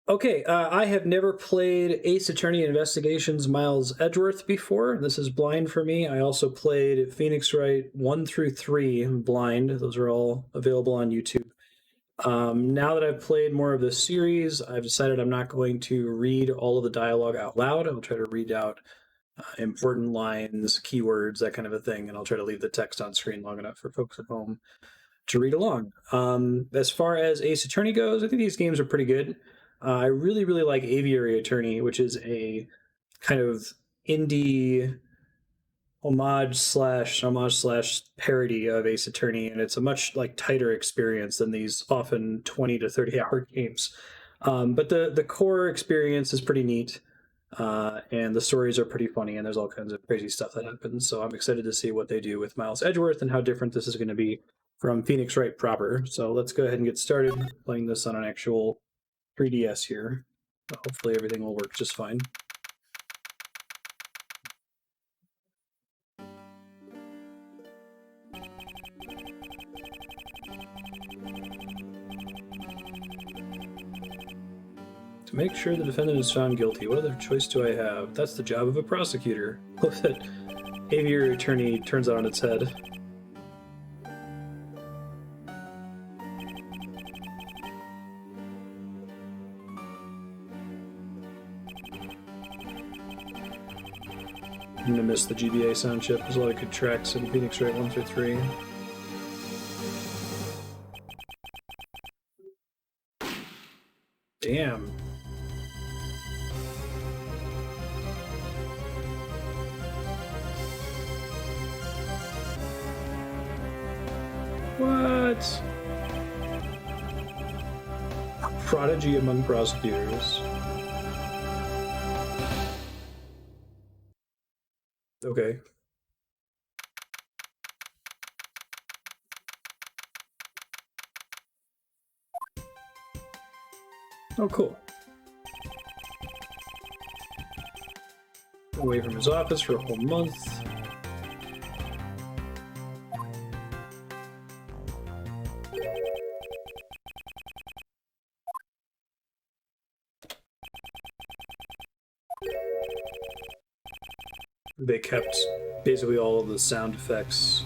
Okay, I have never played Ace Attorney Investigations Miles Edgeworth before. This is blind for me. I also played Phoenix Wright 1 through 3 blind. Those are all available on YouTube. Now that I've played more of this series, I've decided I'm not going to read all of the dialogue out loud. I'll try to read out important lines, keywords, that kind of a thing, and I'll try to leave the text on screen long enough for folks at home to read along. As far as Ace Attorney goes, I think these games are pretty good. I really, really like Aviary Attorney, which is a kind of indie homage slash parody of Ace Attorney, and it's a much like tighter experience than these often 20 to 30 hour games. But the core experience is pretty neat, and the stories are pretty funny, and there's all kinds of crazy stuff that happens. So I'm excited to see what they do with Miles Edgeworth and how different this is going to be from Phoenix Wright proper. So let's go ahead and get started playing this on an actual 3DS here. Hopefully everything will work just fine. To make sure the defendant is found guilty, what other choice do I have? That's the job of a prosecutor. Look at Aviary Attorney turns out on its head. I'm gonna miss the GBA sound chip. There's a lot of good tracks in Phoenix Wright 1 through 3. Damn. What? Prodigy among prosecutors. Okay. Oh, cool. Away from his office for a whole month. They kept basically all of the sound effects.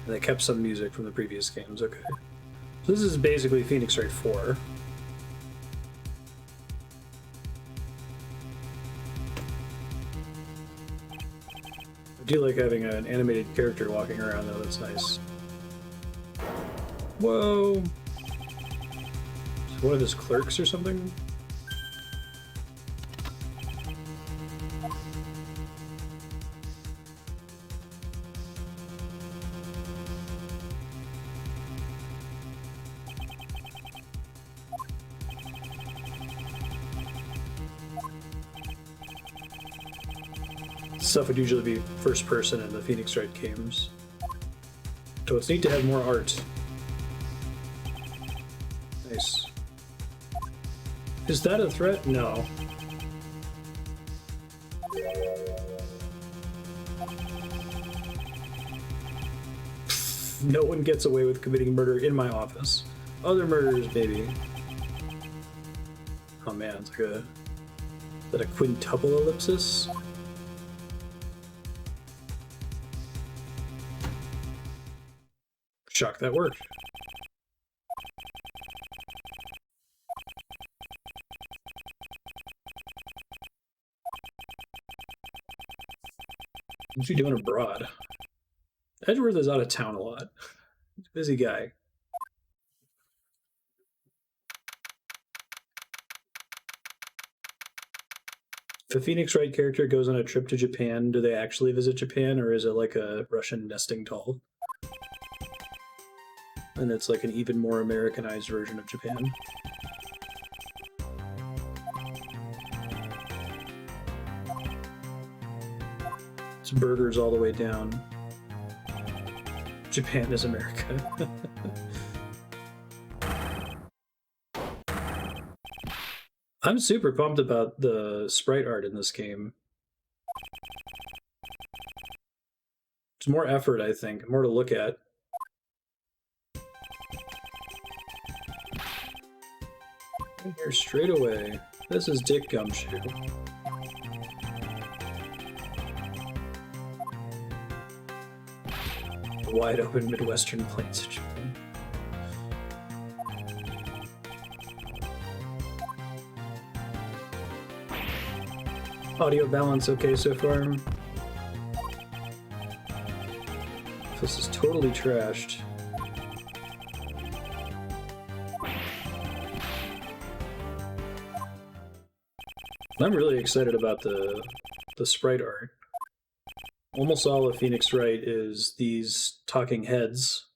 And they kept some music from the previous games. Okay. So this is basically Phoenix Wright 4. I do like having an animated character walking around, though. That's nice. Whoa! So one of his clerks or something? Stuff would usually be first person in the Phoenix Wright games. So it's neat to have more art. Nice. Is that a threat? No. No one gets away with committing murder in my office. Other murders, maybe. Oh man, it's like a... Is that a quintuple ellipsis? Shock, that worked. What's he doing abroad? Edgeworth is out of town a lot. He's a busy guy. If a Phoenix Wright character goes on a trip to Japan, do they actually visit Japan, or is it like a Russian nesting doll? And it's like an even more Americanized version of Japan. It's burgers all the way down. Japan is America. I'm super pumped about the sprite art in this game. It's more effort, I think, more to look at. In here straight away. This is Dick Gumshoe. Wide open Midwestern plains of Japan. Audio balance okay so far. This is totally trashed. I'm really excited about the sprite art. Almost all of Phoenix Wright is these talking heads.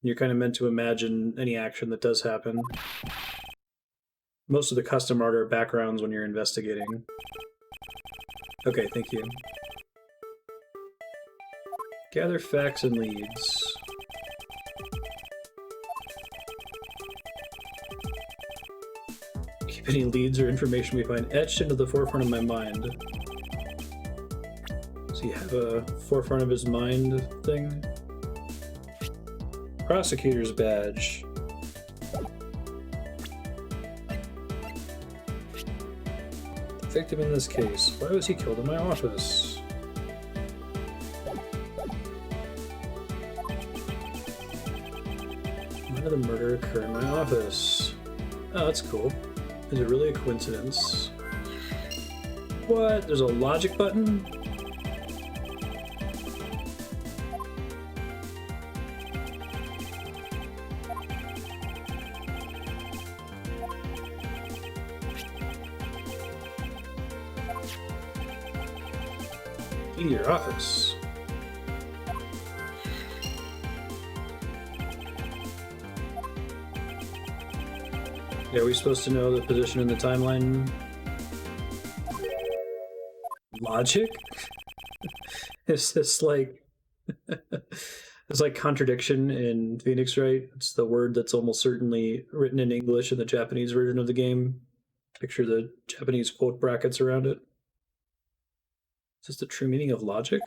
You're kind of meant to imagine any action that does happen. Most of the custom art are backgrounds when you're investigating. Okay, thank you. Gather facts and leads. Keep any leads or information we find etched into the forefront of my mind. Does he have a forefront of his mind thing? Prosecutor's badge. The victim in this case. Why was he killed in my office? Why did the murder occur in my office? Oh, that's cool. Is it really a coincidence? What? There's a logic button? Key to your office. Yeah, are we supposed to know the position in the timeline? Logic? Is this like... it's like contradiction in Phoenix Wright. It's the word that's almost certainly written in English in the Japanese version of the game. Picture the Japanese quote brackets around it. Is this the true meaning of logic?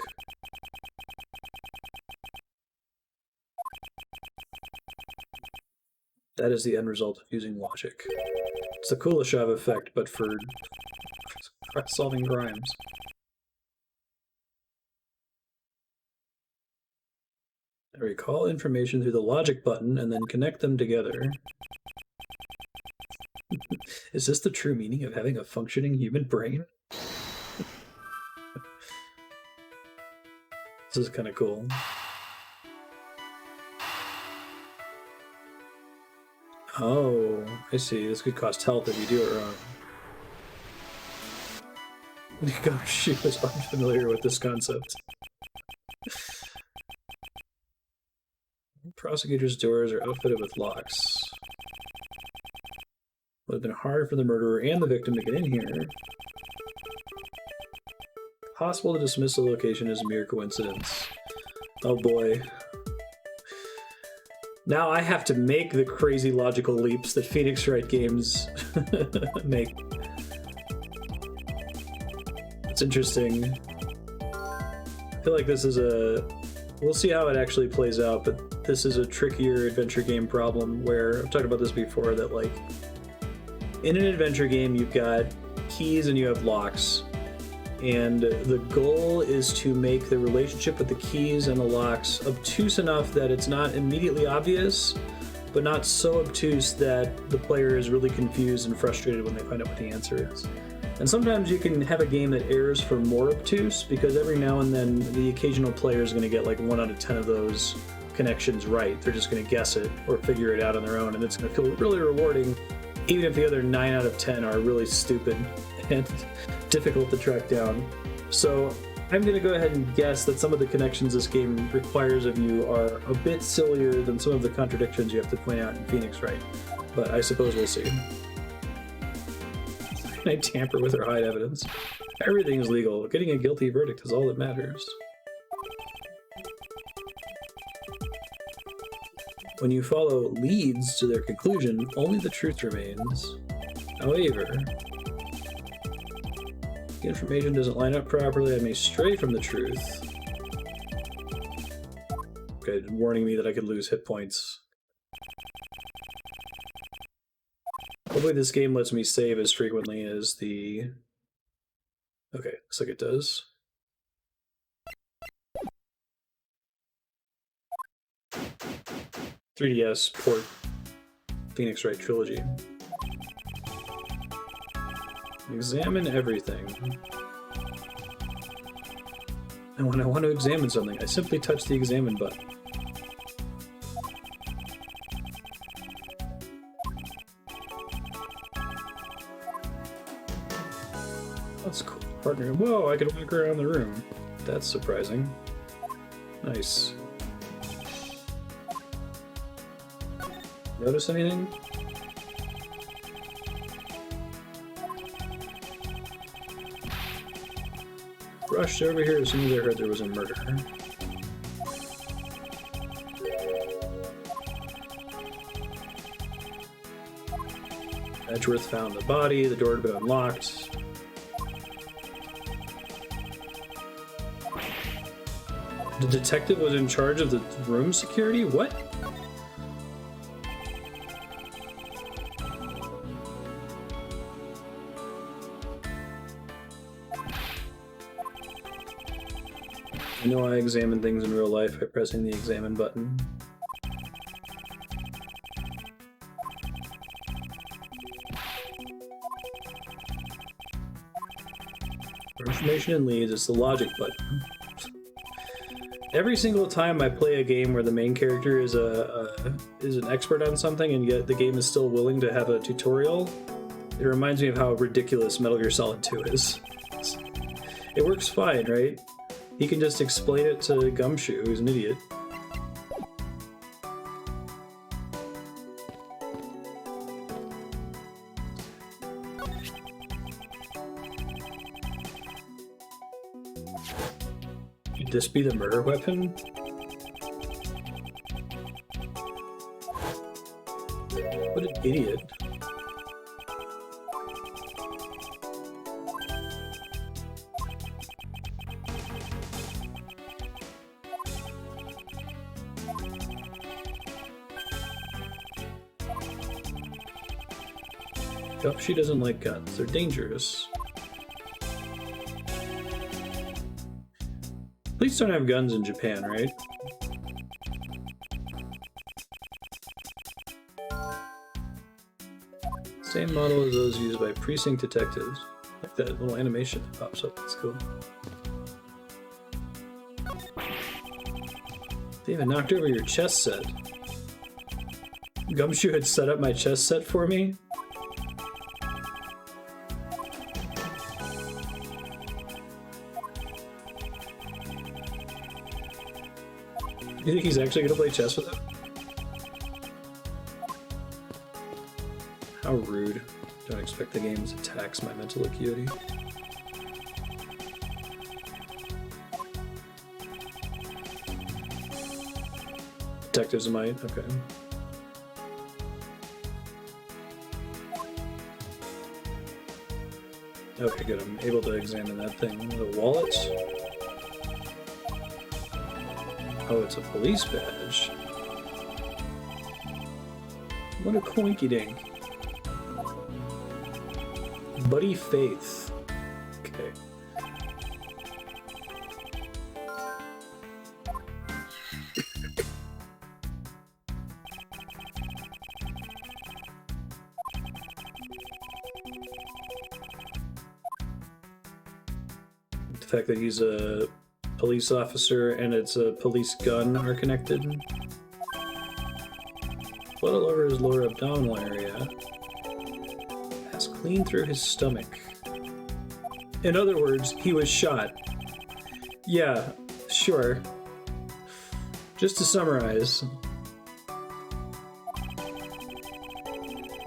That is the end result of using logic. It's the Kuleshov effect, but for solving crimes. I recall information through the logic button and then connect them together. Is this the true meaning of having a functioning human brain? This is kind of cool. Oh, I see. This could cost health if you do it wrong. She was unfamiliar with this concept. Prosecutor's doors are outfitted with locks. It would have been hard for the murderer and the victim to get in here. Possible to dismiss the location as mere coincidence. Oh boy. Now I have to make the crazy logical leaps that Phoenix Wright games make. It's interesting. I feel like this is a... We'll see how it actually plays out, but this is a trickier adventure game problem where, I've talked about this before, that like, in an adventure game you've got keys and you have locks. And the goal is to make the relationship with the keys and the locks obtuse enough that it's not immediately obvious, but not so obtuse that the player is really confused and frustrated when they find out what the answer is. And sometimes you can have a game that errs for more obtuse, because every now and then the occasional player is going to get like 1 out of 10 of those connections right. They're just going to guess it or figure it out on their own, and it's going to feel really rewarding, even if the other 9 out of 10 are really stupid and difficult to track down. So I'm going to go ahead and guess that some of the connections this game requires of you are a bit sillier than some of the contradictions you have to point out in Phoenix Wright. But I suppose we'll see. I tamper with or hide evidence. Everything is legal. Getting a guilty verdict is all that matters. When you follow leads to their conclusion, only the truth remains. However, the information doesn't line up properly, I may stray from the truth. Okay, warning me that I could lose hit points. Well, Hopefully this game lets me save as frequently as the... Okay, looks like it does. ...3DS port Phoenix Wright Trilogy. Examine everything. And when I want to examine something, I simply touch the examine button. That's cool. Partner. Whoa, I can walk around the room. That's surprising. Nice. Notice anything? Rushed over here as soon as I heard there was a murder. Edgeworth found the body, the door had been unlocked. The detective was in charge of the room security? What? I know I examine things in real life by pressing the examine button. For information and leads, it's the logic button. Every single time I play a game where the main character is an expert on something and yet the game is still willing to have a tutorial, it reminds me of how ridiculous Metal Gear Solid 2 is. It works fine, right? He can just explain it to Gumshoe, who's an idiot. Could this be the murder weapon? What an idiot. Nope, she doesn't like guns. They're dangerous. Police don't have guns in Japan, right? Same model as those used by precinct detectives. Like that little animation that pops up. That's cool. They even knocked over your chess set. Gumshoe had set up my chess set for me. You think he's actually gonna play chess with him? How rude. Don't expect the game to tax my mental acuity. Detectives might, okay. Okay, good. I'm able to examine that thing. The wallet. Oh, it's a police badge. What a coinky-dink. Buddy Faith. Okay. The fact that he's a police officer and it's a police gun are connected. Blood all over his lower abdominal area. Passed clean through his stomach. In other words, he was shot. Yeah, sure. Just to summarize,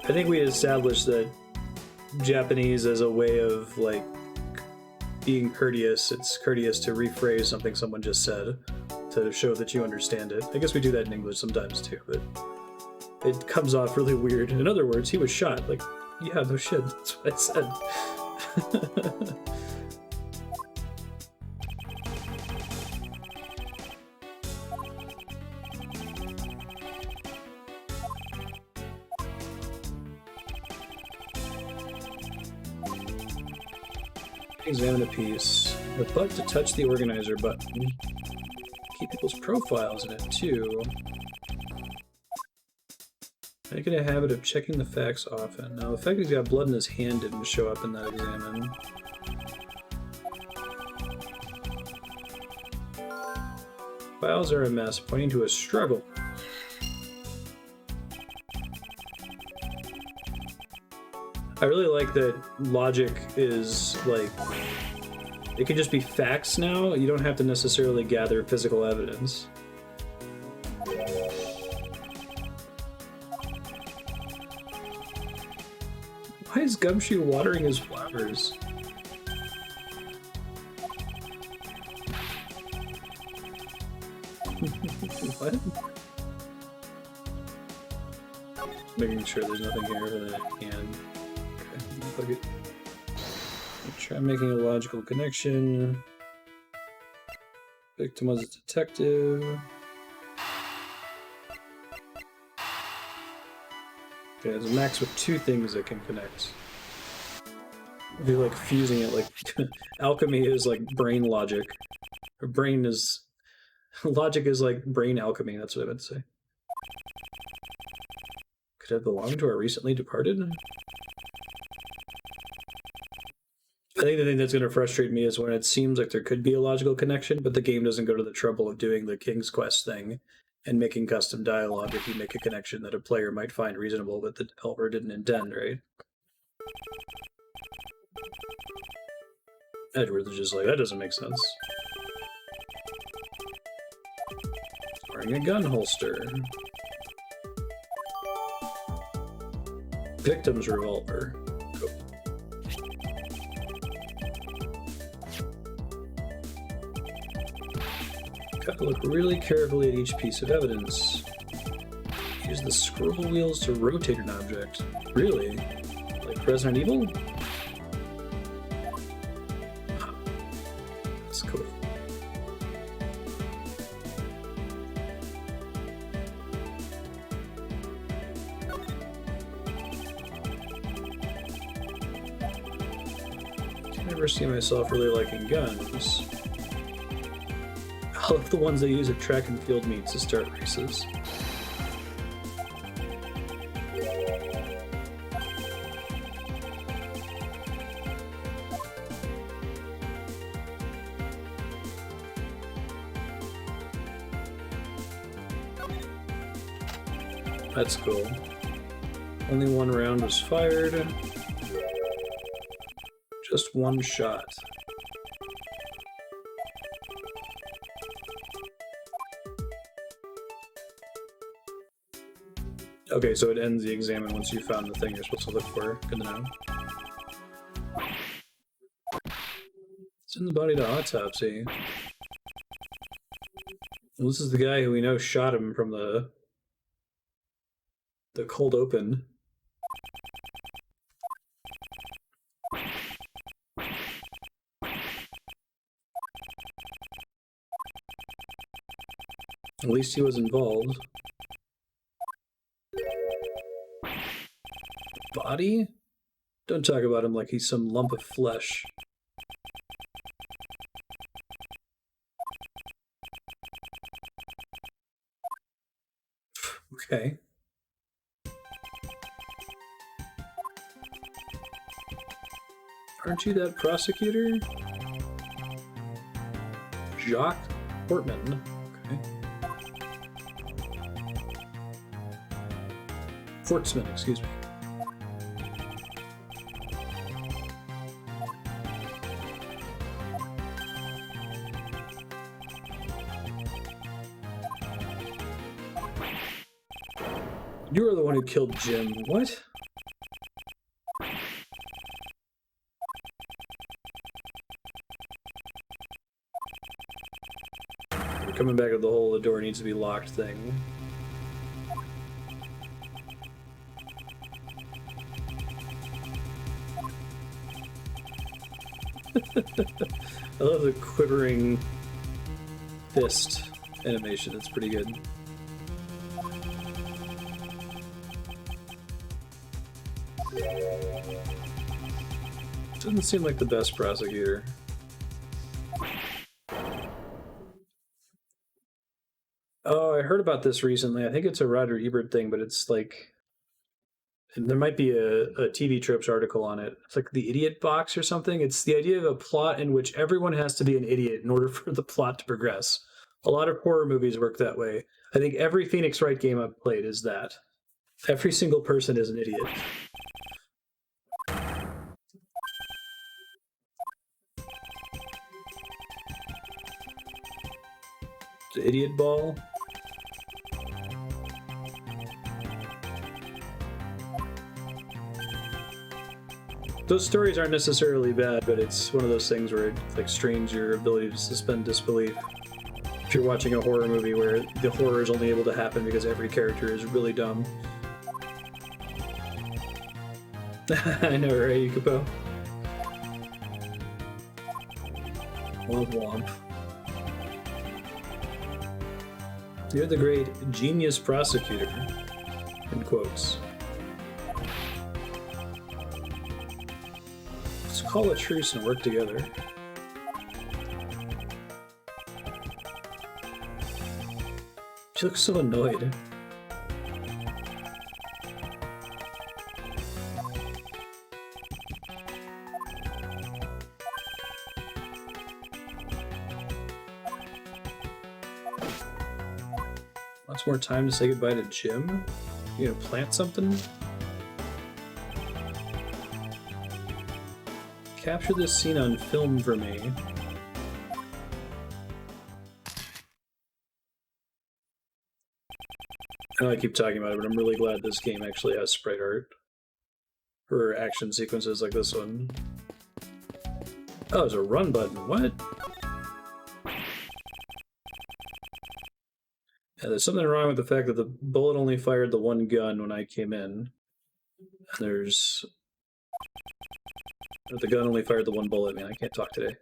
I think we established that Japanese as a way of, like, being courteous, it's courteous to rephrase something someone just said to show that you understand it. I guess we do that in English sometimes too, but it comes off really weird. In other words, he was shot. Like, yeah, no shit, that's what I said. Examine a piece. The butt to touch the organizer button. Keep people's profiles in it too. Make it a habit of checking the facts often. Now, the fact he's got blood in his hand didn't show up in that examine. Files are a mess, pointing to a struggle. I really like that logic is, like, it can just be facts now. You don't have to necessarily gather physical evidence. Why is Gumshoe watering his flowers? What? Making sure there's nothing here that I can. Okay, it. Try making a logical connection. Victim was a detective. Okay, there's a max with 2 things that can connect. If you're like fusing it, like alchemy is like brain logic. Or brain is logic is like brain alchemy, that's what I meant to say. Could have belonged to our recently departed? I think the thing that's going to frustrate me is when it seems like there could be a logical connection, but the game doesn't go to the trouble of doing the King's Quest thing and making custom dialogue if you make a connection that a player might find reasonable, but the developer didn't intend, right? Edgeworth is just like, that doesn't make sense. Wearing a gun holster. Victim's revolver. Cool. Gotta look really carefully at each piece of evidence. Use the scroll wheels to rotate an object. Really? Like Resident Evil? That's cool. I never see myself really liking guns. I love the ones they use at track and field meets to start races. That's cool. Only 1 round was fired. Just 1 shot. Okay, so it ends the examine once you found the thing you're supposed to look for. Good to know. Send the body to autopsy. Well, this is the guy who we know shot him from the cold open. At least he was involved. Body? Don't talk about him like he's some lump of flesh. Okay. Aren't you that prosecutor? Jacques Portman. Okay. Fortsman, excuse me. You were the one who killed Jim. What? We're coming back to the whole the door needs to be locked thing. I love the quivering fist animation. That's pretty good. Doesn't seem like the best prosecutor. Oh, I heard about this recently. I think it's a Roger Ebert thing, but it's like there might be a TV Tropes article on it. It's like the idiot box or something. It's the idea of a plot in which everyone has to be an idiot in order for the plot to progress. A lot of horror movies work that way. I think every Phoenix Wright game I've played is that. Every single person is an idiot. The idiot ball. Those stories aren't necessarily bad, but it's one of those things where it like strains your ability to suspend disbelief. If you're watching a horror movie where the horror is only able to happen because every character is really dumb. I know, right, Yukapo? Womp womp. You're the great genius prosecutor, in quotes. Let's call a truce and work together. She looks so annoyed. Lots more time to say goodbye to Jim? You gonna plant something? Capture this scene on film for me. I know I keep talking about it, but I'm really glad this game actually has sprite art for action sequences like this one. Oh, there's a run button. What? Yeah, there's something wrong with the fact that the bullet only fired the one gun when I came in. There's... The gun only fired the one bullet. Man, I can't talk today.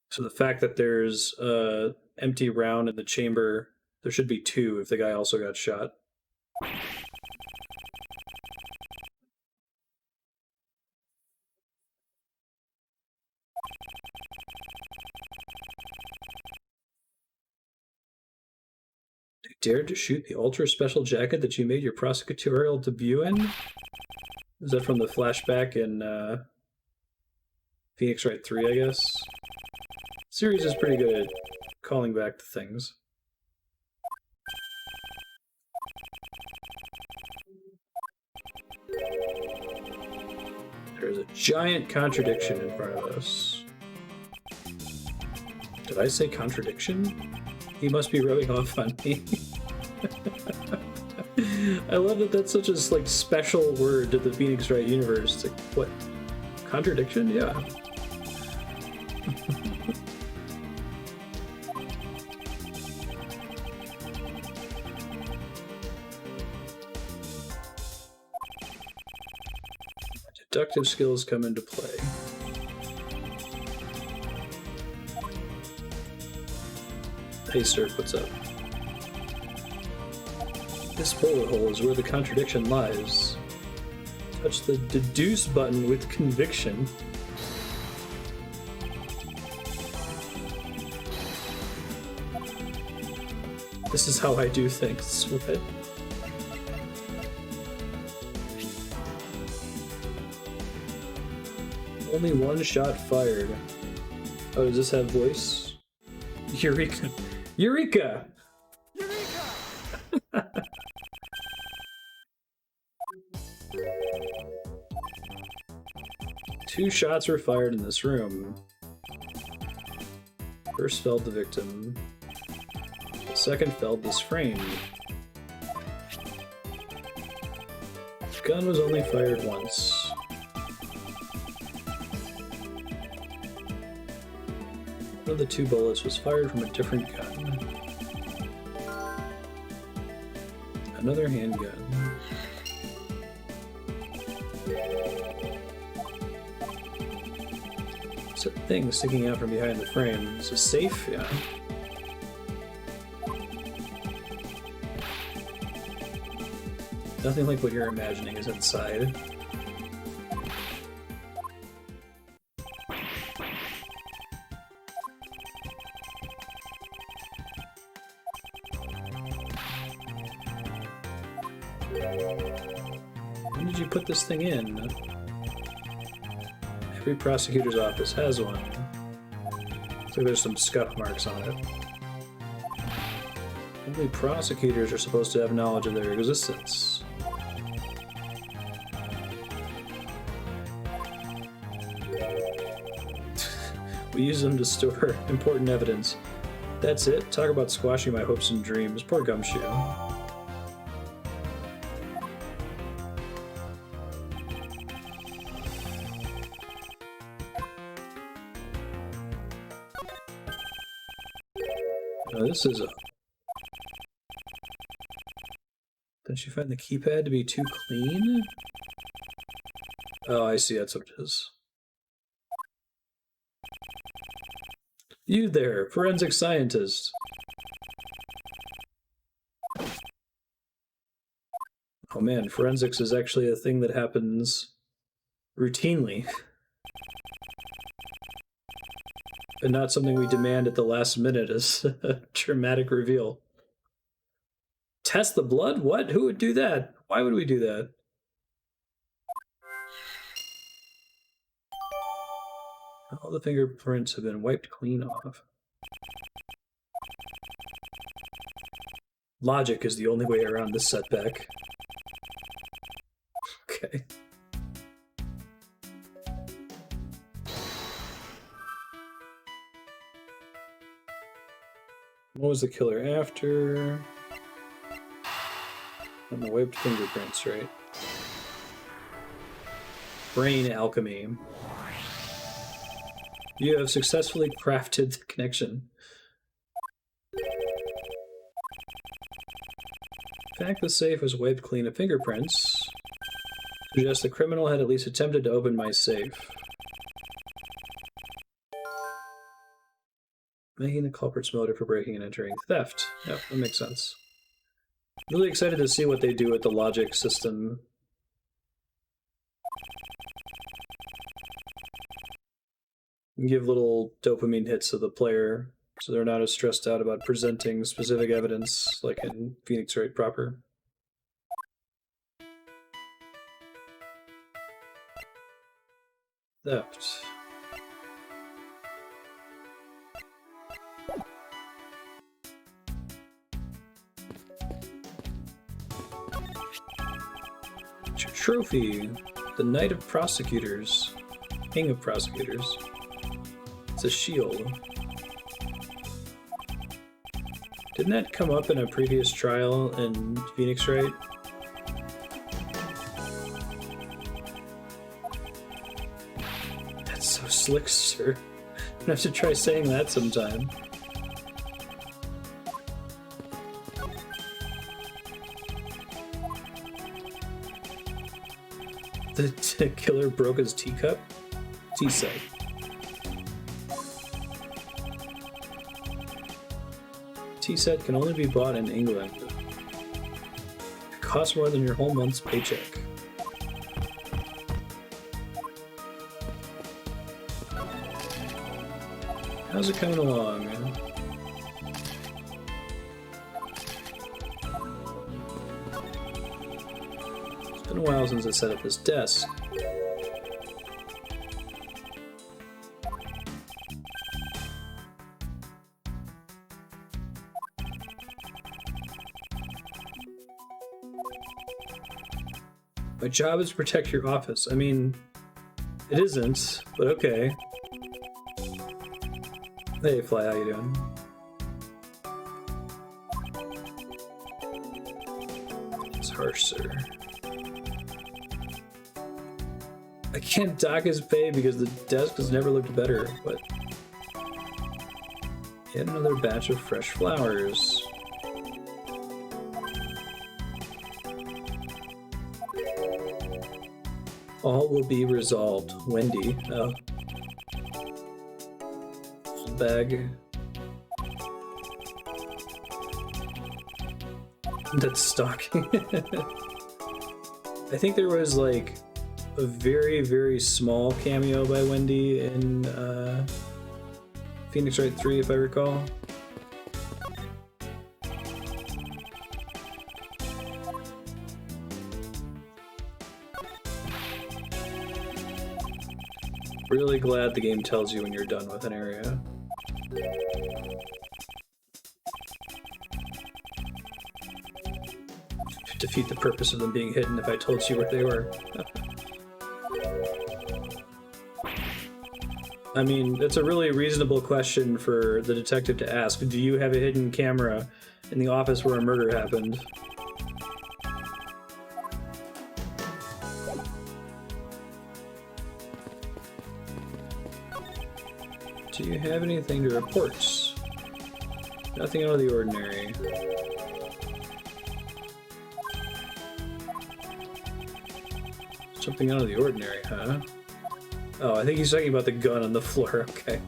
So the fact that there's an empty round in the chamber, there should be two if the guy also got shot. You dared to shoot the ultra special jacket that you made your prosecutorial debut in? Is that from the flashback in Phoenix Wright 3, I guess? The series is pretty good at calling back to things. There's a giant contradiction in front of us. Did I say contradiction? He must be rubbing off on me. I love that that's such a like special word to the Phoenix Wright universe. It's like, what? Contradiction? Yeah. Deductive skills come into play. Hey Surf, what's up? This bullet hole is where the contradiction lies. Touch the deduce button with conviction. This is how I do things. What? Only one shot fired. Oh, does this have voice? Eureka! Eureka! Eureka! Two shots were fired in this room. First felled the victim. The second felled this frame. The gun was only fired once. One of the two bullets was fired from a different gun. Another handgun. It's a thing sticking out from behind the frame. Is it safe? Yeah. Nothing like what you're imagining is inside. When did you put this thing in? Every prosecutor's office has one. Looks like there's some scuff marks on it. Only prosecutors are supposed to have knowledge of their existence. We use them to store important evidence. That's it? Talk about squashing my hopes and dreams. Poor Gumshoe. Oh, this is a... Don't you find the keypad to be too clean? Oh, I see. That's what it is. You there, forensic scientist. Oh man, forensics is actually a thing that happens routinely. And not something we demand at the last minute as a dramatic reveal. Test the blood? What? Who would do that? Why would we do that? All the fingerprints have been wiped clean off. Logic is the only way around this setback. Okay. What was the killer after? And the wiped fingerprints, right? Brain alchemy. You have successfully crafted the connection. The fact the safe was wiped clean of fingerprints suggests the criminal had at least attempted to open my safe. Making the culprit's motive for breaking and entering theft. Yep, that makes sense. Really excited to see what they do with the logic system. Give little dopamine hits to the player so they're not as stressed out about presenting specific evidence like in Phoenix Wright proper. Theft. Trophy. The Knight of Prosecutors. King of Prosecutors. It's a shield. Didn't that come up in a previous trial in Phoenix Wright? That's so slick, sir. I'm gonna have to try saying that sometime. The killer broke his teacup? Tea set. Tea set can only be bought in England. It costs more than your whole month's paycheck. How's it coming along? It's been a while since I set up this desk. My job is to protect your office. I mean, it isn't, but okay. Hey, Fly, how you doing? It's harsh, sir. I can't dock his pay because the desk has never looked better, but... Yet another batch of fresh flowers. All will be resolved. Wendy. Oh. Bag. That's stalking. I think there was like a very, very small cameo by Wendy in Phoenix Wright 3, if I recall. really glad the game tells you when you're done with an area. Defeat the purpose of them being hidden if I told you where they were. I mean, it's a really reasonable question for the detective to ask. Do you have a hidden camera in the office where a murder happened? Do you have anything to report? Nothing out of the ordinary. Something out of the ordinary, huh? Oh, I think he's talking about the gun on the floor. Okay.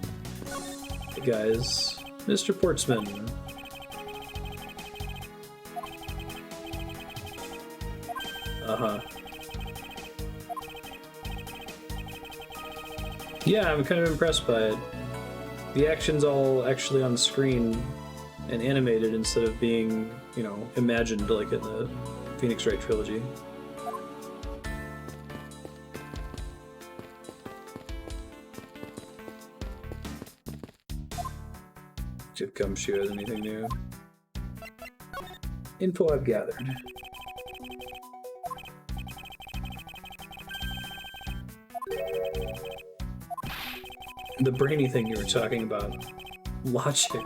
Hey guys. Mr. Portsman. Uh-huh. Yeah, I'm kind of impressed by it. The action's all actually on screen and animated instead of being, you know, imagined like in the Phoenix Wright trilogy. If Gumshoe has anything new. Info I've gathered. The brainy thing you were talking about. Logic.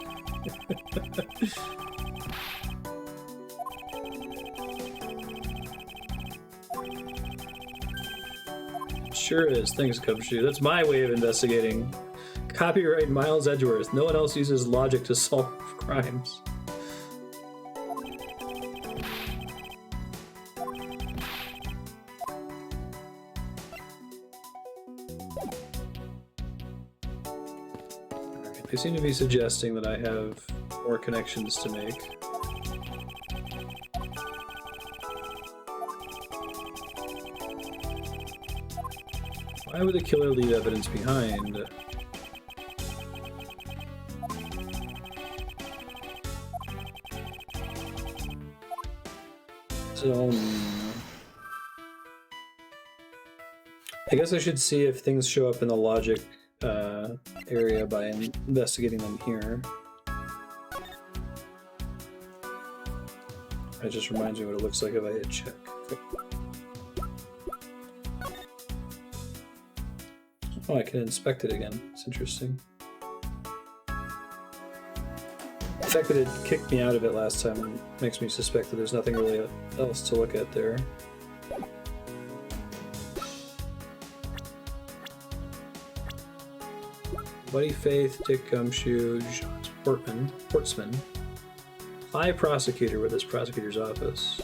Sure is. Thanks, Gumshoe. That's my way of investigating. Copyright Miles Edgeworth. No one else uses logic to solve crimes. Alright, they seem to be suggesting that I have more connections to make. Why would the killer leave evidence behind? So, I guess I should see if things show up in the logic area by investigating them here. It just reminds me what it looks like if I hit check. Oh, I can inspect it again. It's interesting. The fact that it kicked me out of it last time makes me suspect that there's nothing really else to look at there. Buddy Faith, Dick Gumshoe, Portsman. High prosecutor with his prosecutor's office.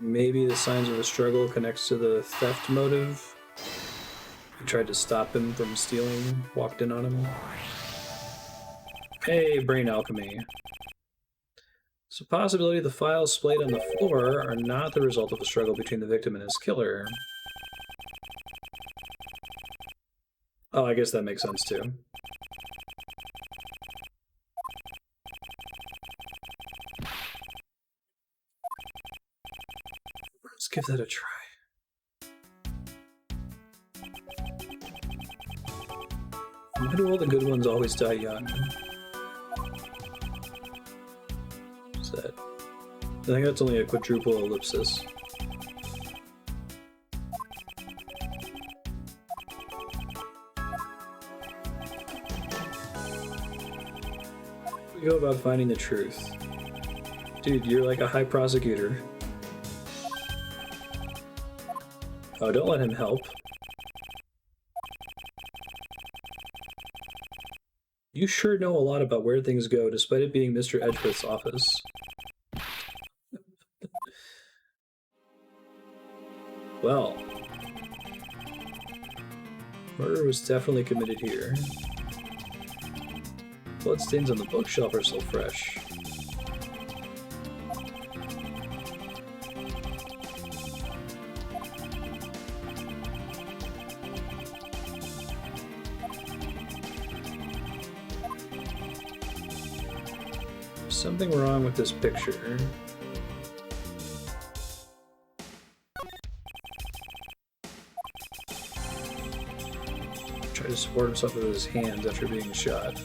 Maybe the signs of the struggle connects to the theft motive. He tried to stop him from stealing, walked in on him. Hey, brain alchemy. It's a possibility the files splayed on the floor are not the result of a struggle between the victim and his killer. Oh, I guess that makes sense too. Let's give that a try. Why do all the good ones always die young? What's that? I think that's only a quadruple ellipsis. We go about finding the truth. Dude, you're like a high prosecutor. Oh, don't let him help. You sure know a lot about where things go, despite it being Mr. Edgeworth's office. Well, murder was definitely committed here. Bloodstains on the bookshelf are still fresh. something wrong with this picture. Try to support himself with his hands after being shot.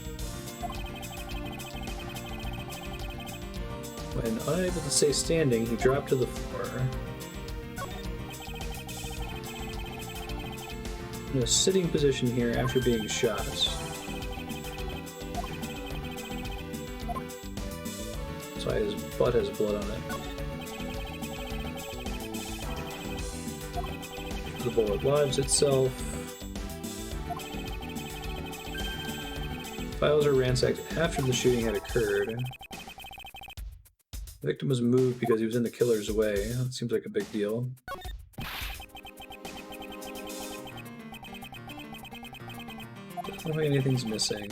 When unable to stay standing, he dropped to the floor. In a sitting position here after being shot. So his butt has blood on it. The bullet lodged itself. Files are ransacked after the shooting had occurred. The victim was moved because he was in the killer's way. That seems like a big deal. Doesn't look like anything's missing.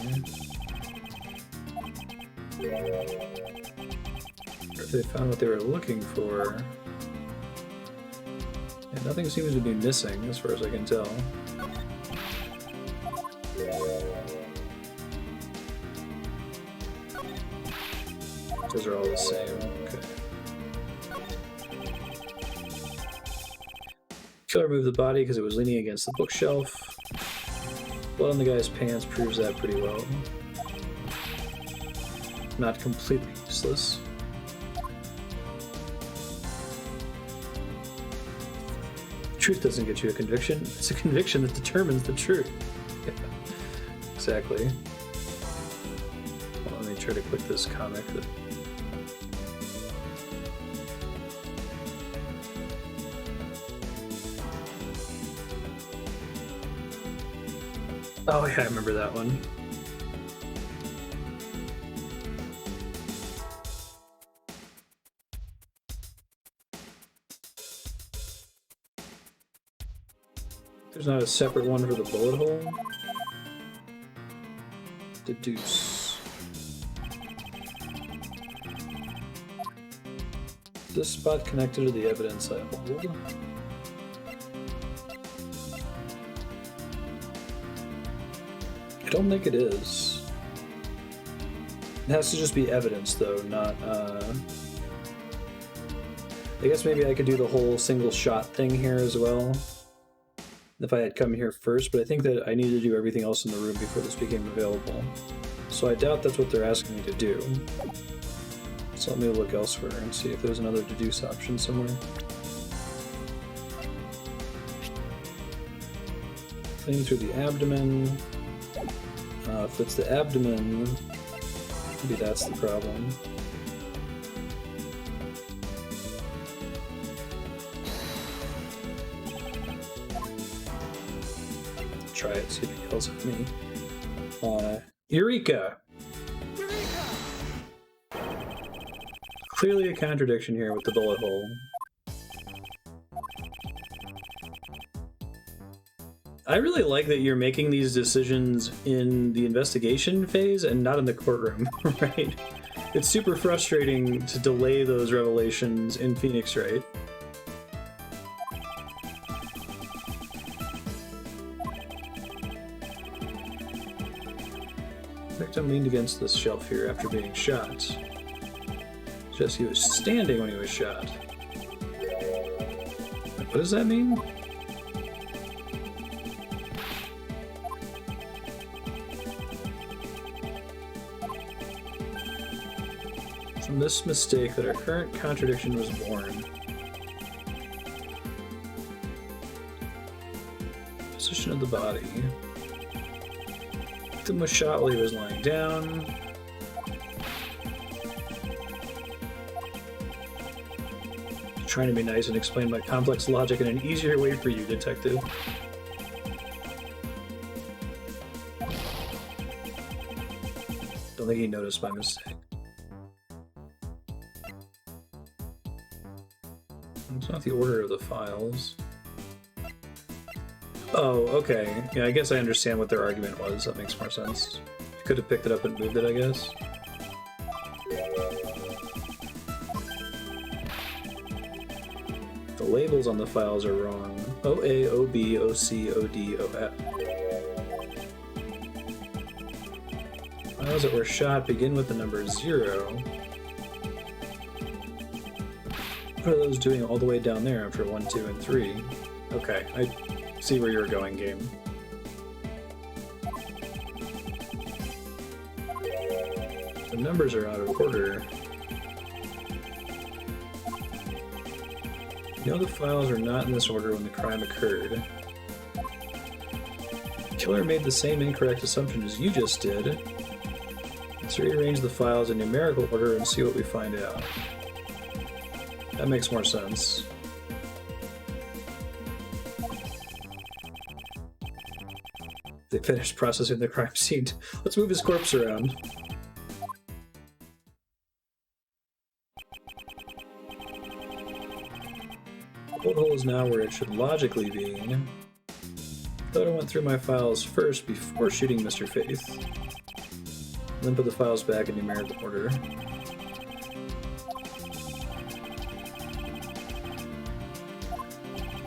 Or if they found what they were looking for. Yeah, nothing seems to be missing as far as I can tell. Those are all the same. Okay. Killer moved the body because it was leaning against the bookshelf. Blood on the guy's pants proves that pretty well. Not completely useless. Truth doesn't get you a conviction. It's a conviction that determines the truth. Yeah, exactly. Well, let me try to click this comic. Oh yeah, I remember that one. There's not a separate one for the bullet hole? Deduce. Is this spot connected to the evidence I hold? I don't think it is. It has to just be evidence, though, not, I guess maybe I could do the whole single shot thing here as well, if I had come here first, but I think that I needed to do everything else in the room before this became available. So I doubt that's what they're asking me to do. So let me look elsewhere and see if there's another deduce option somewhere. Clean through the abdomen. If it's the abdomen, maybe that's the problem. Try it, see if it yells at me. Eureka! Eureka! Clearly a contradiction here with the bullet hole. I really like that you're making these decisions in the investigation phase and not in the courtroom, right? It's super frustrating to delay those revelations in Phoenix, right? Victim leaned against this shelf here after being shot. Just he was standing when he was shot. What does that mean? From this mistake that our current contradiction was born. Position of the body. Victim was shot while he was lying down. Trying to be nice and explain my complex logic in an easier way for you, detective. Don't think he noticed my mistake. It's not the order of the files. Oh, okay. Yeah, I guess I understand what their argument was. That makes more sense. You could have picked it up and moved it, I guess. The labels on the files are wrong. OA, OB, OC, OD, OF. Files that were shot begin with the number 0. What are those doing all the way down there after 1, 2, and 3? Okay, I see where you're going, game. The numbers are out of order. You know the files are not in this order when the crime occurred. The killer made the same incorrect assumption as you just did. Let's rearrange the files in numerical order and see what we find out. That makes more sense. They finished processing the crime scene. Let's move his corpse around. The hole is now where it should logically be. I thought I went through my files first before shooting Mr. Faith. And then put the files back in numerical order.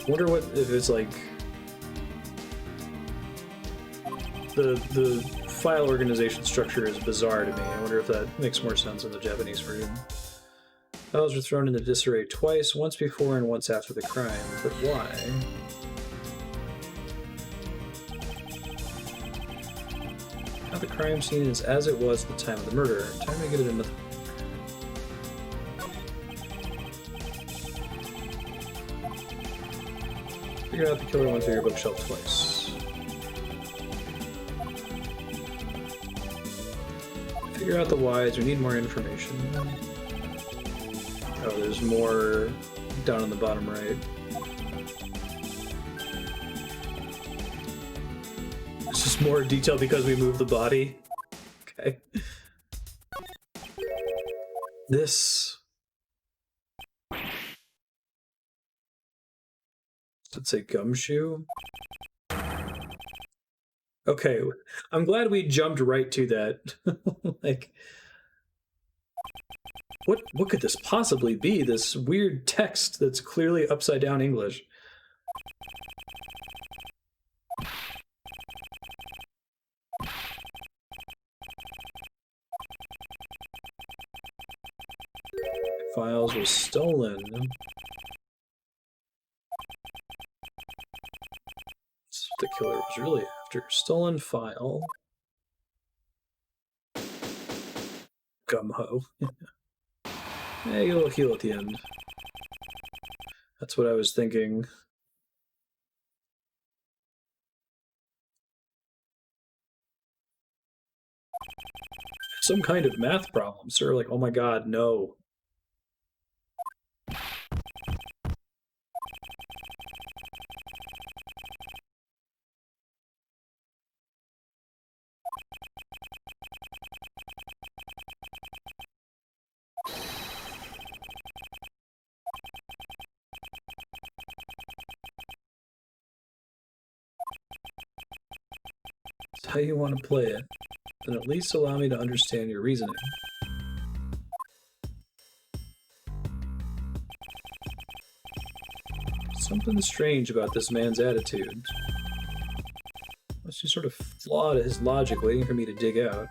Wonder what if it's like the file organization structure is bizarre to me. I wonder if that makes more sense in the Japanese version. Files were thrown into disarray twice, once before and once after the crime, but why? Now the crime scene is as it was at the time of the murder. Time to get it in the... Figure out the killer went through your bookshelf twice. Figure out the whys. We need more information. Oh, there's more down on the bottom right. It's just more detail because we moved the body. Okay. This... Does it say gumshoe? Okay, I'm glad we jumped right to that. Like... What could this possibly be? This weird text that's clearly upside down English. Files was stolen. That's what the killer was really after. Stolen file. Gumho. Hey, you'll heal at the end. That's what I was thinking. Some kind of math problem, sir. Like, oh my god, no. How you want to play it, then at least allow me to understand your reasoning. Something strange about this man's attitude. Must be sort of flawed his logic, waiting for me to dig out.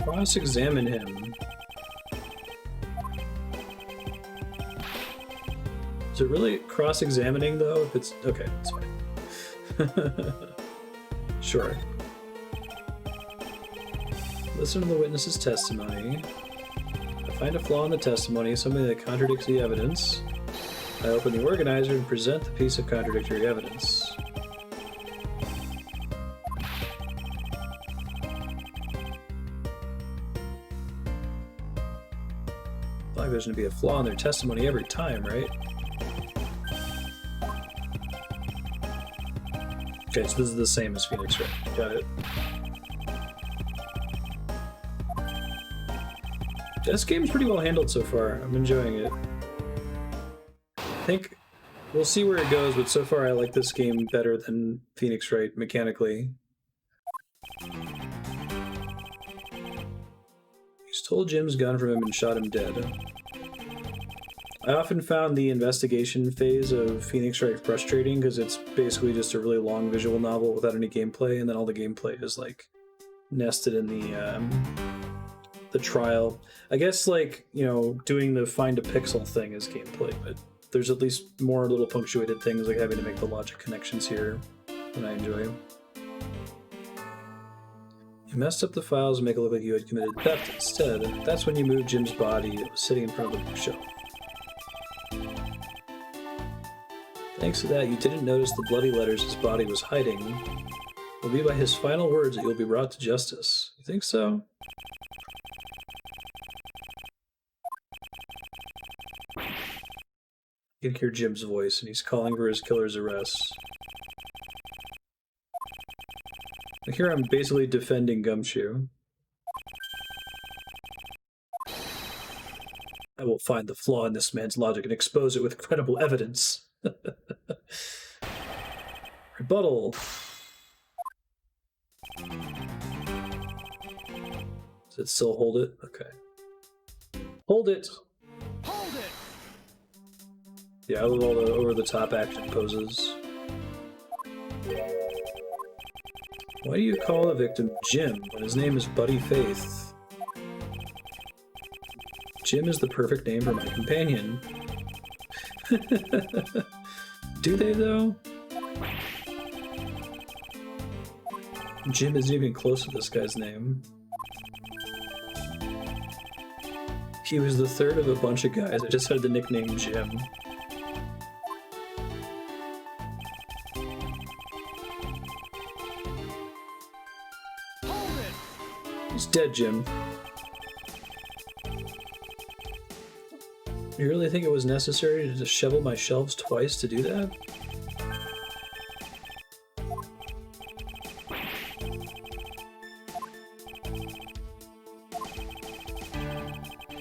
Cross-examine him. Is it really cross-examining, though? If it's... okay, it's fine. Sure. Listen to the witness's testimony. I find a flaw in the testimony, something that contradicts the evidence. I open the organizer and present the piece of contradictory evidence. Like there's going to be a flaw in their testimony every time, right? Okay, so this is the same as Phoenix Wright. Got it. This game's pretty well handled so far. I'm enjoying it. I think we'll see where it goes, but so far I like this game better than Phoenix Wright mechanically. He stole Jim's gun from him and shot him dead. I often found the investigation phase of Phoenix Wright frustrating because it's basically just a really long visual novel without any gameplay, and then all the gameplay is like nested in the trial. I guess, like, you know, doing the find a pixel thing is gameplay, but there's at least more little punctuated things like having to make the logic connections here that I enjoy. You messed up the files and make it look like you had committed theft instead. That's when you moved Jim's body that was sitting in front of the bookshelf. Thanks to that, you didn't notice the bloody letters his body was hiding. It'll be by his final words that you'll be brought to justice. You think so? You can hear Jim's voice, and he's calling for his killer's arrest. Here I'm basically defending Gumshoe. I will find the flaw in this man's logic and expose it with credible evidence. Rebuttal. Does it still hold it? Okay. Hold it! Hold it! Yeah, I love all the over-the-top action poses. Why do you call the victim Jim when his name is Buddy Faith? Jim is the perfect name for my companion. Do they, though? Jim isn't even close to this guy's name. He was the third of a bunch of guys that just had the nickname Jim. He's dead, Jim. You really think it was necessary to just shovel my shelves twice to do that?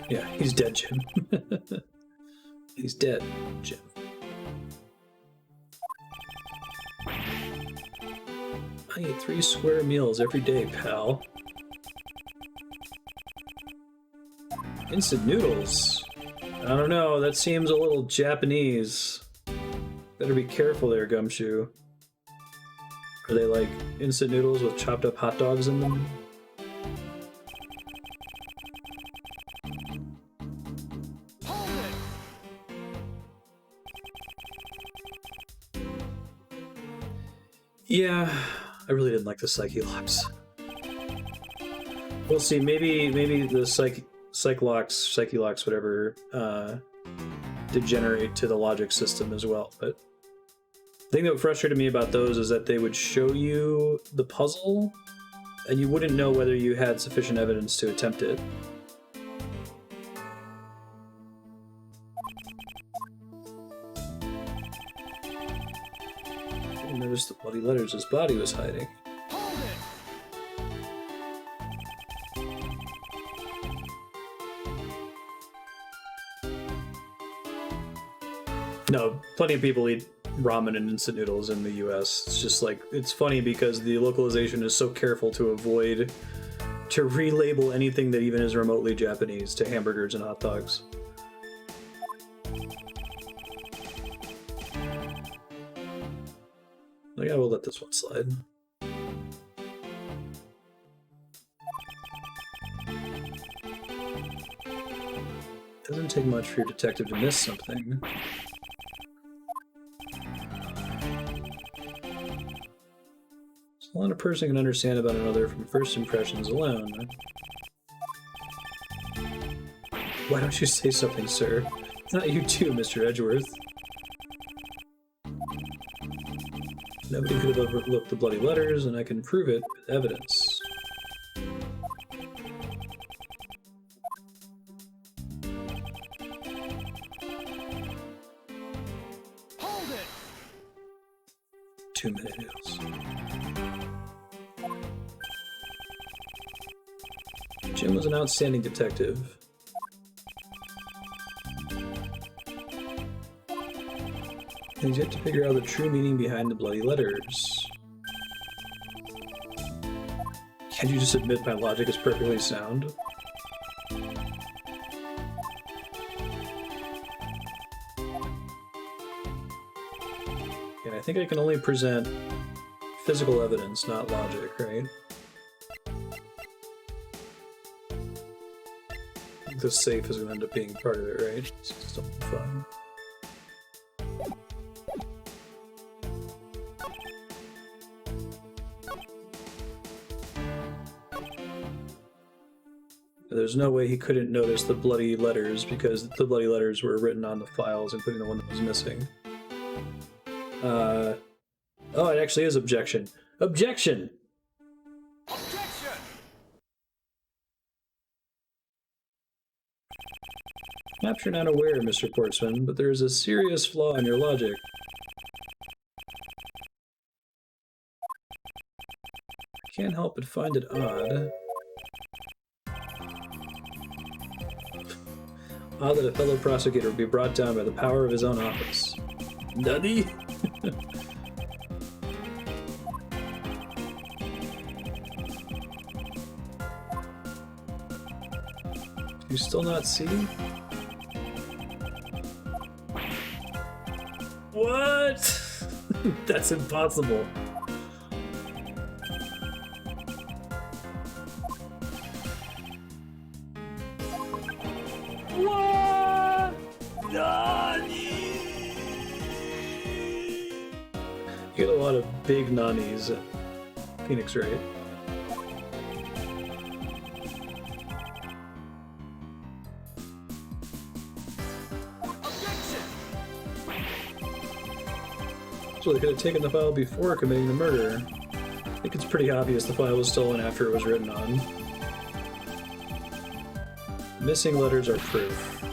Yeah, he's dead, Jim. He's dead, Jim. I eat 3 square meals every day, pal. Instant noodles? I don't know, that seems a little Japanese. Better be careful there, Gumshoe. Are they like instant noodles with chopped up hot dogs in them? Yeah, I really didn't like the Psyche locks. We'll see, maybe the Psyche locks, whatever, degenerate to the logic system as well. But the thing that frustrated me about those is that they would show you the puzzle, and you wouldn't know whether you had sufficient evidence to attempt it. I noticed the bloody letters his body was hiding. No, plenty of people eat ramen and instant noodles in the US. It's just like, it's funny because the localization is so careful to avoid to relabel anything that even is remotely Japanese to hamburgers and hot dogs. Like, I will let this one slide. Doesn't take much for your detective to miss something. A lot a person can understand about another from first impressions alone. Why don't you say something, sir? Not you too, Mr. Edgeworth. Nobody could have overlooked the bloody letters, and I can prove it with evidence. Hold it! 2-minute noodles. Jim was an outstanding detective. And he's yet to figure out the true meaning behind the bloody letters. Can't you just admit my logic is perfectly sound? And I think I can only present physical evidence, not logic, right? think the safe is going to end up being part of it, right? It's still fun. There's no way he couldn't notice the bloody letters because the bloody letters were written on the files, including the one that was missing. Oh, it actually is objection. Objection! Objection! Perhaps you're not aware, Mr. Portsman, but there is a serious flaw in your logic. I can't help but find it odd. Odd that a fellow prosecutor would be brought down by the power of his own office. Nutty? Do you still not see? What? That's impossible. What? Nani? You get a lot of big nannies at Phoenix, right? So they could have taken the file before committing the murder. I think it's pretty obvious the file was stolen after it was written on. Missing letters are proof.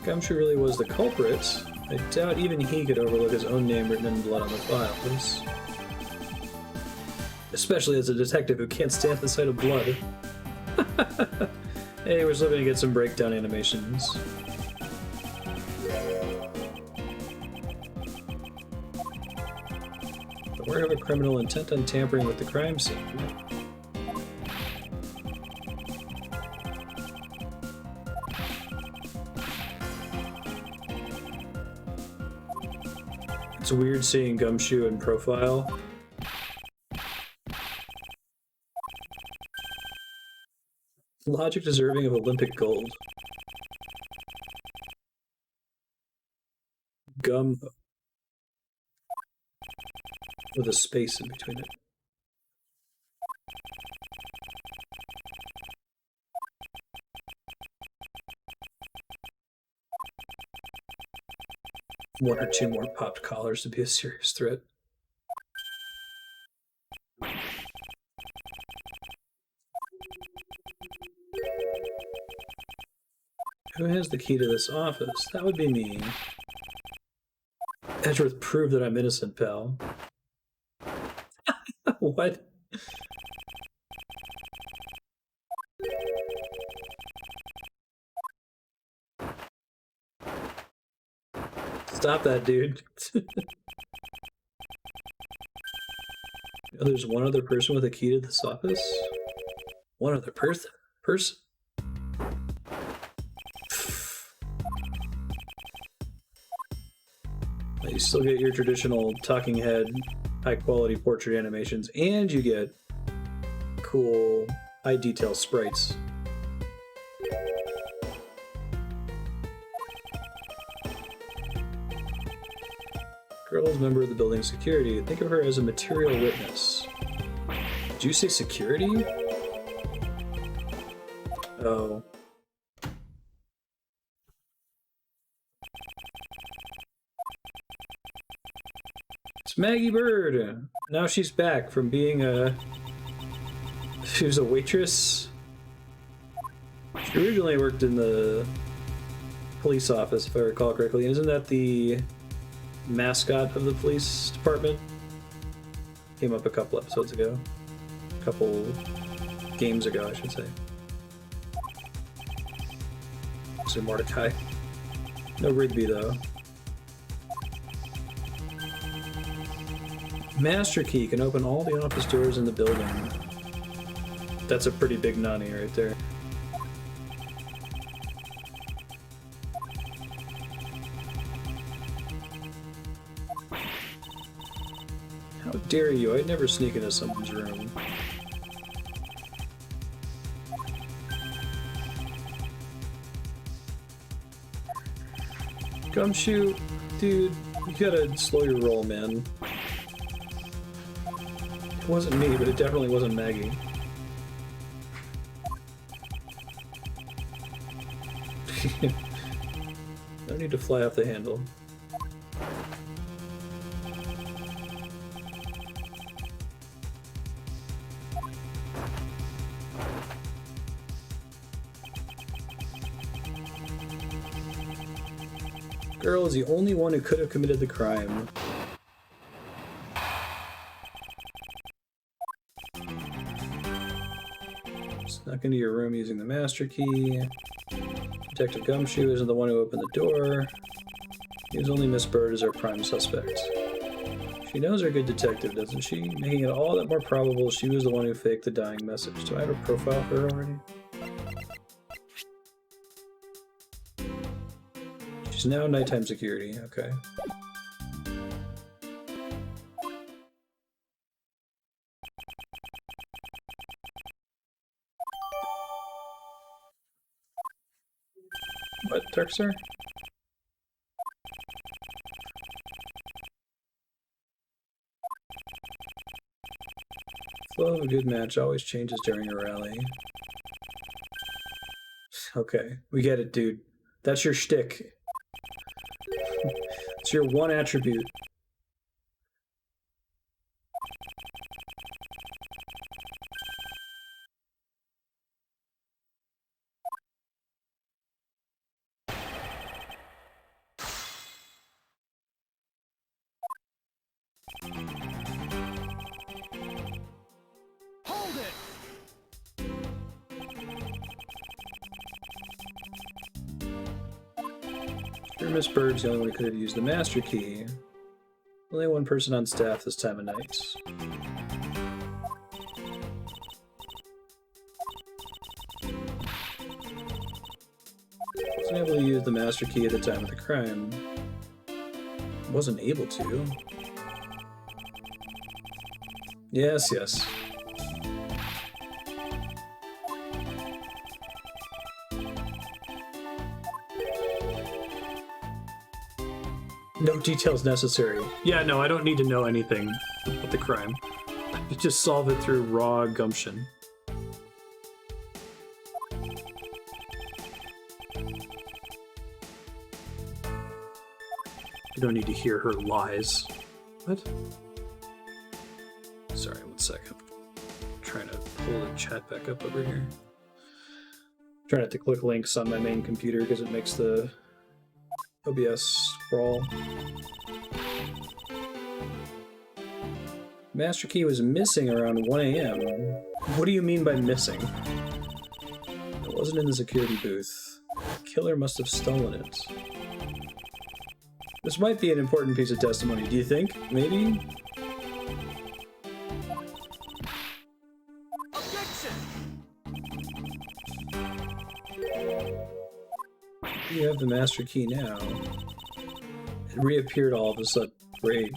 Gumshoe really was the culprit. I doubt even he could overlook his own name written in blood on the files. Especially as a detective who can't stand the sight of blood. Hey, we're still gonna get some breakdown animations. Aware of a criminal intent on tampering with the crime scene. It's weird seeing Gumshoe in profile. Logic deserving of Olympic gold. Gum with a space in between it. One or two more popped collars to be a serious threat. Who has the key to this office? That would be me. Edgeworth proved that I'm innocent, pal. What? Stop that, dude. Oh, there's one other person with a key to this office? One other person? You still get your traditional talking head, high quality portrait animations, and you get cool high detail sprites. Girl is a member of the building security. Think of her as a material witness. Did you say security? Oh. It's Maggie Bird. Now she's back from being she was a waitress. She originally worked in the police office, if I recall correctly. Isn't that the mascot of the police department? Came up a couple episodes ago. A couple games ago, I should say. So Mordecai. No Rigby, though. Master key can open all the office doors in the building. That's a pretty big nani right there. How dare you? I'd never sneak into someone's room. Gumshoe, dude, you gotta slow your roll, man. It wasn't me, but it definitely wasn't Maggie. No need to fly off the handle. Girl is the only one who could have committed the crime. Snuck into your room using the master key. Detective Gumshoe isn't the one who opened the door. It was only Miss Bird as our prime suspect. She knows her good detective, doesn't she? Making it all that more probable she was the one who faked the dying message. Do I have a profile for her already? She's now nighttime security, okay. What, Darkstar? Flow of a good match always changes during a rally. Okay, we get it, dude. That's your shtick. It's your one attribute. Hold it! Sure, Miss Bird's the only one who could have used the master key. Only one person on staff this time of night. Wasn't able to use the master key at the time of the crime. Wasn't able to. Yes, yes. No details necessary. Yeah, no, I don't need to know anything about the crime. You just solve it through raw gumption. You don't need to hear her lies. What? Sorry, 1 second. I'm trying to pull the chat back up over here. Try not to click links on my main computer because it makes the OBS scroll. Master key was missing around 1 a.m. What do you mean by missing? It wasn't in the security booth. The killer must have stolen it. This might be an important piece of testimony, do you think? Maybe? Objection! You have the master key now. It reappeared all of a sudden. Great.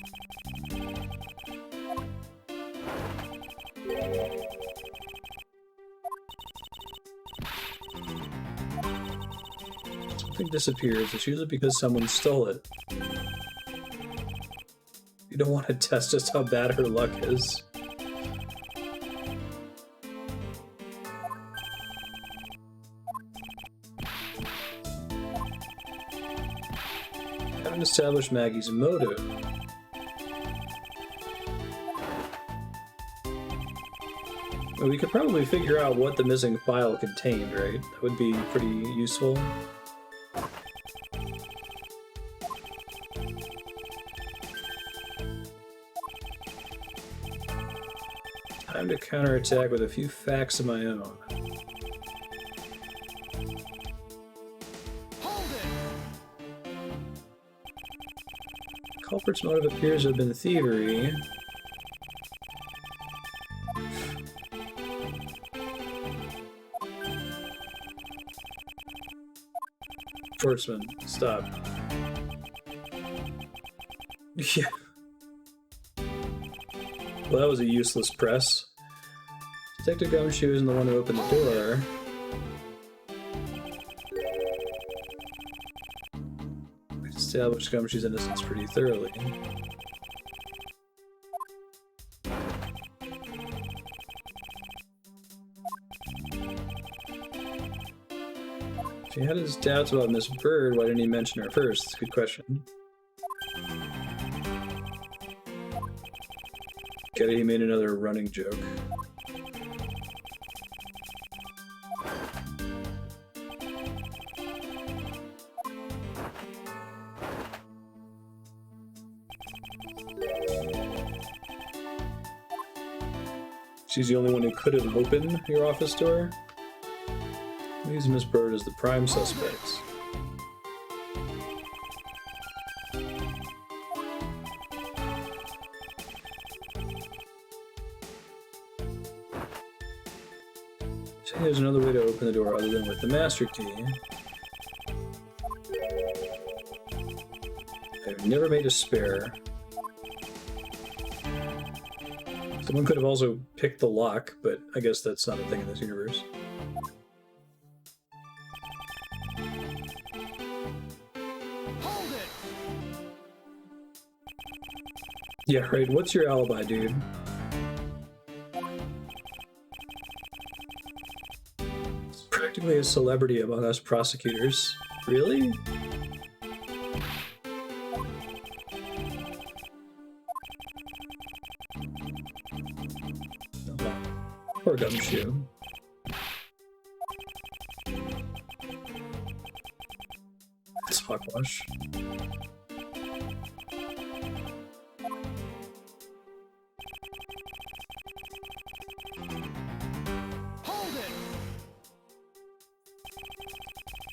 Something disappears. It's usually because someone stole it. You don't want to test just how bad her luck is. Haven't established Maggie's motive. Well, we could probably figure out what the missing file contained, right? That would be pretty useful. Time to counterattack with a few facts of my own. Hold it! Culprit's motive appears to have been thievery. Schwartzman, stop. Yeah. Well, that was a useless press. Detective Gumshoe isn't the one who opened the door. Established Gumshoe's innocence pretty thoroughly. If he had his doubts about Miss Bird, why didn't he mention her first? That's a good question. Get it, he made another running joke. She's the only one who could have opened your office door. Use Miss Bird as the prime suspects. So there's another way to open the door other than with the master key. I've never made a spare. Someone could have also picked the lock, but I guess that's not a thing in this universe. Hold it. Yeah, right. What's your alibi, dude? It's practically a celebrity among us prosecutors. Really? Poor Gumshoe. It's hogwash. Hold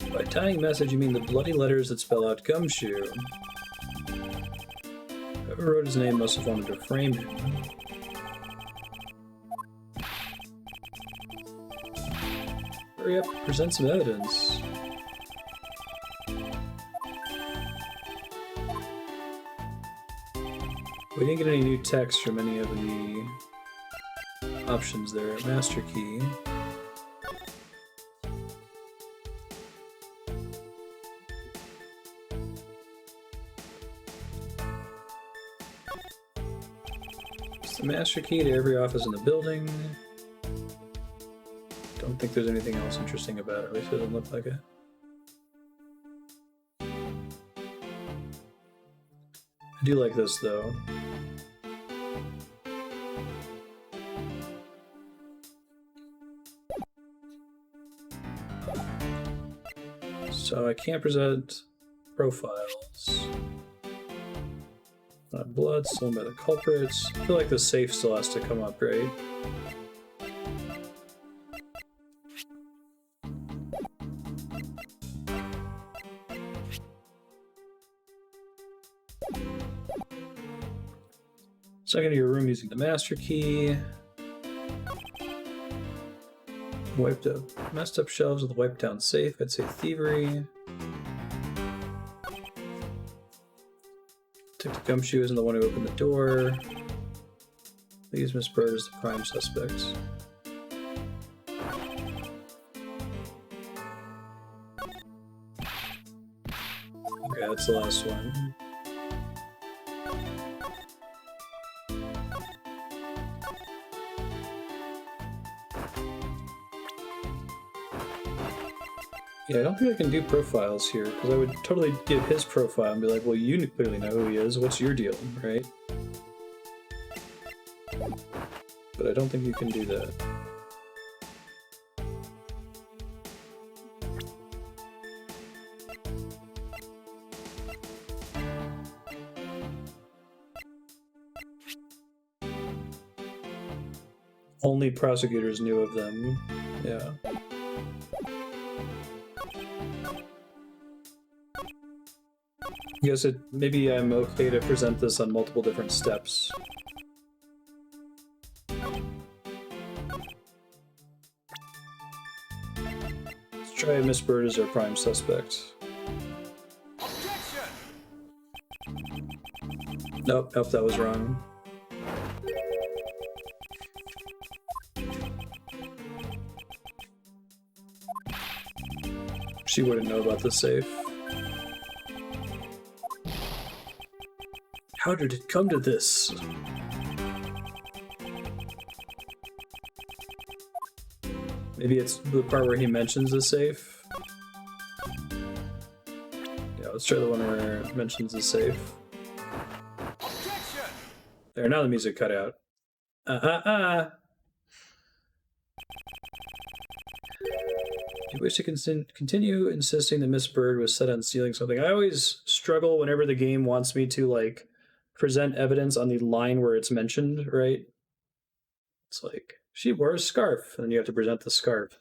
it. By tying message, you mean the bloody letters that spell out Gumshoe. Whoever wrote his name must have wanted to frame him. Hurry up, present some evidence. We didn't get any new text from any of the options there at Master Key. It's the Master Key to every office in the building. Don't think there's anything else interesting about it, at least it doesn't look like it. I do like this though. So I can't present profiles. Not blood, stolen by the culprits. I feel like the safe still has to come up, right? Second to your room using the master key. Wiped up, messed up shelves with a wiped down safe. I'd say thievery. Detective Gumshoe isn't the one who opened the door. Leaves Miss Bird as the prime suspect. Okay, that's the last one. Yeah, I don't think I can do profiles here, because I would totally give his profile and be like, well, you clearly know who he is, what's your deal, right? But I don't think you can do that. Only prosecutors knew of them, yeah. I guess maybe I'm okay to present this on multiple different steps. Let's try Miss Bird as our prime suspect. Objection! Nope, that was wrong. She wouldn't know about the safe. How did it come to this? Maybe it's the part where he mentions the safe. Yeah, let's try the one where it mentions the safe. Objection! There, now the music cut out. Do you wish to continue insisting that Miss Bird was set on stealing something? I always struggle whenever the game wants me to, like, present evidence on the line where it's mentioned, right? It's like, she wore a scarf, and you have to present the scarf.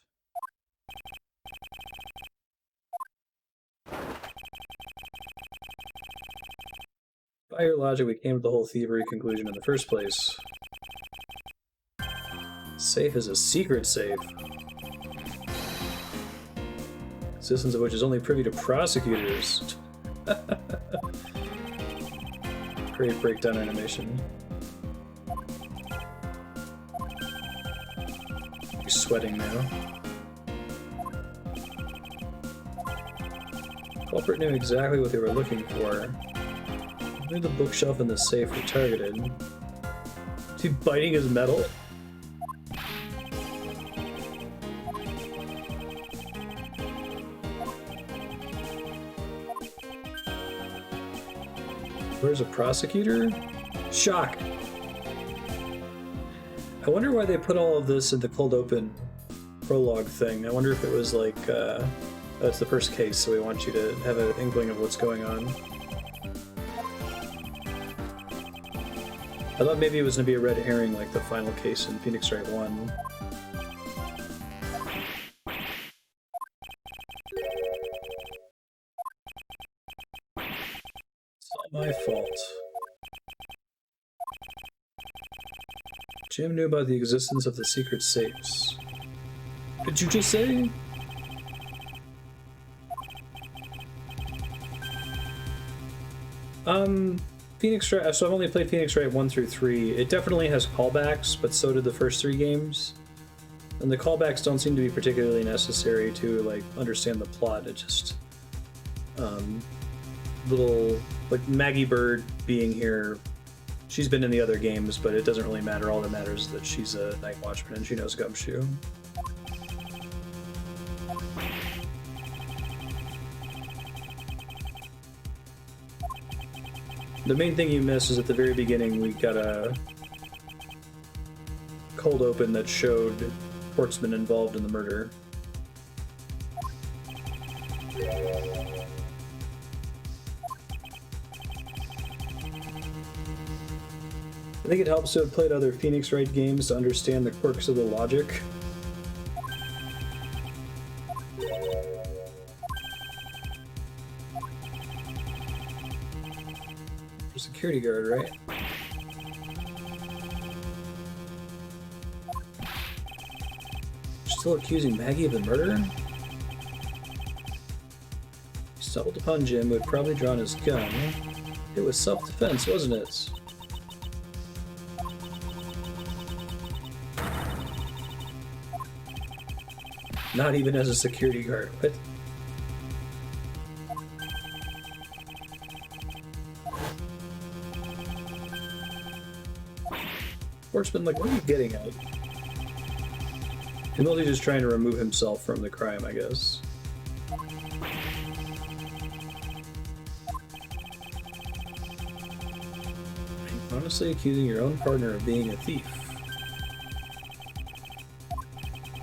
By your logic, we came to the whole thievery conclusion in the first place. Safe is a secret safe. Existence of which is only privy to prosecutors. Great breakdown animation. You're sweating now. Culprit knew exactly what they were looking for. Only the bookshelf and the safe were targeted. Is he biting his metal? Where's a prosecutor? Shock! I wonder why they put all of this in the cold open prologue thing. I wonder if it was like, that's the first case, so we want you to have an inkling of what's going on. I thought maybe it was going to be a red herring like the final case in Phoenix Wright 1. It's not my fault. Jim knew about the existence of the secret safes. What did you just say? Phoenix Wright, so I've only played Phoenix Wright 1 through 3. It definitely has callbacks, but so did the first 3 games. And the callbacks don't seem to be particularly necessary to, like, understand the plot. It just, little, like, Maggie Bird being here, she's been in the other games, but it doesn't really matter. All that matters is that she's a night watchman and she knows Gumshoe. The main thing you miss is at the very beginning we got a cold open that showed Portsman involved in the murder. I think it helps to have played other Phoenix Wright games to understand the quirks of the logic. Security guard, right? Still accusing Maggie of the murder? He stumbled upon Jim, who had probably drawn his gun. It was self-defense, wasn't it? Not even as a security guard. What? Horseman, like, what are you getting at? He's just trying to remove himself from the crime, I guess. Honestly, accusing your own partner of being a thief.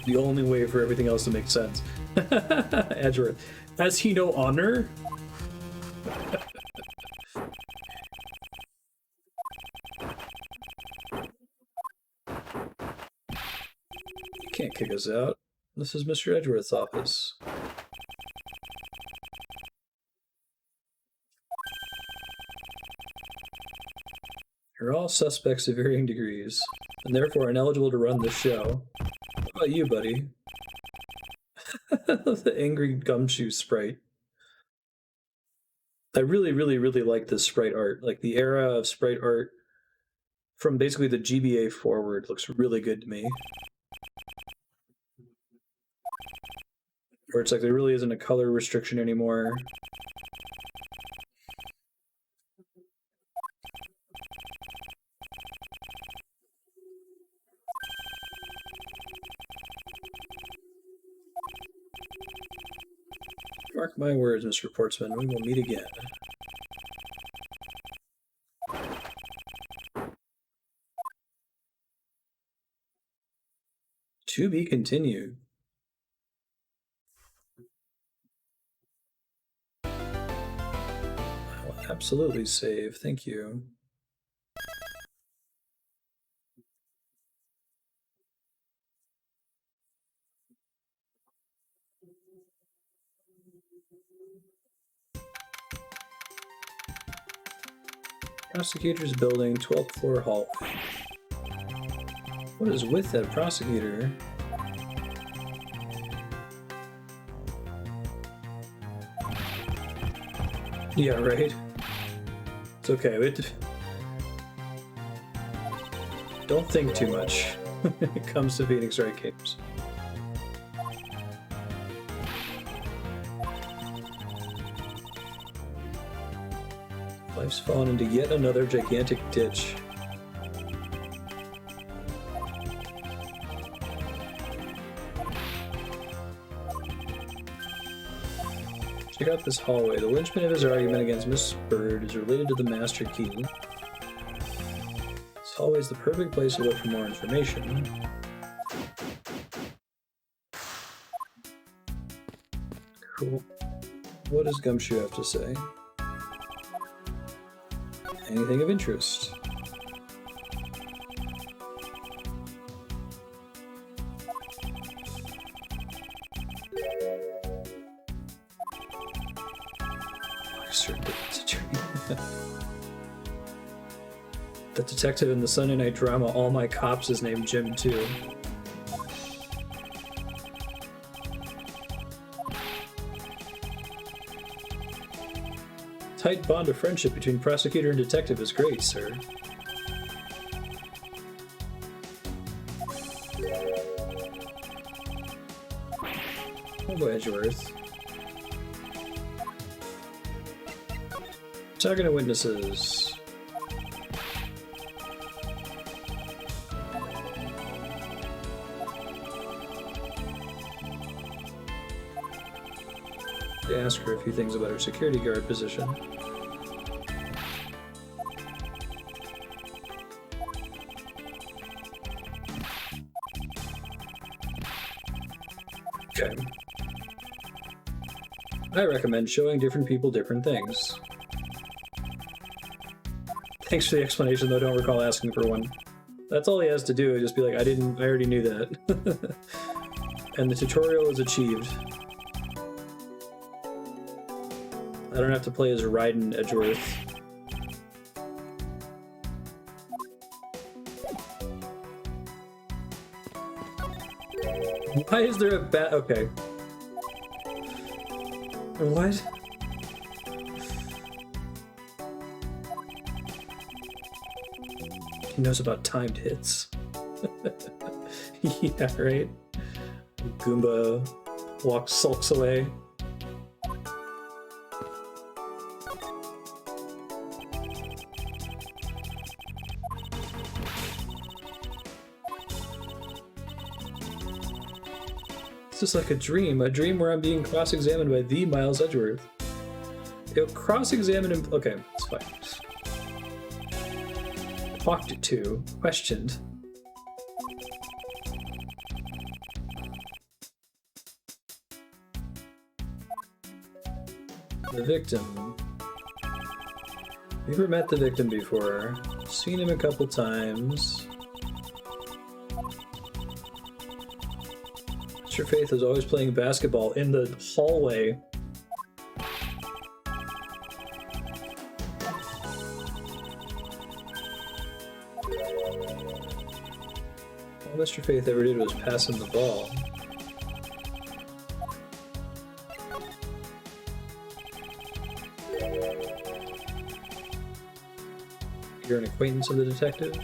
The only way for everything else to make sense. Edgeworth. Has he no honor? Can't kick us out. This is Mr. Edgeworth's office. You're all suspects of varying degrees, and therefore ineligible to run the show. What about you, buddy? The angry gumshoe sprite. I really, really, really like this sprite art. Like, the era of sprite art from basically the GBA forward looks really good to me. Where it's like there really isn't a color restriction anymore. Mark my words, Mr. Portsman, we will meet again. To be continued. I will absolutely save, thank you. Prosecutor's building, 12th floor hall. What is with that prosecutor? Yeah, right. It's okay. Don't think too much when it comes to Phoenix Wright games. Life's fallen into yet another gigantic ditch. Check out this hallway. The linchpin of his argument against Miss Bird is related to the master key. This hallway is the perfect place to look for more information. Cool. What does Gumshoe have to say? Anything of interest? The detective in the Sunday night drama All My Cops is named Jim too. Tight bond of friendship between prosecutor and detective is great, sir. I'll go Edgeworth. Talking to witnesses. To ask her a few things about her security guard position. Okay. I recommend showing different people different things. Thanks for the explanation, though. Don't recall asking for one. That's all he has to do. Just be like, I already knew that. And the tutorial is achieved. I don't have to play as Raiden Edgeworth. Why is there a bat? Okay. What? He knows about timed hits. Yeah, right? Goomba sulks away. It's just like a dream where I'm being cross-examined by the Miles Edgeworth. He'll cross-examine him. Okay, it's fine. Talked to, questioned. The victim. Never met the victim before. Seen him a couple times. Mr. Faith is always playing basketball in the hallway. All Mr. Faith ever did was pass him the ball. You're an acquaintance of the detective?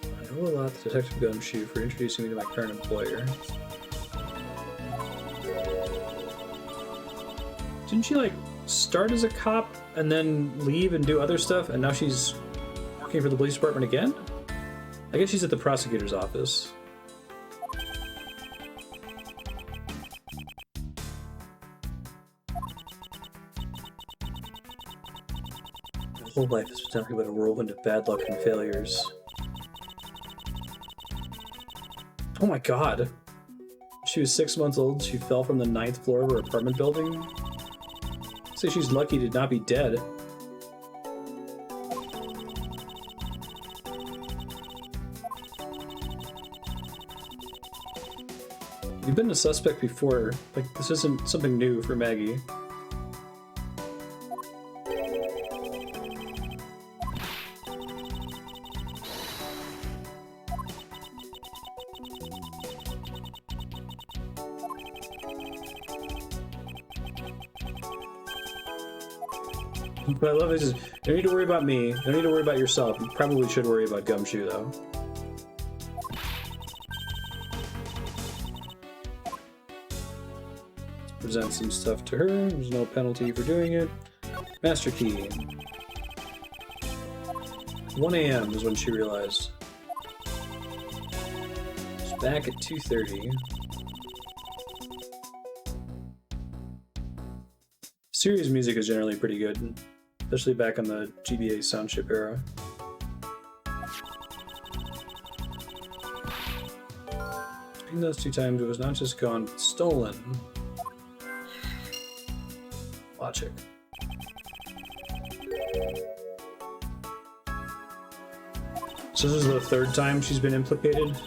I owe a lot to Detective Gumshoe for introducing me to my current employer. Didn't she, like, start as a cop and then leave and do other stuff, and now she's working for the police department again? I guess she's at the prosecutor's office. My whole life has been nothing but a whirlwind of bad luck and failures. Oh my god. She was 6 months old. She fell from the 9th floor of her apartment building. Say she's lucky to not be dead. You've been a suspect before. Like, this isn't something new for Maggie. But I love this. You don't need to worry about me. You don't need to worry about yourself. You probably should worry about Gumshoe, though. Let's present some stuff to her. There's no penalty for doing it. Master key. 1 a.m. is when she realized. She's back at 2:30. Series music is generally pretty good, especially back in the GBA soundchip era. Between those 2 times, it was not just gone, but stolen. Logic. So this is the 3rd time she's been implicated?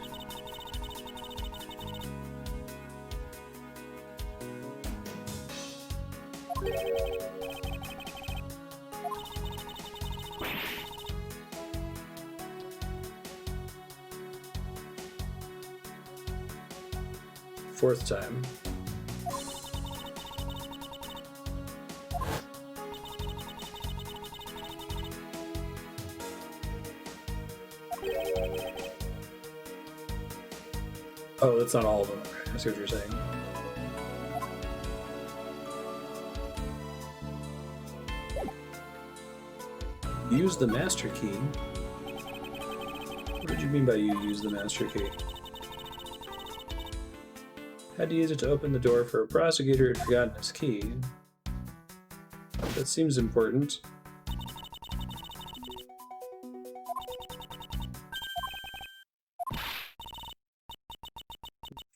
Fourth time. Oh, that's not all of them. Okay, I see what you're saying. Use the master key. What did you mean by you use the master key? Had to use it to open the door for a prosecutor who had forgotten his key. That seems important.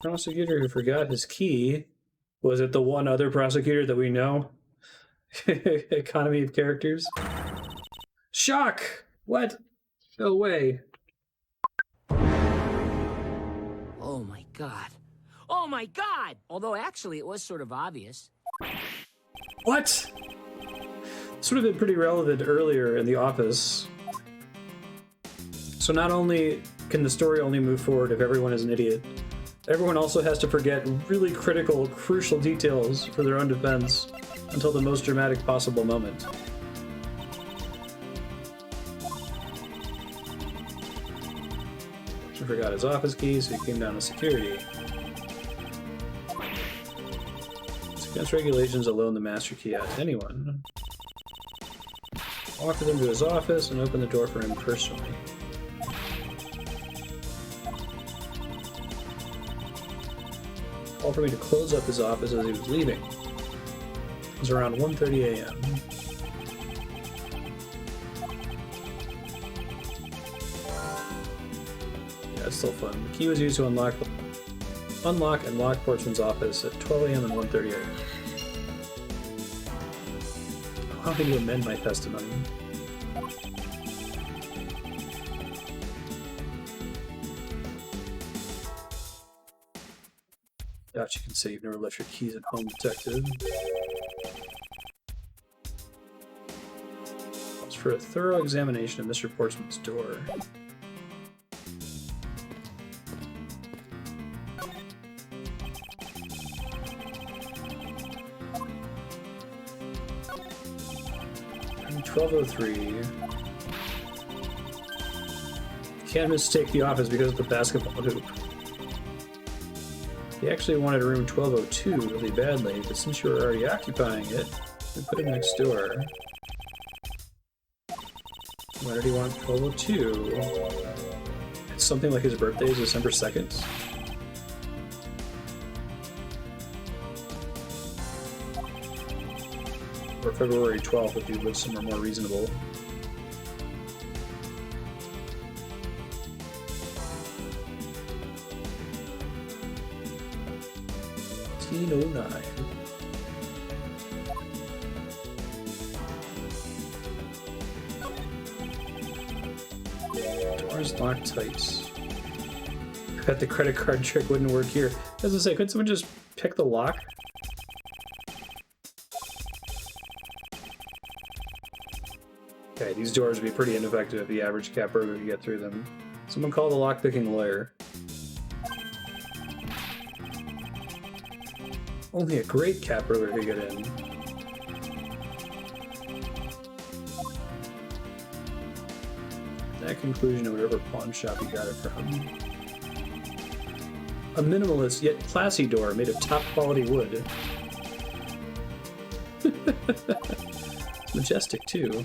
Prosecutor who forgot his key. Was it the one other prosecutor that we know? Economy of characters. Shock! What? No way. Oh my god. Oh my god! Although actually it was sort of obvious. What? This would have been pretty relevant earlier in The Office. So not only can the story only move forward if everyone is an idiot, everyone also has to forget really critical, crucial details for their own defense until the most dramatic possible moment. He forgot his office key, so he came down to security. It's against regulations to loan the master key out to anyone. Walk with him to his office and open the door for him personally. Called for me to close up his office as he was leaving. It was around 1:30 a.m. Yeah, it's still fun. The key was used to unlock and lock Portsman's office at 12 a.m. and 1:30 a.m. Allow me to amend my testimony. Doubt you can say you've never left your keys at home, detective. It's for a thorough examination of Mr. Portsman's door. And 12:03. Can't mistake the office because of the basketball hoop. He actually wanted room 1202 really badly, but since you were already occupying it, we put him next door. Why did he want 1202? It's something like his birthday is December 2nd. Or February 12th if you live somewhere more reasonable. $18.09. Doors locked tight. I bet the credit card trick wouldn't work here. As I say, could someone just pick the lock? Okay, these doors would be pretty ineffective if the average cat burglar could get through them. Someone call the lockpicking lawyer. Only a great cat burglar could get in. That conclusion of whatever pawn shop you got it from. A minimalist yet classy door made of top quality wood. Majestic too.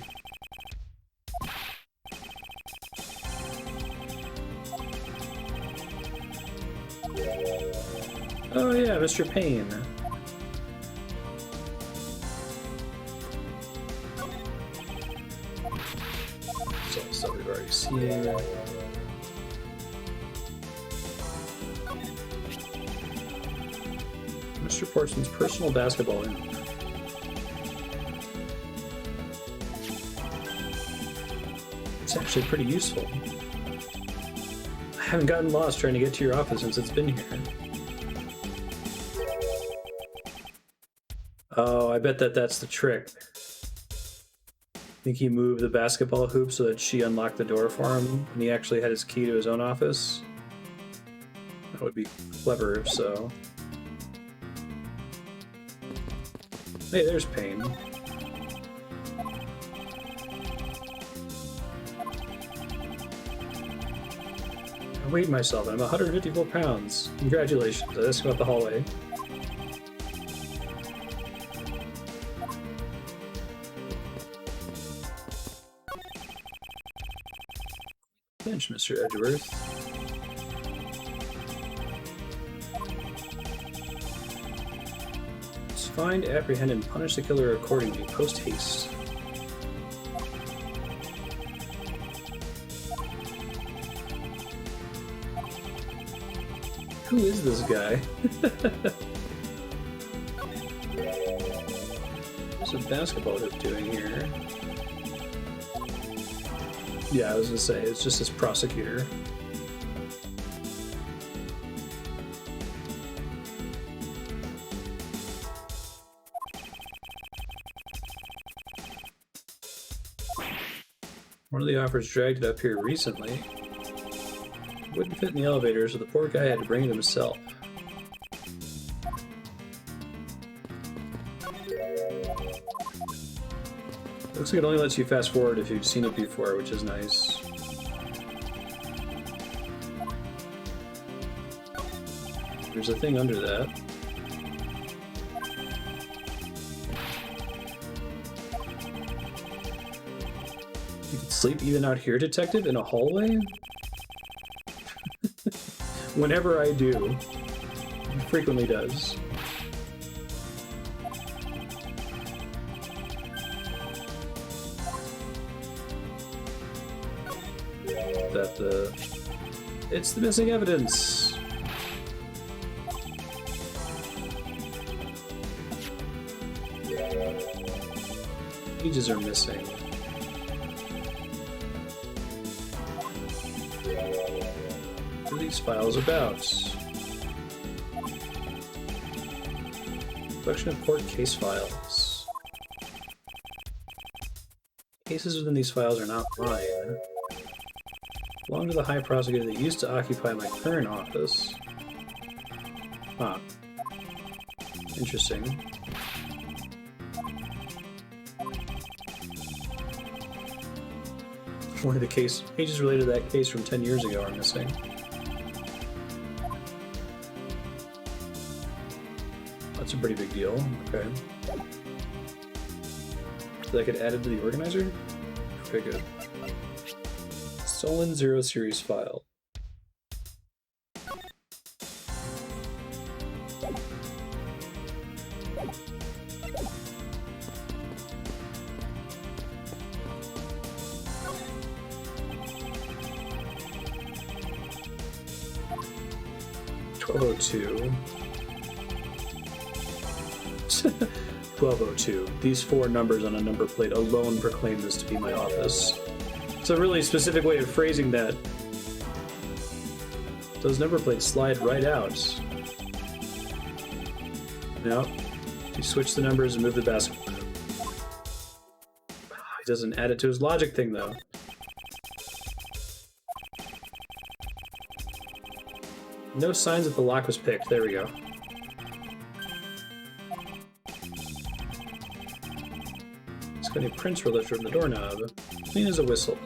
Oh yeah, Mr. Payne. So we've already seen. Mr. Portson's personal basketball hoop. It's actually pretty useful. I haven't gotten lost trying to get to your office since it's been here. Oh, I bet that's the trick. I think he moved the basketball hoop so that she unlocked the door for him, and he actually had his key to his own office. That would be clever if so. Hey, there's Payne. I weighed myself, and I'm 154 pounds. Congratulations. I just got the hallway. Bench, Mr. Edgeworth. Let's find, apprehend, and punish the killer accordingly, post haste. Who is this guy? What's a basketball hoop doing here? Yeah, I was gonna say, it's just this prosecutor. One of the offers dragged it up here recently. It wouldn't fit in the elevator, so the poor guy had to bring it himself. Looks like it only lets you fast forward if you've seen it before, which is nice. There's a thing under that. You can sleep even out here, detective, in a hallway? Whenever I do. It frequently does. It's the missing evidence. Pages are missing. What are these files about? Collection of court case files. Cases within these files are not mine. Belong to the High Prosecutor that used to occupy my current office. Huh. Interesting. One of the pages related to that case from 10 years ago are missing. That's a pretty big deal. Okay. Did that get added to the organizer? Okay, good. Stolen 0 series file. $12.02. 1202. These 4 numbers on a number plate alone proclaim this to be my office. It's a really specific way of phrasing that. Those number plates slide right out. No. You switch the numbers and move the basket. He doesn't add it to his logic thing, though. No signs that the lock was picked. There we go. Any prints were lifted from the doorknob. Clean as a whistle.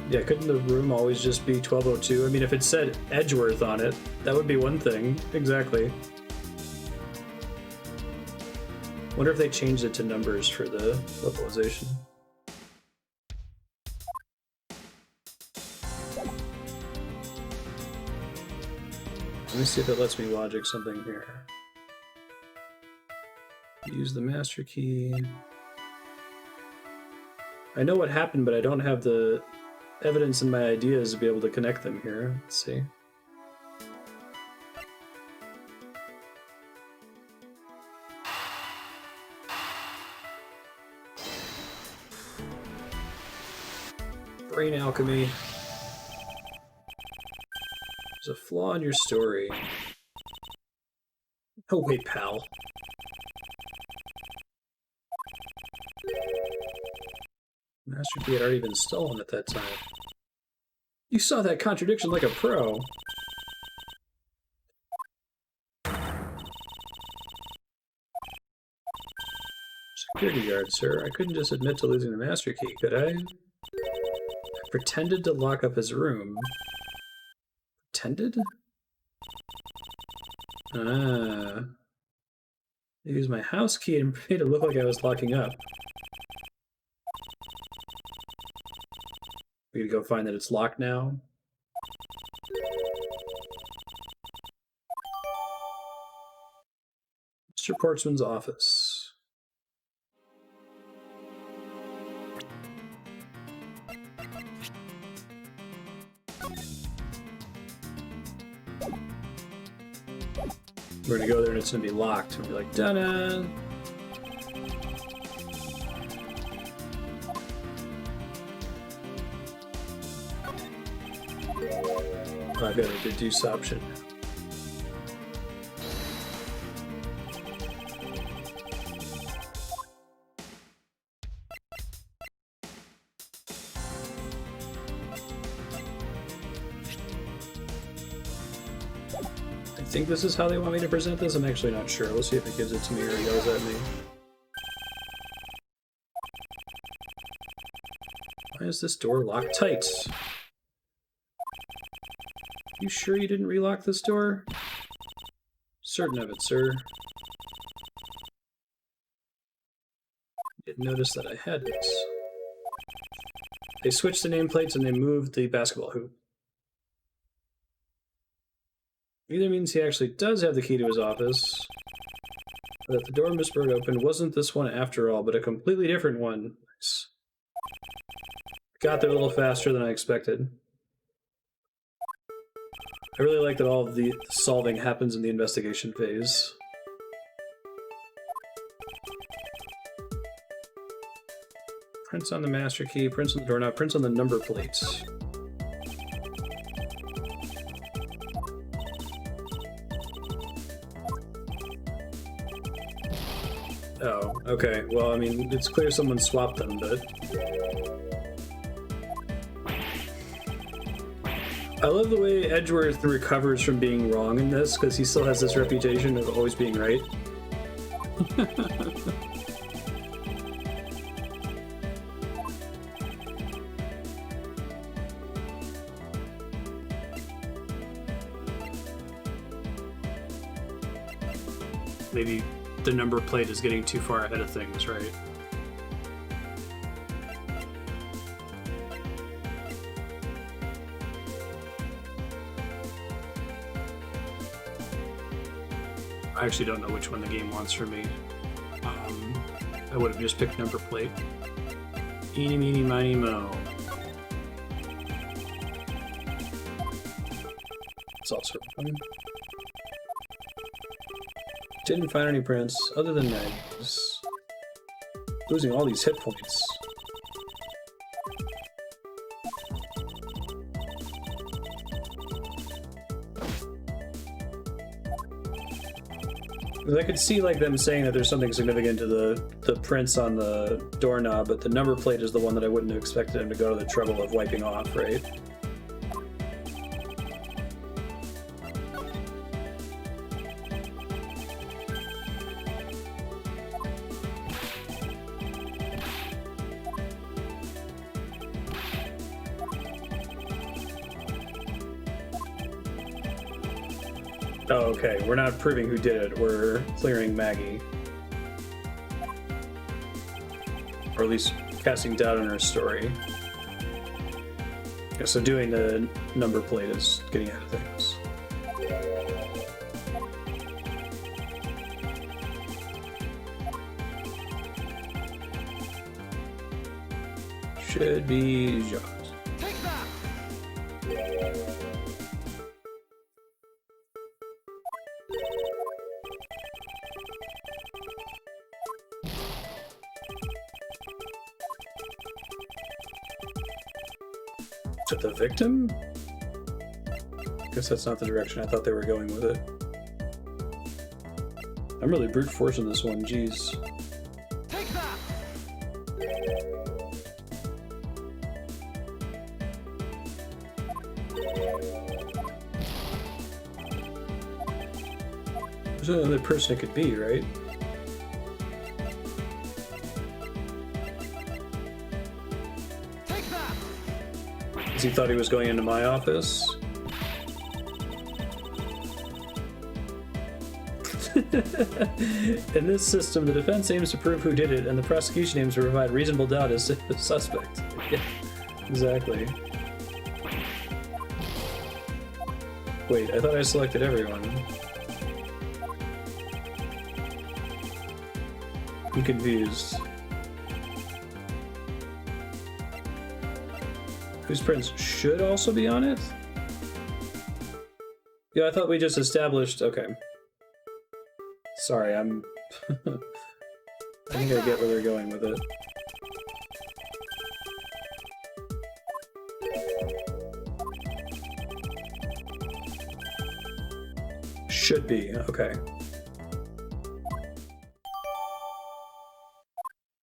Yeah, couldn't the room always just be 1202? I mean, if it said Edgeworth on it, that would be one thing. Exactly. Wonder if they changed it to numbers for the localization. Let me see if it lets me logic something here. Use the master key. I know what happened, but I don't have the evidence in my ideas to be able to connect them here. Let's see. Brain alchemy. There's a flaw in your story. Oh wait, pal. Master key had already been stolen at that time. You saw that contradiction like a pro. Security guard, sir. I couldn't just admit to losing the master key, could I? I pretended to lock up his room. Pretended? Ah. I used my house key and made it look like I was locking up. We gotta go find that it's locked now. Mr. Portsman's office. We're gonna go there and it's gonna be locked. And we'll be like, da-da! Oh, I've got a deduce option. I think this is how they want me to present this. I'm actually not sure. We'll see if it gives it to me or yells at me. Why is this door locked tight? You sure you didn't relock this door? Certain of it, sir. Didn't notice that I hadn't. They switched the nameplates and they moved the basketball hoop. Either means he actually does have the key to his office, or that the door Miss Bird opened wasn't this one after all, but a completely different one. Nice. Got there a little faster than I expected. I really like that all of the solving happens in the investigation phase. Prints on the master key, prints on the doorknob, prints on the number plates. Oh, okay. Well, I mean, it's clear someone swapped them, but... I love the way Edgeworth recovers from being wrong in this, because he still has this reputation of always being right. Maybe the number plate is getting too far ahead of things, right? I actually don't know which one the game wants from me. I would have just picked number plate. Eeny, meeny, miny, mo. It's also fun. Didn't find any prints other than Meg's. Losing all these hit points. I could see like them saying that there's something significant to the prints on the doorknob, but the number plate is the one that I wouldn't have expected them to go to the trouble of wiping off, right? Oh, okay. We're not proving who did it. We're clearing Maggie. Or at least casting doubt on her story. Yeah, so doing the number plate is getting ahead of things. Should be Jaws. Take that! To the victim? Guess that's not the direction I thought they were going with it. I'm really brute forcing this one, jeez. Take that! There's another person it could be, right? Take that! Because he thought he was going into my office. In this system, the defense aims to prove who did it, and the prosecution aims to provide reasonable doubt as to the suspect. Yeah, exactly. Wait, I thought I selected everyone. I'm confused. Whose prints should also be on it? Yeah, I thought we just established... Okay. Sorry, I'm... I think I get where they're going with it. Should be, okay.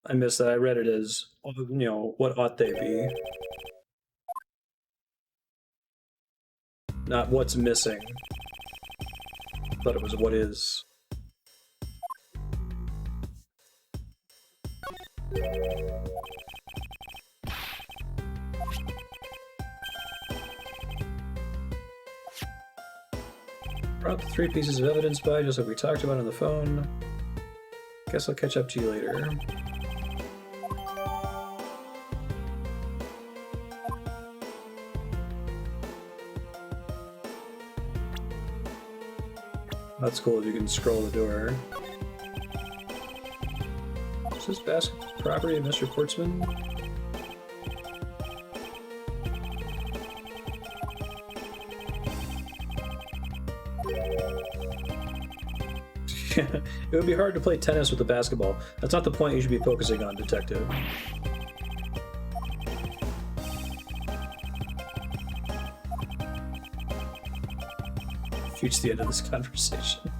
I missed that. I read it as, you know, what ought they be? Not what's missing. But it was what is. Brought the 3 pieces of evidence by, just like we talked about on the phone. Guess I'll catch up to you later. That's cool if you can scroll the door. Is this basketball property of Mr. Portsman? It would be hard to play tennis with a basketball. That's not the point you should be focusing on, detective. Reach the end of this conversation.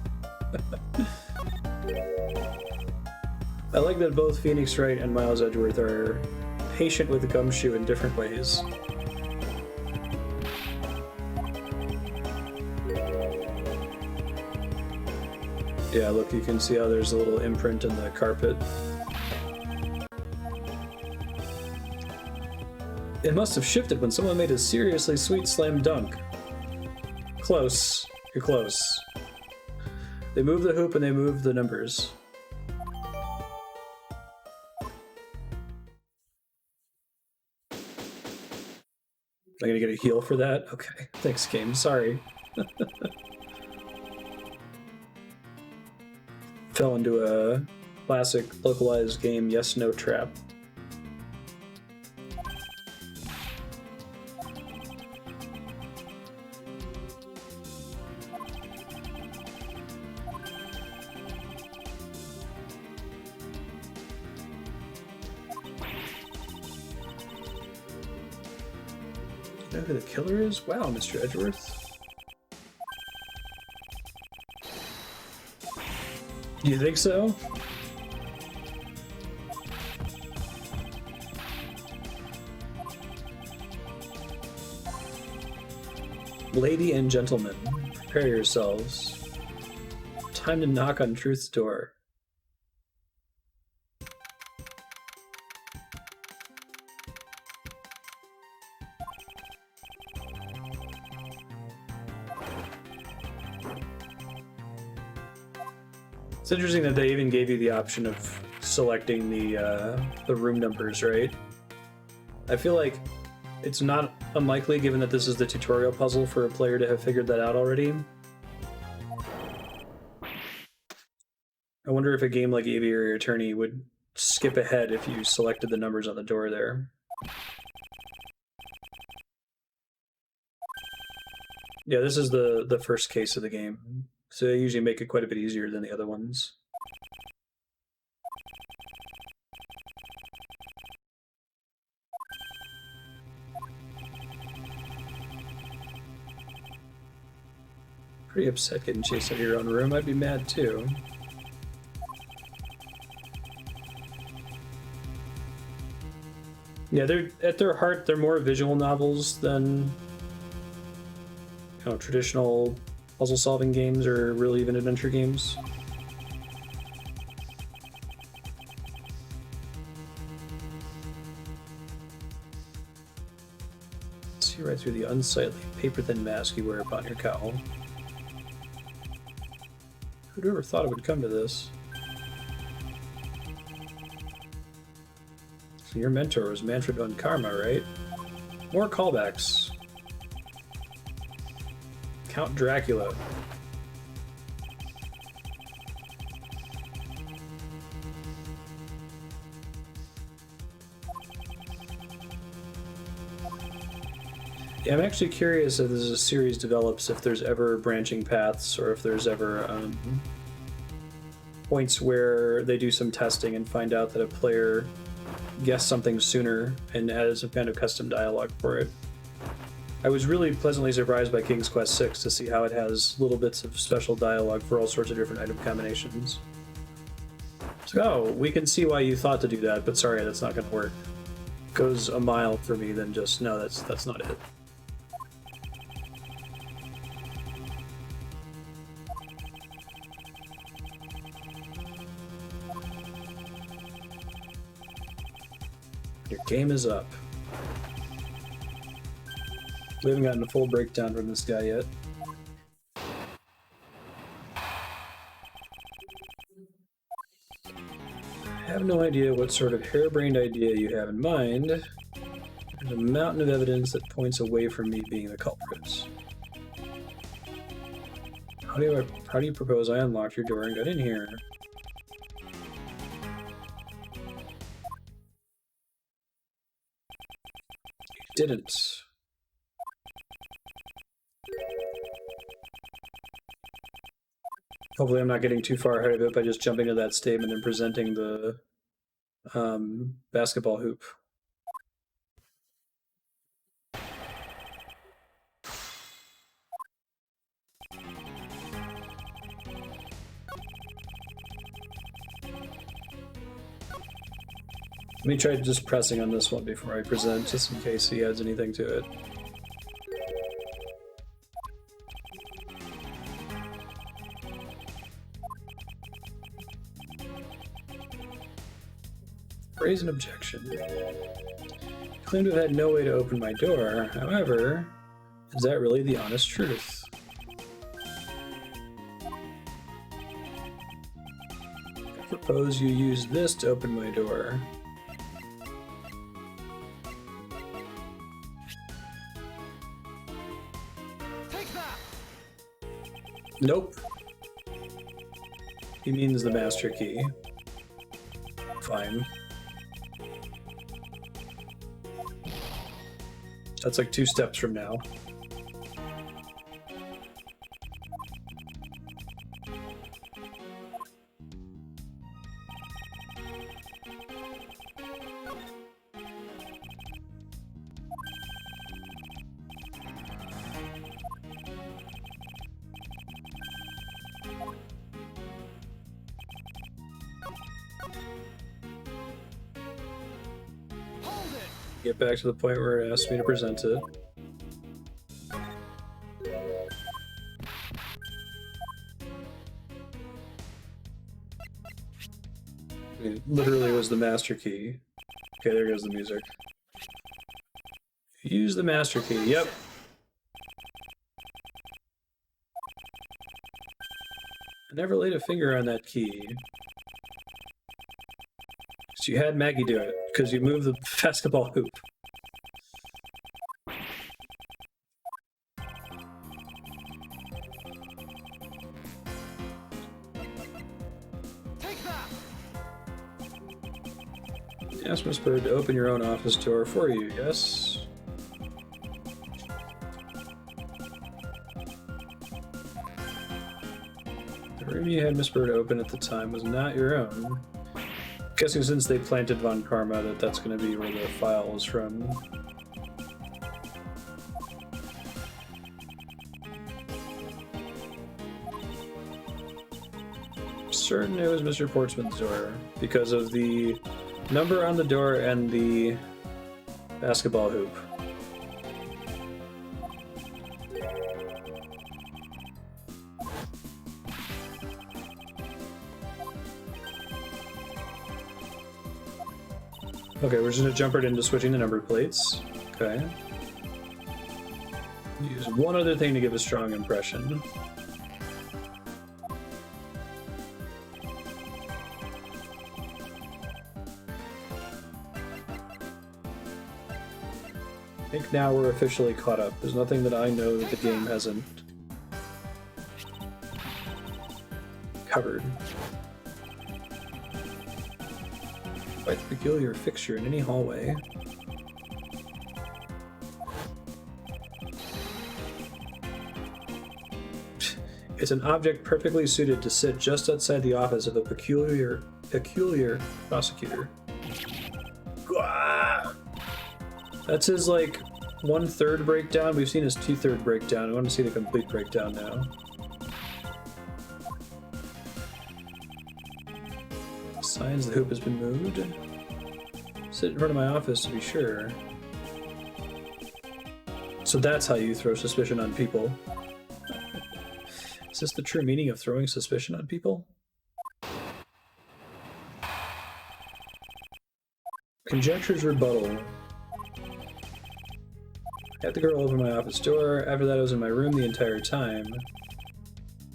I like that both Phoenix Wright and Miles Edgeworth are patient with the gumshoe in different ways. Yeah, look, you can see how there's a little imprint in the carpet. It must have shifted when someone made a seriously sweet slam dunk. Close. You're close. They move the hoop and they move the numbers. I gonna get a heal for that? Okay, thanks, game. Sorry. Fell into a classic localized game yes/no trap. You know who the killer is? Wow, Mr. Edgeworth. Do you think so? Lady and gentlemen, prepare yourselves. Time to knock on truth's door. It's interesting that they even gave you the option of selecting the room numbers, right? I feel like it's not unlikely, given that this is the tutorial puzzle, for a player to have figured that out already. I wonder if a game like Aviary Attorney would skip ahead if you selected the numbers on the door there. Yeah, this is the first case of the game, so they usually make it quite a bit easier than the other ones. Pretty upset getting chased out of your own room. I'd be mad too. Yeah, they're at their heart, they're more visual novels than traditional puzzle-solving games or really even adventure games. See right through the unsightly paper-thin mask you wear upon your cowl. Who'd ever thought it would come to this? So your mentor was Manfred von Karma, right? More callbacks. Count Dracula. Yeah, I'm actually curious if as a series develops, if there's ever branching paths, or if there's ever points where they do some testing and find out that a player guessed something sooner and adds some kind of custom dialogue for it. I was really pleasantly surprised by King's Quest VI to see how it has little bits of special dialogue for all sorts of different item combinations. So, oh, we can see why you thought to do that, but sorry, that's not going to work. Goes a mile for me than just, no, that's not it. Your game is up. We haven't gotten a full breakdown from this guy yet. I have no idea what sort of harebrained idea you have in mind. There's a mountain of evidence that points away from me being the culprit. How do you propose I unlock your door and get in here? You didn't. Hopefully I'm not getting too far ahead of it by just jumping to that statement and presenting the basketball hoop. Let me try just pressing on this one before I present, just in case he adds anything to it. Raise an objection. Claim to have had no way to open my door. However, is that really the honest truth? I propose you use this to open my door. Nope. He means the master key. Fine. That's like 2 steps from now. Get back to the point where it asked me to present it. It literally was the master key. Okay, there goes the music. Use the master key, yep. I never laid a finger on that key. So you had Maggie do it, because you moved the basketball hoop. Take that! Ask Miss Bird to open your own office door for you, yes? The room you had Miss Bird open at the time was not your own. Guessing since they planted Von Karma that that's going to be where the file is from. Certain it was Mr. Portsman's door because of the number on the door and the basketball hoop. Okay, we're just gonna jump right into switching the number plates. Okay. Use one other thing to give a strong impression. I think now we're officially caught up. There's nothing that I know that the game hasn't covered. Quite a peculiar fixture in any hallway. It's an object perfectly suited to sit just outside the office of a peculiar prosecutor. Gah! That's his, like, 1/3 breakdown. We've seen his 2/3 breakdown. I want to see the complete breakdown now. Signs the hoop has been moved. Sit in front of my office to be sure. So that's how you throw suspicion on people. Is this the true meaning of throwing suspicion on people? Conjecture's rebuttal. I had the girl open my office door. After that, I was in my room the entire time.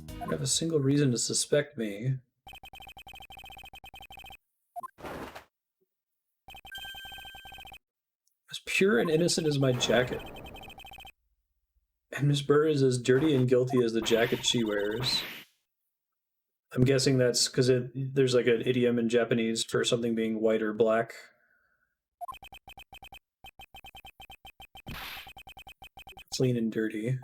I don't have a single reason to suspect me. As pure and innocent as my jacket. And Miss Burr is as dirty and guilty as the jacket she wears. I'm guessing that's because there's like an idiom in Japanese for something being white or black. Clean and dirty.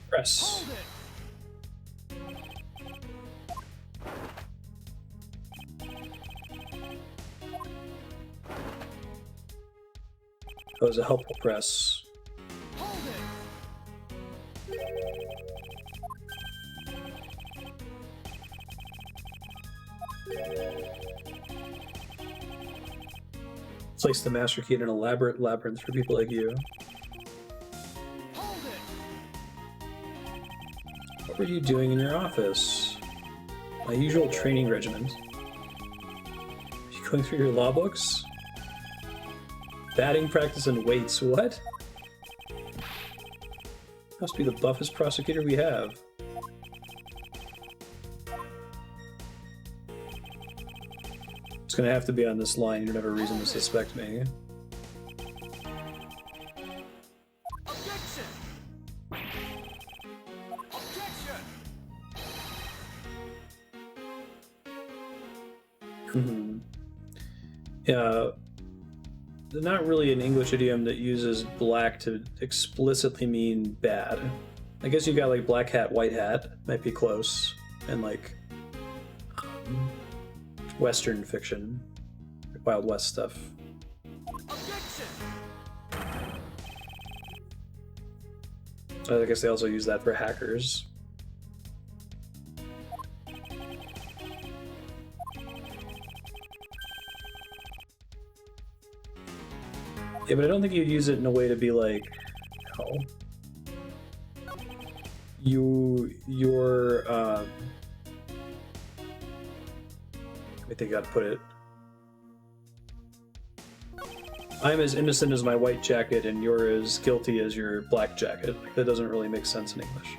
Press. That was a helpful press. Place the master key in an elaborate labyrinth for people like you. What were you doing in your office? My usual training regimen. Are you going through your law books? Batting practice and weights, what? Must be the buffest prosecutor we have. It's gonna have to be on this line. You don't have a reason to suspect me. Objection! Objection! Yeah, not really an English idiom that uses black to explicitly mean bad. I guess you got like black hat, white hat, might be close, and like Western fiction, Wild West stuff. Objection! I guess they also use that for hackers. Yeah, but I don't think you'd use it in a way to be like, oh, you're, I think I'd put it. I'm as innocent as my white jacket, and you're as guilty as your black jacket. Like, that doesn't really make sense in English.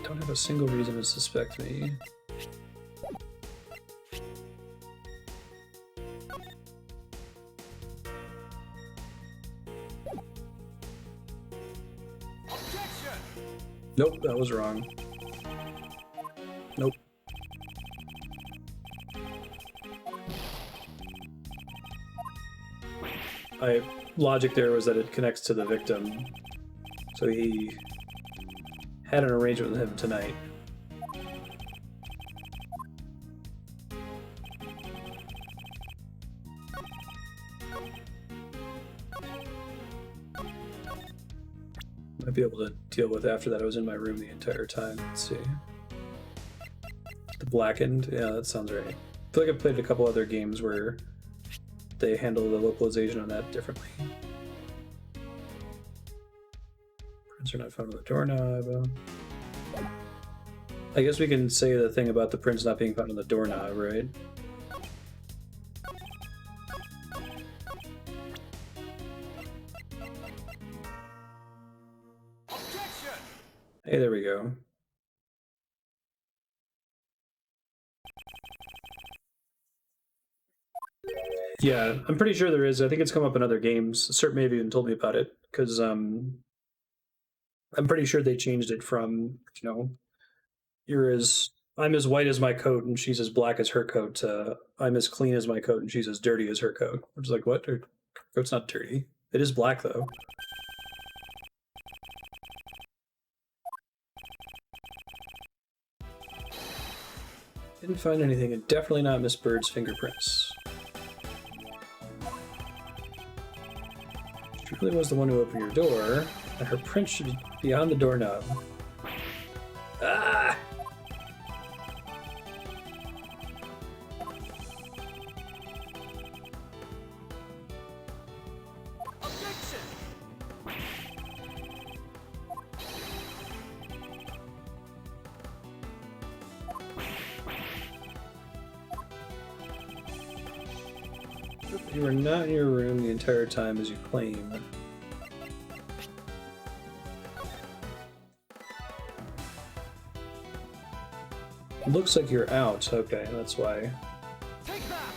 Don't have a single reason to suspect me. Objection! Nope, that was wrong. Nope. My logic there was that it connects to the victim, so he had an arrangement with him tonight. Might be able to deal with after that. I was in my room the entire time. Let's see. The Blackened, yeah, that sounds right. I feel like I've played a couple other games where they handle the localization on that differently. Prints are not found on the doorknob. I guess we can say the thing about the prints not being found on the doorknob, right? Objection! Hey, there we go. Yeah, I'm pretty sure there is. I think it's come up in other games. Cert maybe even told me about it, because I'm pretty sure they changed it from, you know, I'm as white as my coat and she's as black as her coat to I'm as clean as my coat and she's as dirty as her coat. Which is like, what? Her coat's not dirty. It is black though. Didn't find anything, and definitely not Miss Bird's fingerprints. She really was the one who opened your door, and her print should be on the doorknob. Ah! Objection! You were not in your room the entire time as you claim. Looks like you're out. Okay, that's why. Take that!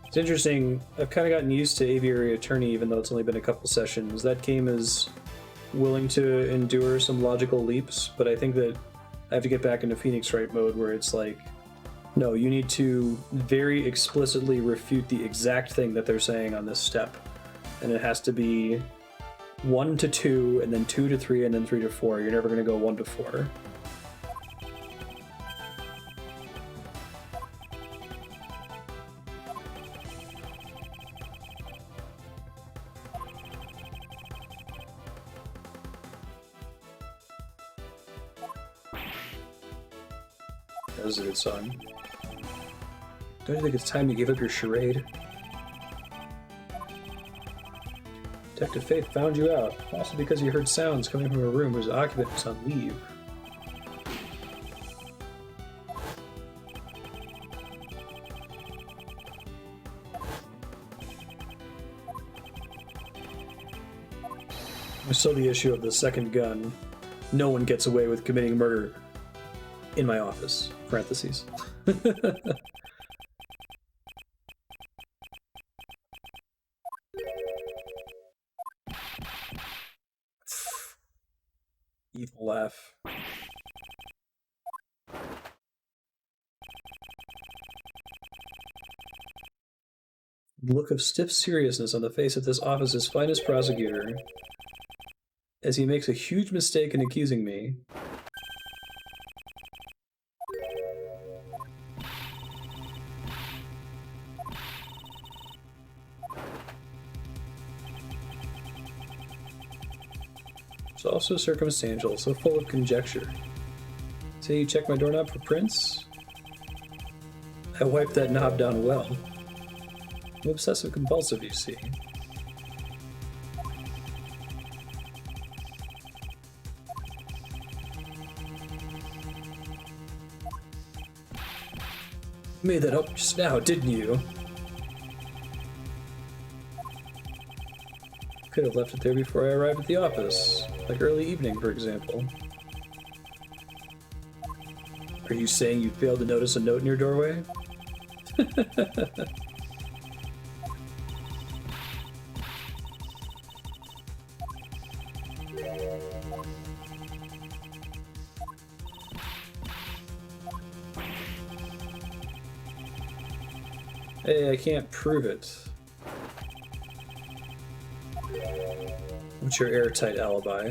It's interesting. I've kind of gotten used to Aviary Attorney, even though it's only been a couple sessions. That game is willing to endure some logical leaps, but I think that I have to get back into Phoenix Wright mode where it's like, no, you need to very explicitly refute the exact thing that they're saying on this step. And it has to be 1 to 2, and then 2 to 3, and then 3 to 4. You're never going to go 1 to 4. That was a good song. Don't you think it's time you gave up your charade? Detective Faith found you out, also because you heard sounds coming from a room whose occupant was on leave. There's still the issue of the second gun. No one gets away with committing murder in my office. Parentheses. Evil laugh. Look of stiff seriousness on the face of this office's finest prosecutor as he makes a huge mistake in accusing me. It's also circumstantial, so full of conjecture. Say you check my doorknob for prints? I wiped that knob down well. I'm obsessive compulsive, you see. You made that up just now, didn't you? Could have left it there before I arrived at the office, like early evening, for example. Are you saying you failed to notice a note in your doorway? Hey, I can't prove it. What's your airtight alibi?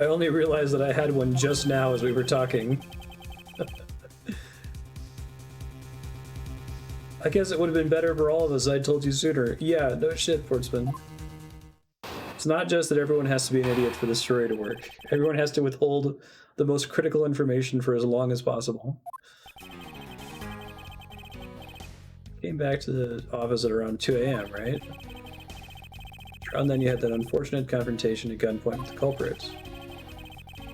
I only realized that I had one just now as we were talking. I guess it would have been better for all of us I'd told you sooner. Yeah, no shit, Portsman. It's not just that everyone has to be an idiot for the story to work. Everyone has to withhold the most critical information for as long as possible. Came back to the office at around 2 a.m., right? Around then you had that unfortunate confrontation at gunpoint with the culprit.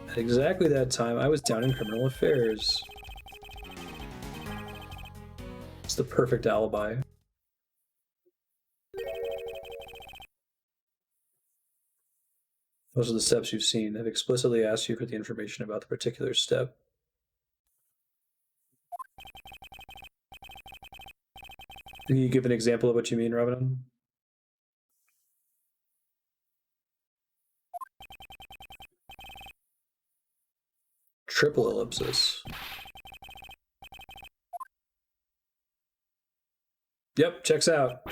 At exactly that time, I was down in criminal affairs. It's the perfect alibi. Those are the steps you've seen. I've explicitly asked you for the information about the particular step. Can you give an example of what you mean, Ramadan? Triple ellipsis. Yep, checks out. I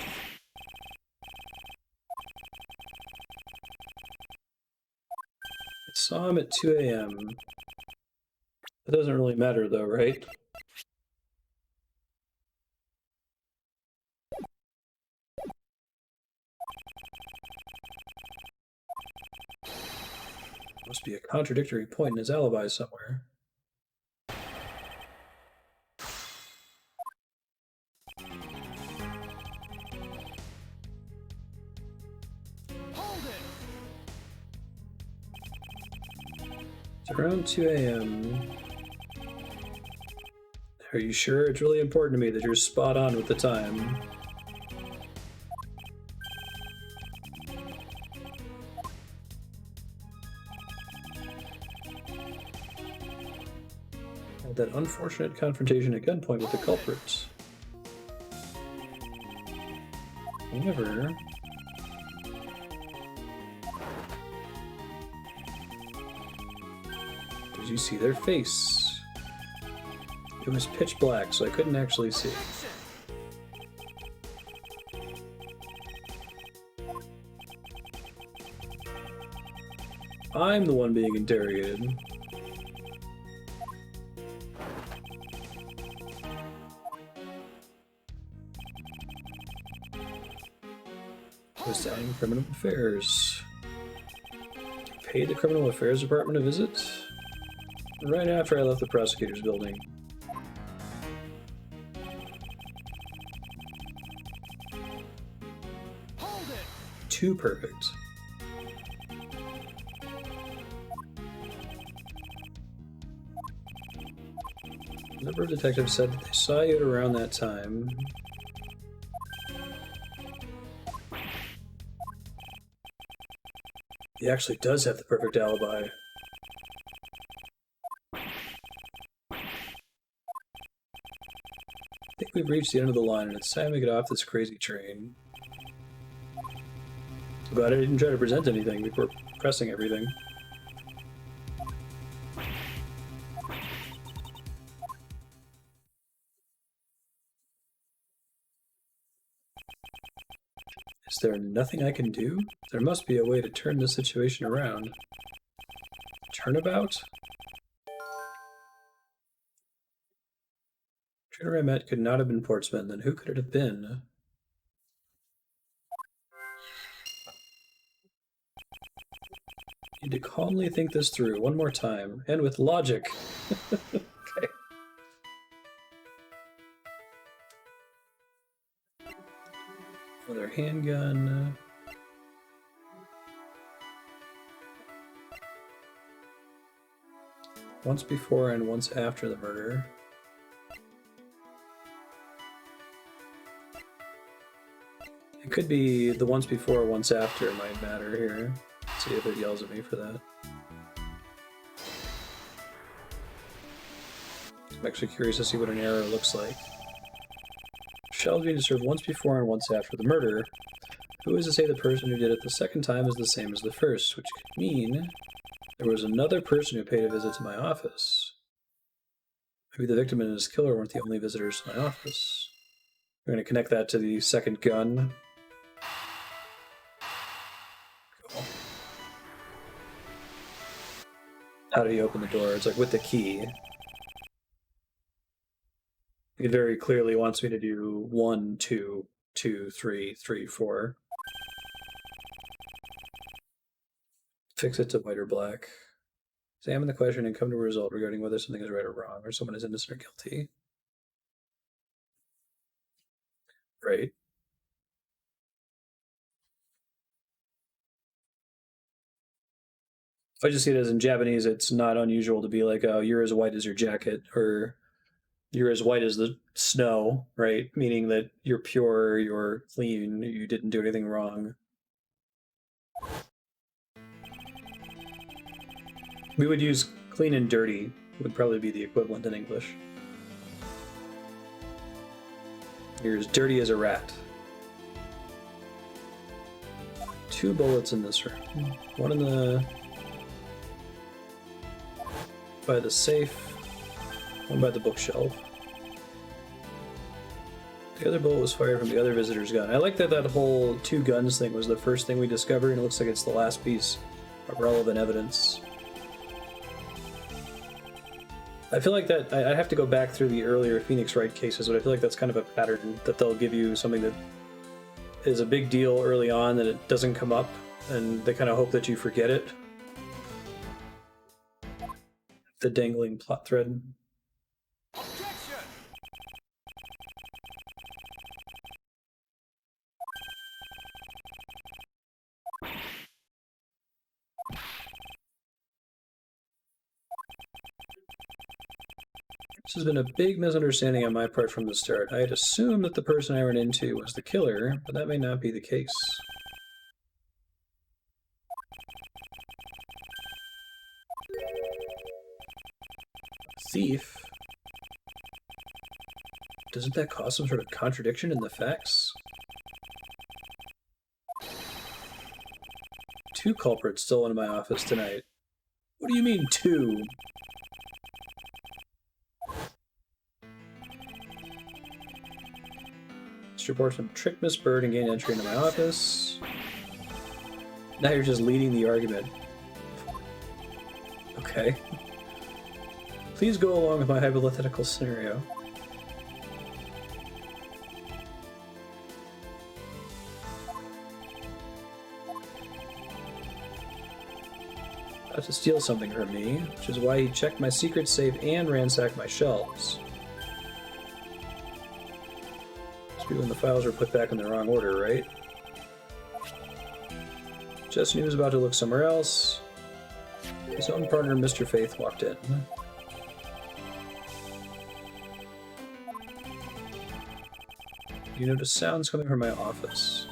saw him at 2 a.m. That doesn't really matter though, right? Must be a contradictory point in his alibi somewhere. Hold it! It's around 2 a.m. Are you sure? It's really important to me that you're spot on with the time. That unfortunate confrontation at gunpoint with the culprits. However, did you see their face? It was pitch black, so I couldn't actually see. I'm the one being interrogated. Was down in criminal affairs. Paid the criminal affairs department a visit right after I left the prosecutor's building. Hold it! Too perfect. A number of detectives said that they saw you at around that time. He actually does have the perfect alibi. I think we've reached the end of the line and it's time to get off this crazy train. But I didn't try to present anything before pressing everything. Is there nothing I can do? There must be a way to turn this situation around. Turnabout? Trainer I met could not have been Portsmouth, then who could it have been? Need to calmly think this through one more time, and with logic. Okay. Another handgun. Once before and once after the murder. It could be the once before, once after might matter here. Let's see if it yells at me for that. I'm actually curious to see what an arrow looks like. Shall being served once before and once after the murder. Who is to say the person who did it the second time is the same as the first, which could mean there was another person who paid a visit to my office. Maybe the victim and his killer weren't the only visitors to my office. We're going to connect that to the second gun. Cool. How do you open the door? It's like with the key. It very clearly wants me to do 1, 2, 2, 3, 3, 4. Fix it to white or black. Examine the question and come to a result regarding whether something is right or wrong, or someone is innocent or guilty. Right. If I just see it as in Japanese, it's not unusual to be like, oh, you're as white as your jacket, or you're as white as the snow, right? Meaning that you're pure, you're clean, you didn't do anything wrong. We would use clean and dirty, would probably be the equivalent in English. You're as dirty as a rat. 2 bullets in this room. One in the... by the safe. One by the bookshelf. The other bullet was fired from the other visitor's gun. I like that that whole 2 guns thing was the first thing we discovered, and it looks like it's the last piece of relevant evidence. I feel like that, I have to go back through the earlier Phoenix Wright cases, but I feel like that's kind of a pattern, that they'll give you something that is a big deal early on, and it doesn't come up, and they kind of hope that you forget it. The dangling plot thread. Objection! This has been a big misunderstanding on my part from the start. I had assumed that the person I ran into was the killer, but that may not be the case. Thief? Doesn't that cause some sort of contradiction in the facts? 2 culprits stolen in my office tonight. What do you mean 2? Mr. Portsman tricked Miss Bird and gained entry into my office. Now you're just leading the argument. Okay. Please go along with my hypothetical scenario. About to steal something from me, which is why he checked my secret safe and ransacked my shelves. Must be when the files were put back in the wrong order, right? Just knew he was about to look somewhere else. His own partner, Mr. Faith, walked in. You notice sounds coming from my office.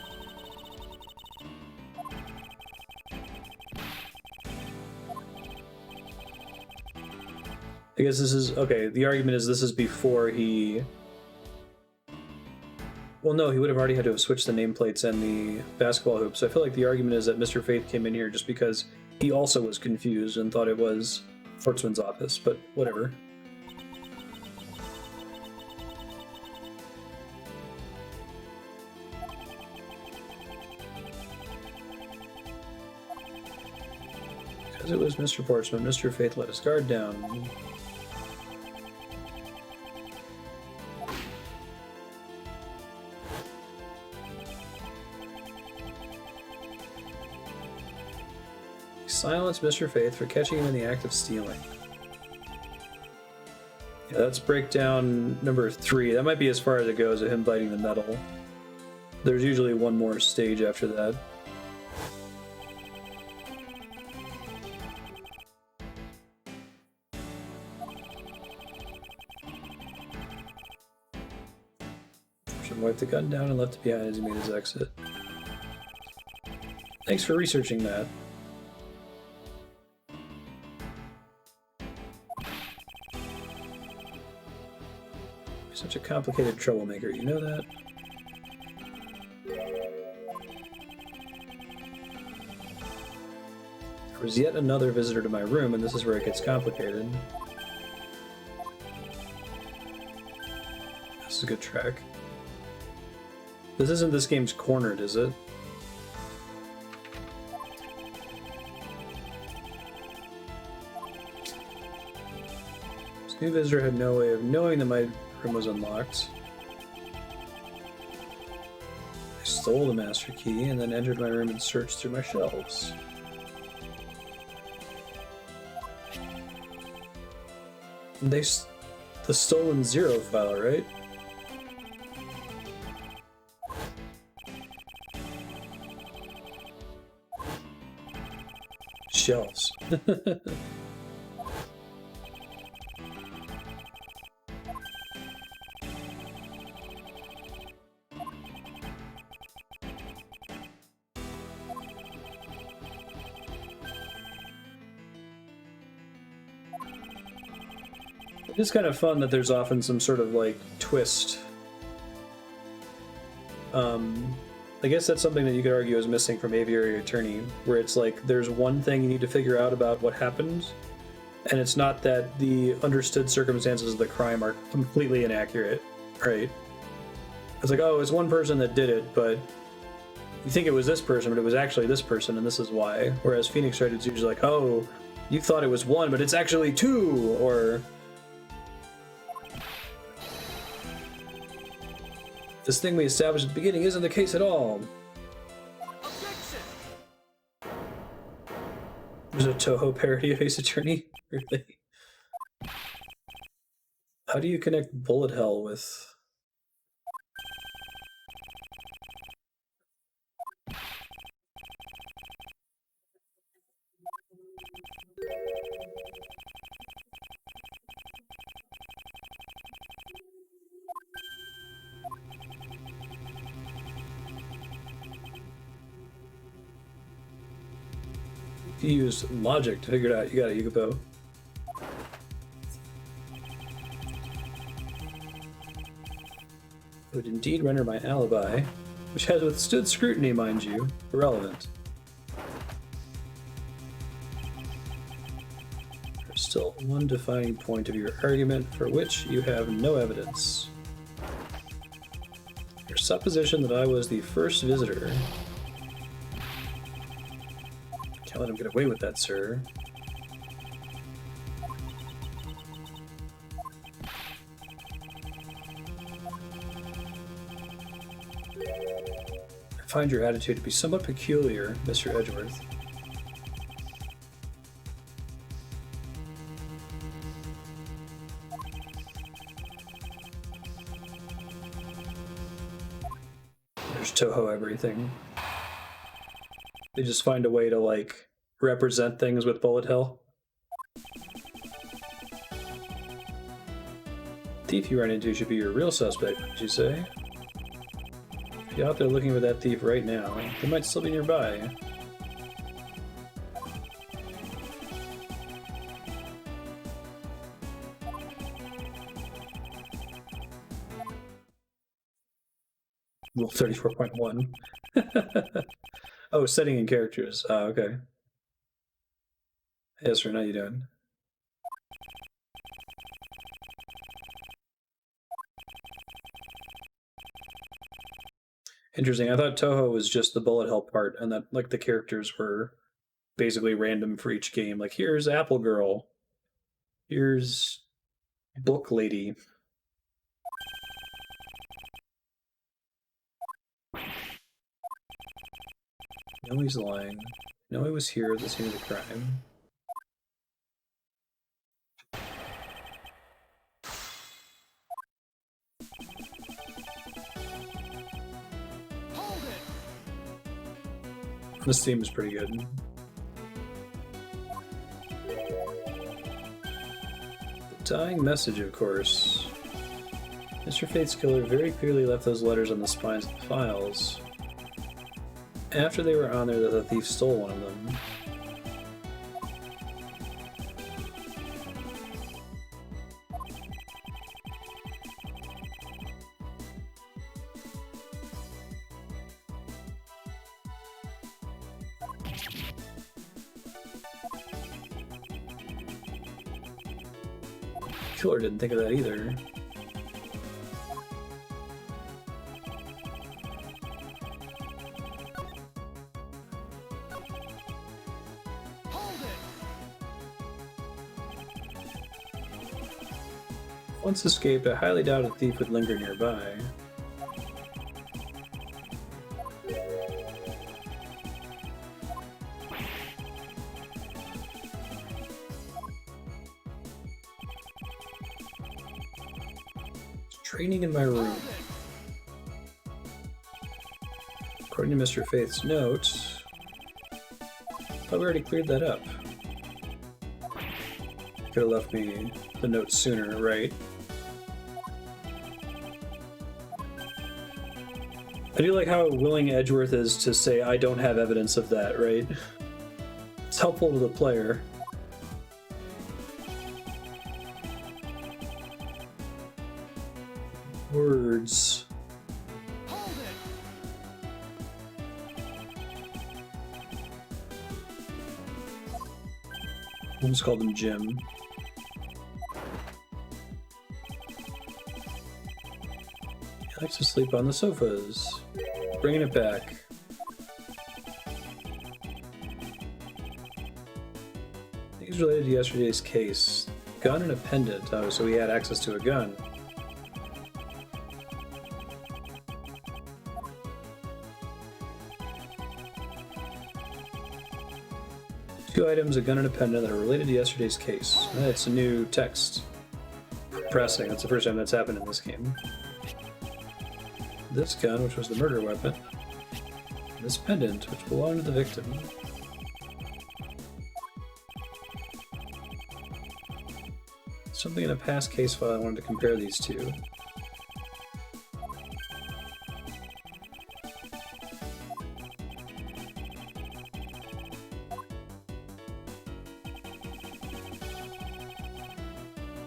I guess this is okay. The argument is this is before he. Well, no, he would have already had to have switched the nameplates and the basketball hoops. So I feel like the argument is that Mr. Faith came in here just because he also was confused and thought it was Fortsman's office, but whatever. Because it was Mr. Fortsman, Mr. Faith let his guard down. Silence Mr. Faith for catching him in the act of stealing. Yeah, that's breakdown number 3. That might be as far as it goes of him biting the metal. There's usually one more stage after that. Should wipe the gun down and left it behind as he made his exit. Thanks for researching that. Such a complicated troublemaker, you know that? There was yet another visitor to my room, and this is where it gets complicated. This is a good track. This isn't this game's Cornered, is it? This new visitor had no way of knowing that my room was unlocked. I stole the master key and then entered my room and searched through my shelves. The stolen 0 file, right? Shelves. It's kind of fun that there's often some sort of like twist. I guess that's something that you could argue is missing from Aviary Attorney, where it's like there's one thing you need to figure out about what happened, and it's not that the understood circumstances of the crime are completely inaccurate, right? It's like, oh, it's one person that did it, but you think it was this person, but it was actually this person, and this is why. Whereas Phoenix Wright, it's usually like, oh, you thought it was 1, but it's actually 2, or this thing we established at the beginning isn't the case at all. Objection! There's a Toho parody of Ace Attorney? Really? How do you connect Bullet Hell with... You used logic to figure it out. You got it, Yukapo. It would indeed render my alibi, which has withstood scrutiny, mind you, irrelevant. There's still one defining point of your argument for which you have no evidence. Your supposition that I was the first visitor. Can't let him get away with that, sir. I find your attitude to be somewhat peculiar, Mr. Edgeworth. There's Toho everything. They just find a way to, like, represent things with bullet hell. Thief you run into should be your real suspect, would you say? If you're out there looking for that thief right now, they might still be nearby. Rule 34.1. Oh, setting in characters. Okay. Hey, sir, how you doing? Interesting. I thought Toho was just the bullet hell part, and that like the characters were basically random for each game. Like here's Apple Girl, here's Book Lady. No, he's lying. No, he was here at the scene of the crime. Hold it! This theme is pretty good. The dying message, of course. Mr. Fate's killer very clearly left those letters on the spines of the files. After they were on there, that the thief stole one of them. Killer didn't think of that either. Hold it! Once escaped, I highly doubt a thief would linger nearby. Training in my room. According to Mr. Faith's notes, thought we already cleared that up. Could have left me the note sooner, right? I do like how willing Edgeworth is to say, I don't have evidence of that, right? It's helpful to the player. Words. Hold it! We'll just call them Jim. He likes to sleep on the sofas. Bringing it back. Things related to yesterday's case. Gun and a pendant. Oh, so he had access to a gun. Two items, a gun and a pendant that are related to yesterday's case. That's a new text. Pressing. That's the first time that's happened in this game. This gun, which was the murder weapon. And this pendant, which belonged to the victim. Something in a past case file I wanted to compare these two.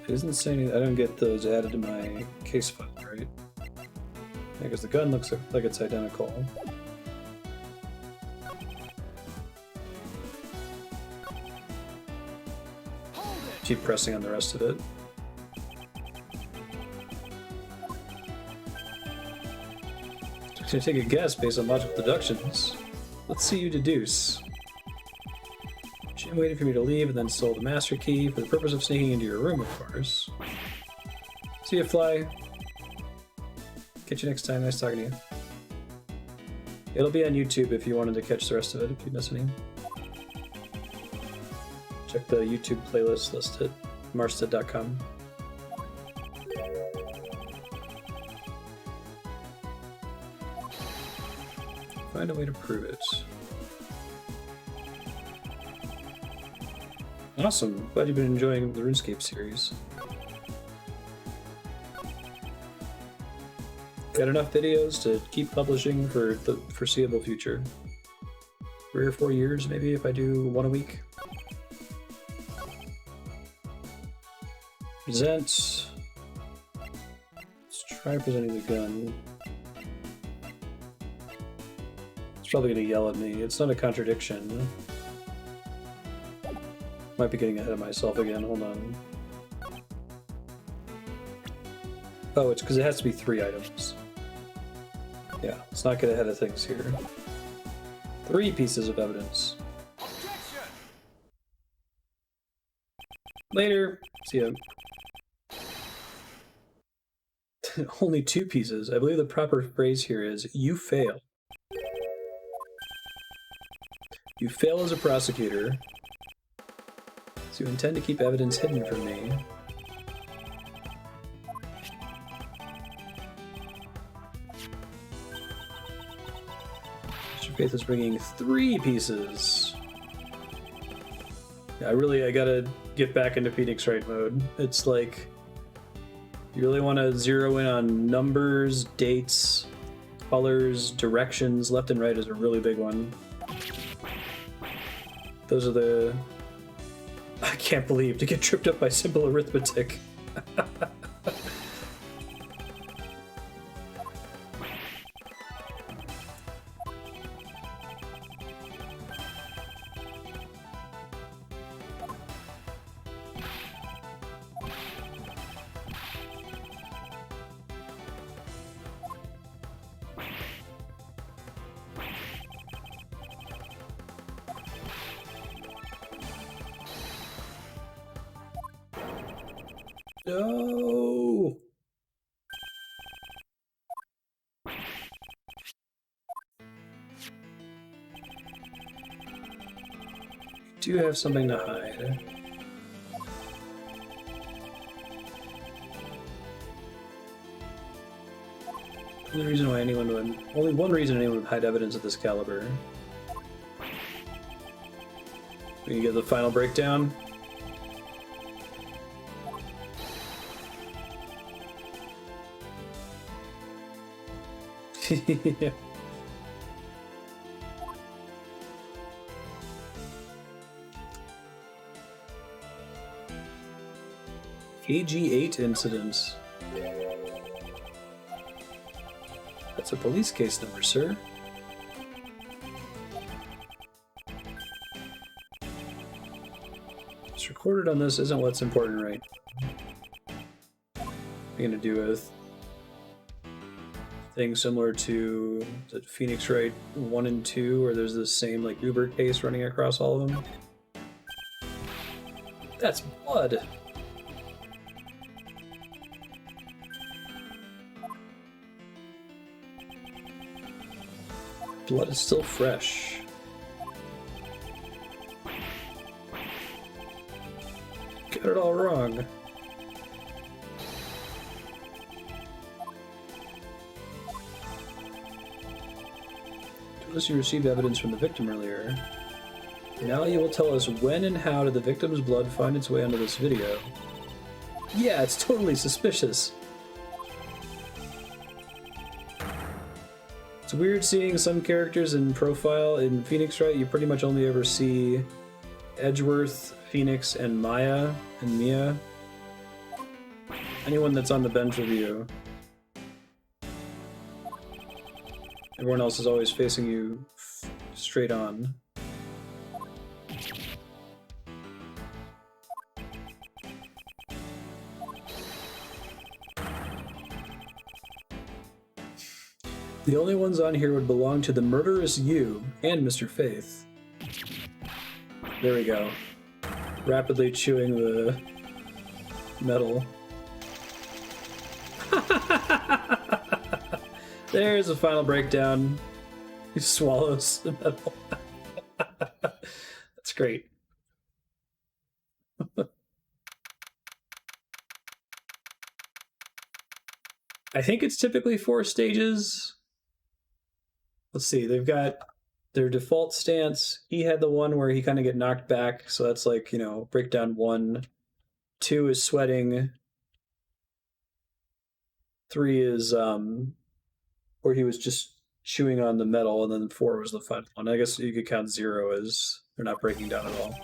It isn't saying I don't get those added to my case file, right? Because the gun looks like it's identical. Keep pressing on the rest of it. Just gonna take a guess based on logical deductions. Let's see you deduce. Jim waited for me to leave and then stole the master key for the purpose of sneaking into your room, of course. See you, Fly. Catch you next time. Nice talking to you. It'll be on YouTube if you wanted to catch the rest of it, if you miss any. Check the YouTube playlist list at marstead.com. Find a way to prove it. Awesome. Glad you've been enjoying the RuneScape series. Got enough videos to keep publishing for the foreseeable future. 3 or 4 years, maybe, if I do one a week. Present. Let's try presenting the gun. probably gonna yell at me. It's not a contradiction. Might be getting ahead of myself again. Hold on. Oh, it's because it has to be 3 items. Yeah, let's not get ahead of things here. 3 pieces of evidence. Objection! Later. See ya. Only 2 pieces. I believe the proper phrase here is, you fail. You fail as a prosecutor. So you intend to keep evidence hidden from me. Mr. Faith is bringing 3 pieces. Yeah, I gotta get back into Phoenix Wright mode. It's like, you really want to zero in on numbers, dates, colors, directions. Left and right is a really big one. Those are the... I can't believe to get tripped up by simple arithmetic. No! Do have something to hide. Only reason why anyone would... Only one reason anyone would hide evidence of this caliber. We can get the final breakdown. Yeah. AG8 incidents. That's a police case number, sir. What's recorded on this isn't what's important, right? We're gonna do with thing similar to the Phoenix Wright 1 and 2, where there's this same like Uber case running across all of them. That's blood. Blood is still fresh. Got it all wrong. Unless you received evidence from the victim earlier. Now you will tell us when and how did the victim's blood find its way onto this video. Yeah, it's totally suspicious. It's weird seeing some characters in profile. In Phoenix Wright, you pretty much only ever see Edgeworth, Phoenix, and Maya and Mia. Anyone that's on the bench with you. Everyone else is always facing you straight on. The only ones on here would belong to the murderous you and Mr. Faith. There we go. Rapidly chewing the metal. There's a final breakdown. He swallows the metal. That's great. I think it's typically 4 stages. Let's see, they've got their default stance. He had the one where he kind of get knocked back, so that's like, you know, breakdown 1. 2 is sweating. 3 is where he was just chewing on the metal, and then 4 was the final one. I guess you could count 0 as they're not breaking down at all.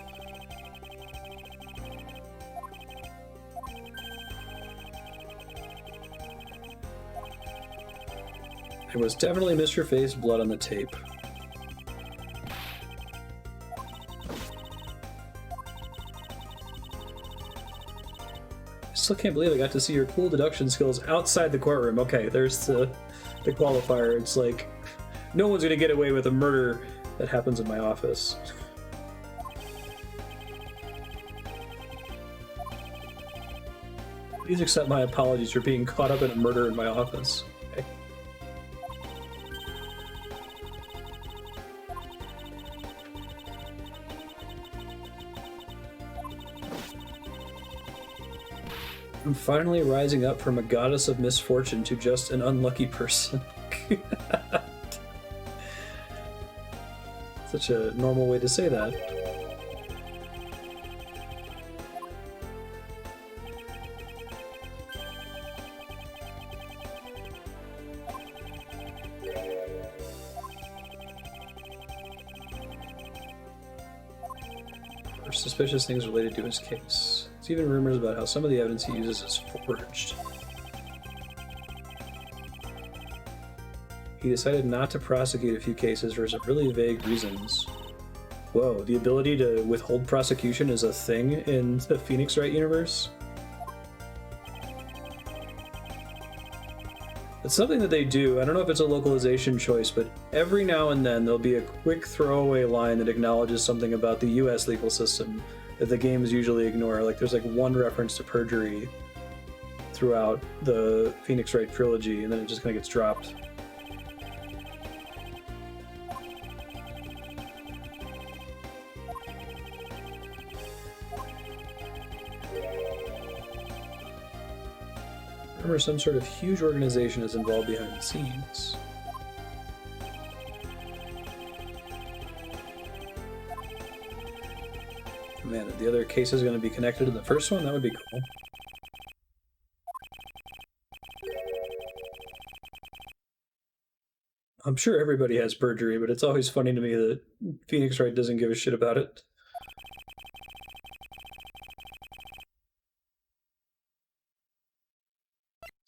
There was definitely Mr. Face blood on the tape. still can't believe I got to see your cool deduction skills outside the courtroom. Okay, there's the qualifier. It's like, no one's gonna get away with a murder that happens in my office. Please accept my apologies for being caught up in a murder in my office. Okay. I'm finally rising up from a goddess of misfortune to just an unlucky person. Such a normal way to say that. Or suspicious things related to his case. There's even rumors about how some of the evidence he uses is forged. He decided not to prosecute a few cases for some really vague reasons. Whoa, the ability to withhold prosecution is a thing in the Phoenix Wright universe? It's something that they do. I don't know if it's a localization choice, but every now and then there'll be a quick throwaway line that acknowledges something about the US legal system that the games usually ignore. Like there's like one reference to perjury throughout the Phoenix Wright trilogy, and then it just kind of gets dropped. Remember, some sort of huge organization is involved behind the scenes. Man, if the other case is going to be connected to the first one, that would be cool. I'm sure everybody has perjury, but it's always funny to me that Phoenix Wright doesn't give a shit about it.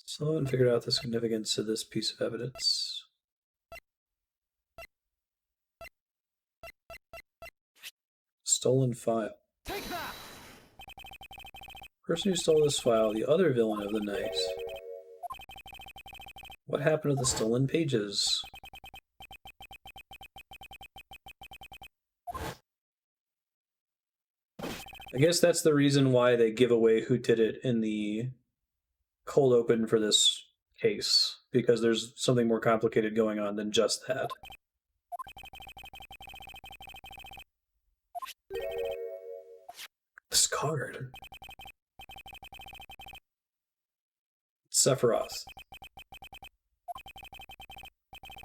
Still haven't figured out the significance of this piece of evidence. Stolen file. Take that! Person who stole this file, the other villain of the night. What happened to the stolen pages? I guess that's the reason why they give away who did it in the cold open for this case, because there's something more complicated going on than just that. This card. Sephiroth.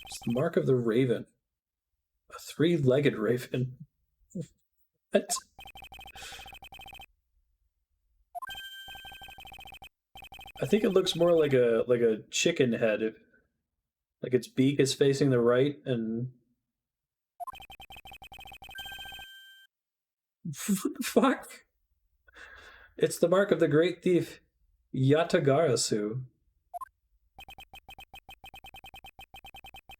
It's the mark of the raven. A three-legged raven. What? I think it looks more like a chicken head. Like its beak is facing the right and... What the fuck? It's the mark of the great thief Yatagarasu.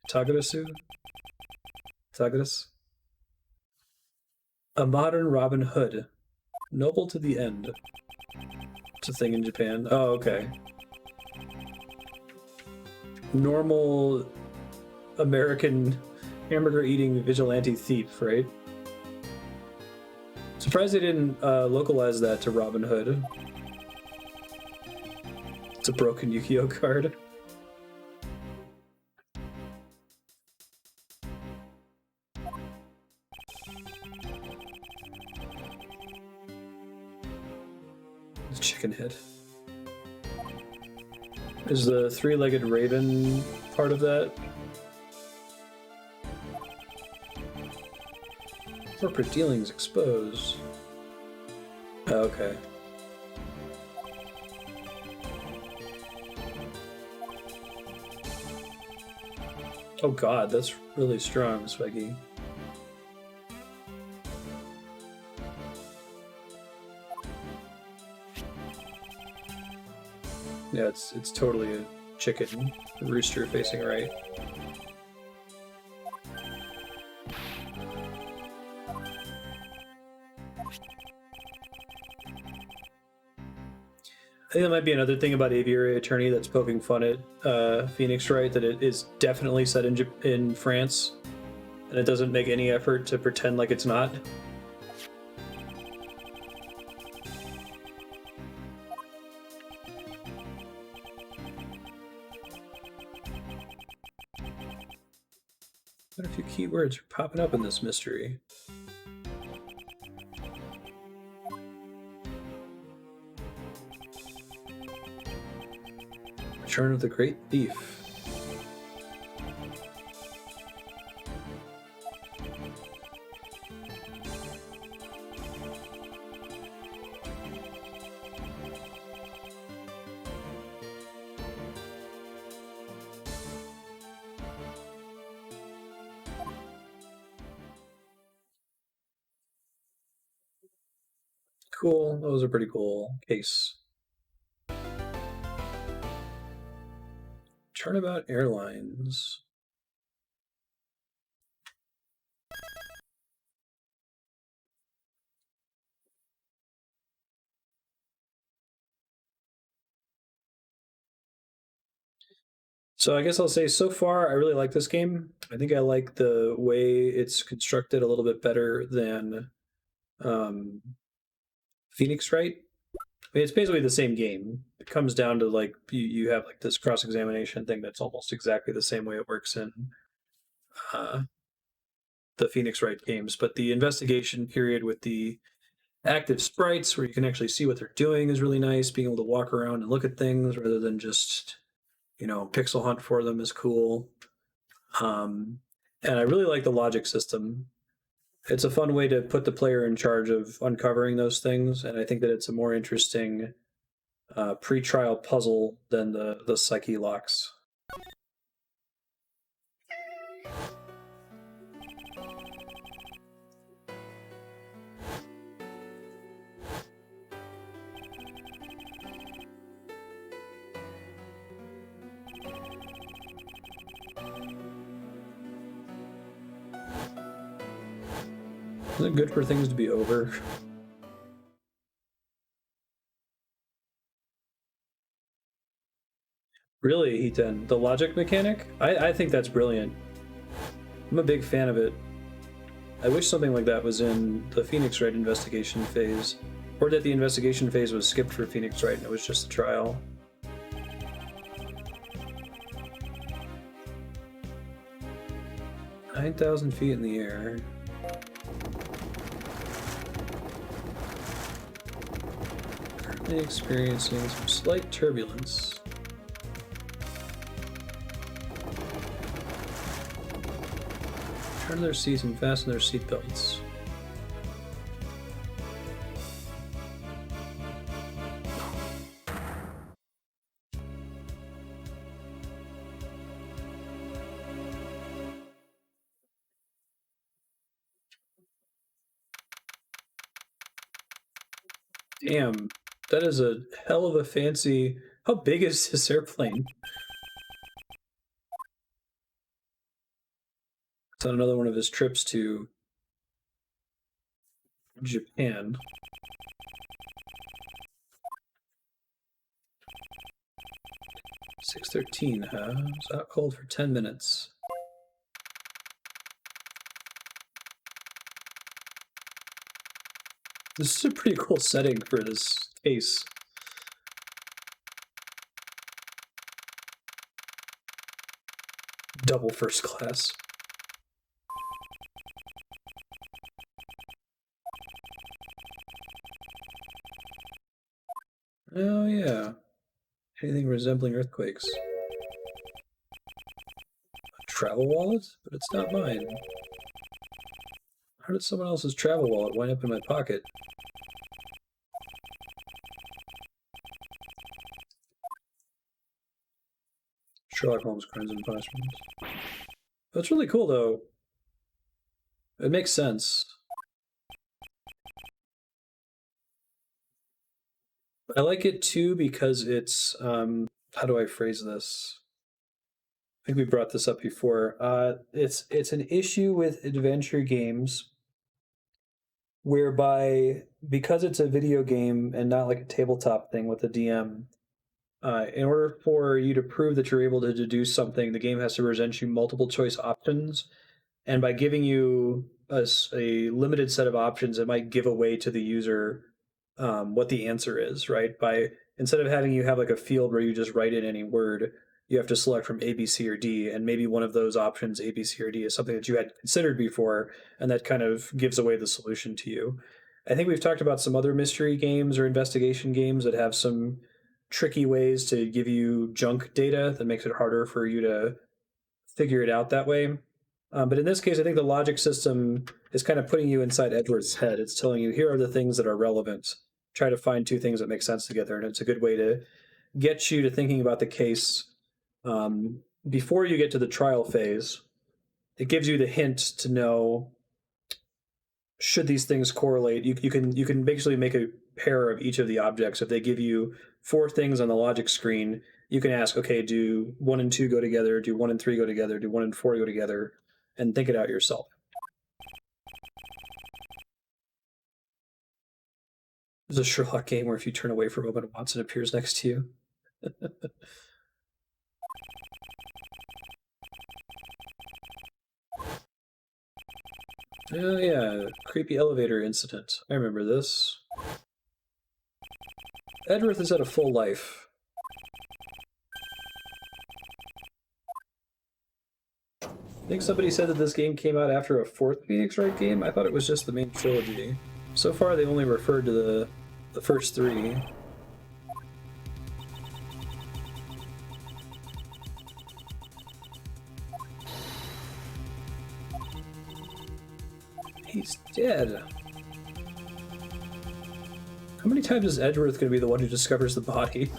Tagarasu? Tagaras? A modern Robin Hood. Noble to the end. It's a thing in Japan. Oh, okay. Normal American hamburger-eating vigilante thief, right? Surprised they didn't localize that to Robin Hood. It's a broken Yu-Gi-Oh card. The chicken head. Is the three-legged raven part of that? Corporate dealings exposed. Oh, okay. Oh god, that's really strong, Swaggy. Yeah, it's totally a chicken rooster facing right. think that might be another thing about Aviary Attorney that's poking fun at Phoenix Wright, that it is definitely set in France, and it doesn't make any effort to pretend like it's not. Quite a few keywords are popping up in this mystery. Return of the Great Thief. Cool. That was a pretty cool case. Turnabout Airlines. So I guess I'll say so far I really like this game. I think I like the way it's constructed a little bit better than Phoenix Wright. I mean, it's basically the same game. It comes down to like you have like this cross-examination thing that's almost exactly the same way it works in uh, the Phoenix Wright games, but the investigation period with the active sprites where you can actually see what they're doing is really nice. Being able to walk around and look at things rather than just, pixel hunt for them is cool. And I really like the logic system. It's a fun way to put the player in charge of uncovering those things, and I think that it's a more interesting pre-trial puzzle than the psyche locks. Isn't it good for things to be over? Really, Heaton, the logic mechanic? I think that's brilliant. I'm a big fan of it. I wish something like that was in the Phoenix Wright investigation phase, or that the investigation phase was skipped for Phoenix Wright and it was just a trial. "9,000 feet in the air. Currently experiencing some slight turbulence. Turn their seats and fasten their seatbelts." Damn, that is a hell of a fancy... How big is this airplane? It's on another one of his trips to Japan. "6:13, huh? It's out cold for 10 minutes. This is a pretty cool setting for this case. Double first class. Oh yeah. Anything resembling earthquakes. A travel wallet? But it's not mine. How did someone else's travel wallet wind up in my pocket? Sherlock Holmes Crimes and Punishments. That's really cool though. It makes sense. I like it too because it's how do I phrase this? I think we brought this up before. It's an issue with adventure games whereby because it's a video game and not like a tabletop thing with a DM, in order for you to prove that you're able to deduce something, the game has to present you multiple choice options, and by giving you a limited set of options, it might give away to the user what the answer is, right? By instead of having you have like a field where you just write in any word, you have to select from A, B, C, or D, and maybe one of those options, A, B, C, or D, is something that you had considered before, and that kind of gives away the solution to you. I think we've talked about some other mystery games or investigation games that have some tricky ways to give you junk data that makes it harder for you to figure it out that way. But in this case, I think the logic system is kind of putting you inside Edgeworth's head. It's telling you, here are the things that are relevant. Try to find two things that make sense together. And it's a good way to get you to thinking about the case before you get to the trial phase. It gives you the hint to know, should these things correlate. You can basically make a pair of each of the objects. If they give you four things on the logic screen, you can ask, okay, do 1 and 2 go together? Do 1 and 3 go together? Do 1 and 4 go together? And think it out yourself. There's a Sherlock game where if you turn away for a moment, Watson appears next to you. Oh yeah, creepy elevator incident. I remember this. Edgeworth is at a full life. I think somebody said that this game came out after a fourth Phoenix Wright game. I thought it was just the main trilogy. So far, they only referred to the first three. He's dead. How many times is Edgeworth going to be the one who discovers the body?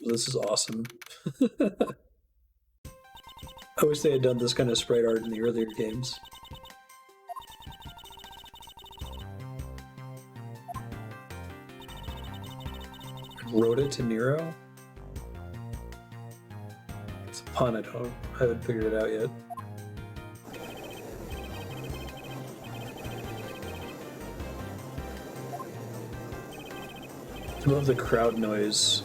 This is awesome. I wish they had done this kind of sprite art in the earlier games. Rhoda to Nero? It's a pun, I haven't figured it out yet. I love the crowd noise.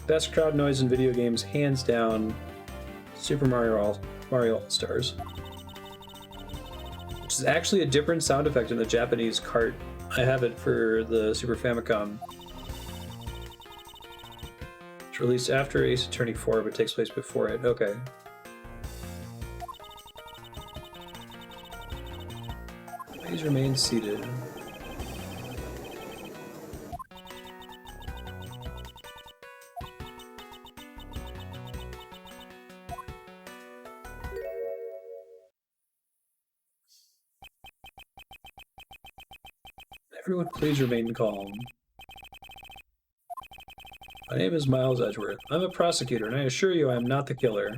Best crowd noise in video games, hands down, Super Mario All-Stars. Which is actually a different sound effect in the Japanese cart. I have it for the Super Famicom. It's released after Ace Attorney 4, but takes place before it. Okay. Please remain seated. Everyone please remain calm. My name is Miles Edgeworth. I'm a prosecutor, and I assure you I am not the killer.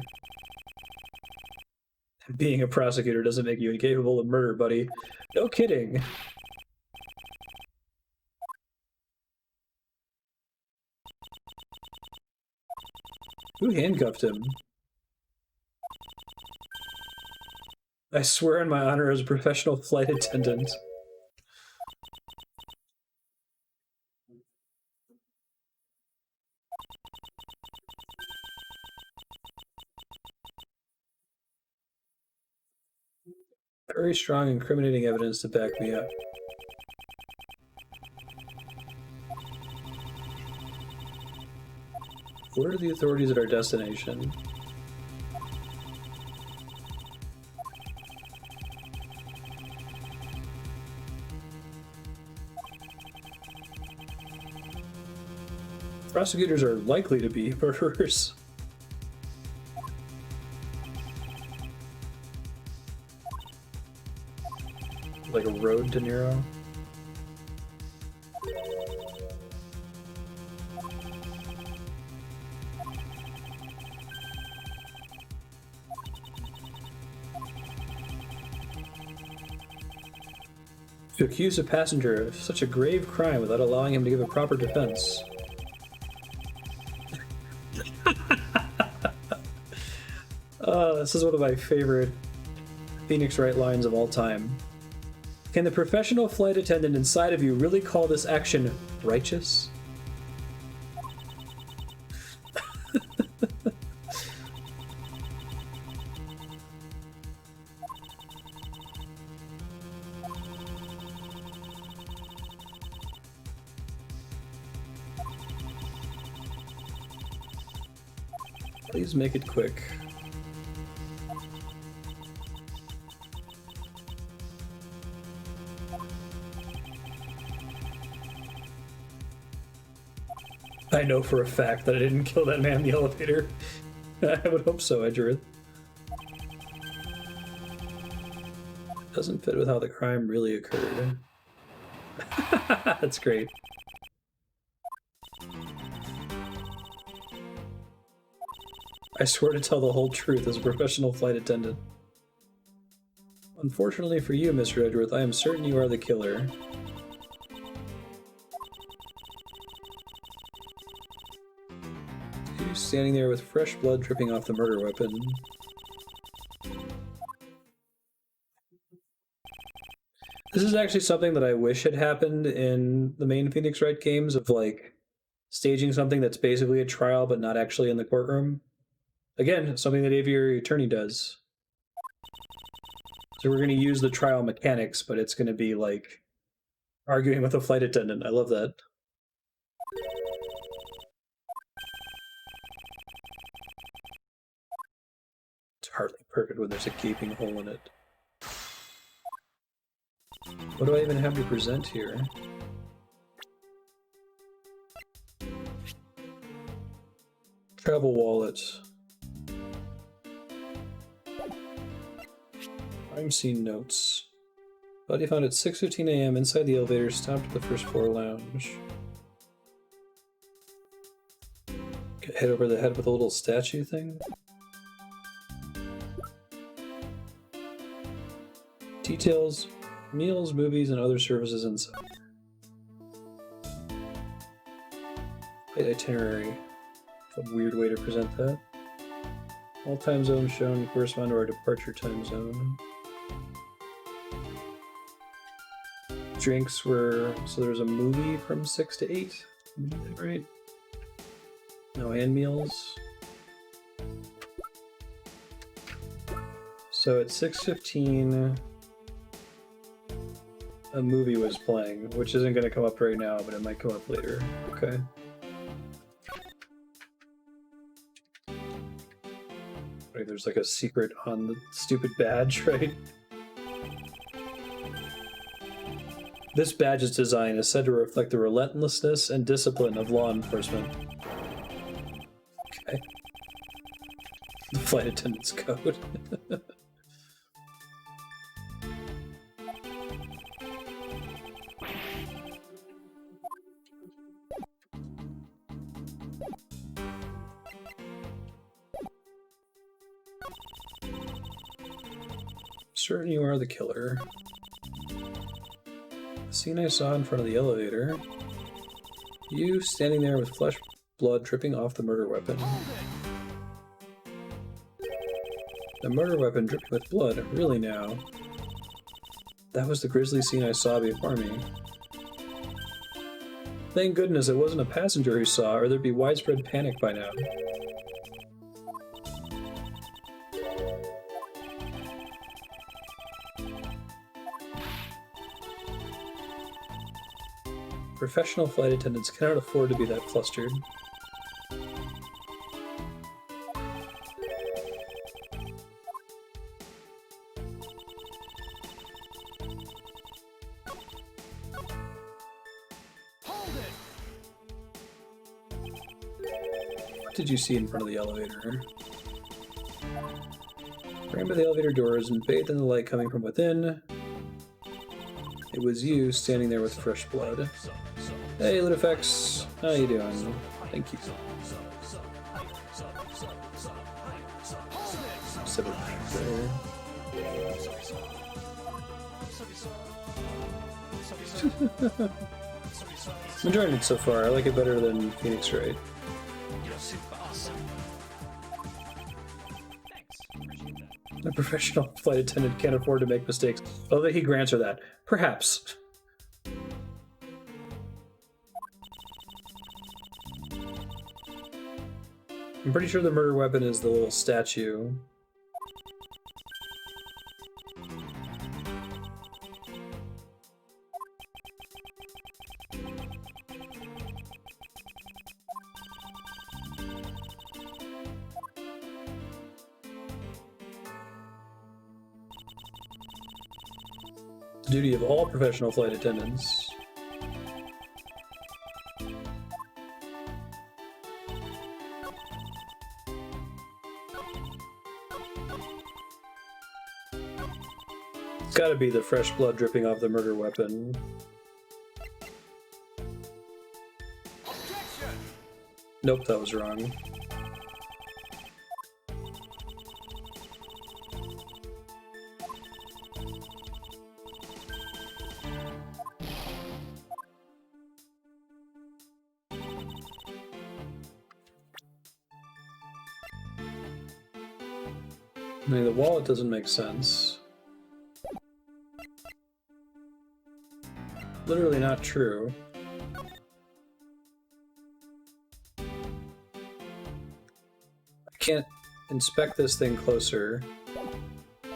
Being a prosecutor doesn't make you incapable of murder, buddy. No kidding. Who handcuffed him? I swear on my honor as a professional flight attendant. Very strong incriminating evidence to back me up. Where are the authorities at our destination? Prosecutors are likely to be murderers. Like a road to Nero. To accuse a passenger of such a grave crime without allowing him to give a proper defense. This is one of my favorite Phoenix Wright lines of all time. Can the professional flight attendant inside of you really call this action righteous? Please make it quick. I know for a fact that I didn't kill that man in the elevator. I would hope so, Edgeworth. Doesn't fit with how the crime really occurred. That's great. I swear to tell the whole truth as a professional flight attendant. Unfortunately for you, Mr. Edgeworth, I am certain you are the killer. You standing there with fresh blood dripping off the murder weapon. This is actually something that I wish had happened in the main Phoenix Wright games, of like staging something that's basically a trial but not actually in the courtroom. Again, something that Aviary Attorney does. So we're going to use the trial mechanics, but it's going to be like arguing with a flight attendant. I love that. It's hardly perfect when there's a gaping hole in it. What do I even have to present here? Travel wallet. Crime scene notes. Body found at 6:15 a.m. inside the elevator, stopped at the first floor lounge. Get hit over the head with a little statue thing. Details, meals, movies, and other services inside. Itinerary. A weird way to present that. All time zones shown correspond to our departure time zone. Drinks were, so there's a movie from 6 to 8, right? No, and meals. So at 6:15, a movie was playing, which isn't going to come up right now, but it might come up later. Okay. Right, there's like a secret on the stupid badge, right? This badge's design is said to reflect the relentlessness and discipline of law enforcement. Okay. The flight attendant's code. Certain you are the killer. The scene I saw in front of the elevator. You standing there with flesh blood dripping off the murder weapon. The murder weapon dripping with blood, really now. That was the grisly scene I saw before me. Thank goodness it wasn't a passenger who saw, or there'd be widespread panic by now. Professional flight attendants cannot afford to be that flustered. Hold it! What did you see in front of the elevator? Ran by the elevator doors and bathed in the light coming from within. It was you standing there with fresh blood. Hey, Ludifex. How you doing? Thank you. Sit back there. I'm enjoying it so far. I like it better than Phoenix Wright. You're super awesome. Thanks. Appreciate that. A professional flight attendant can't afford to make mistakes. Although he grants her that. Perhaps. I'm pretty sure the murder weapon is the little statue. The duty of all professional flight attendants. It's gotta be the fresh blood dripping off the murder weapon. Objection! Nope, that was wrong. I mean, the wallet doesn't make sense. Literally not true. I can't inspect this thing closer. I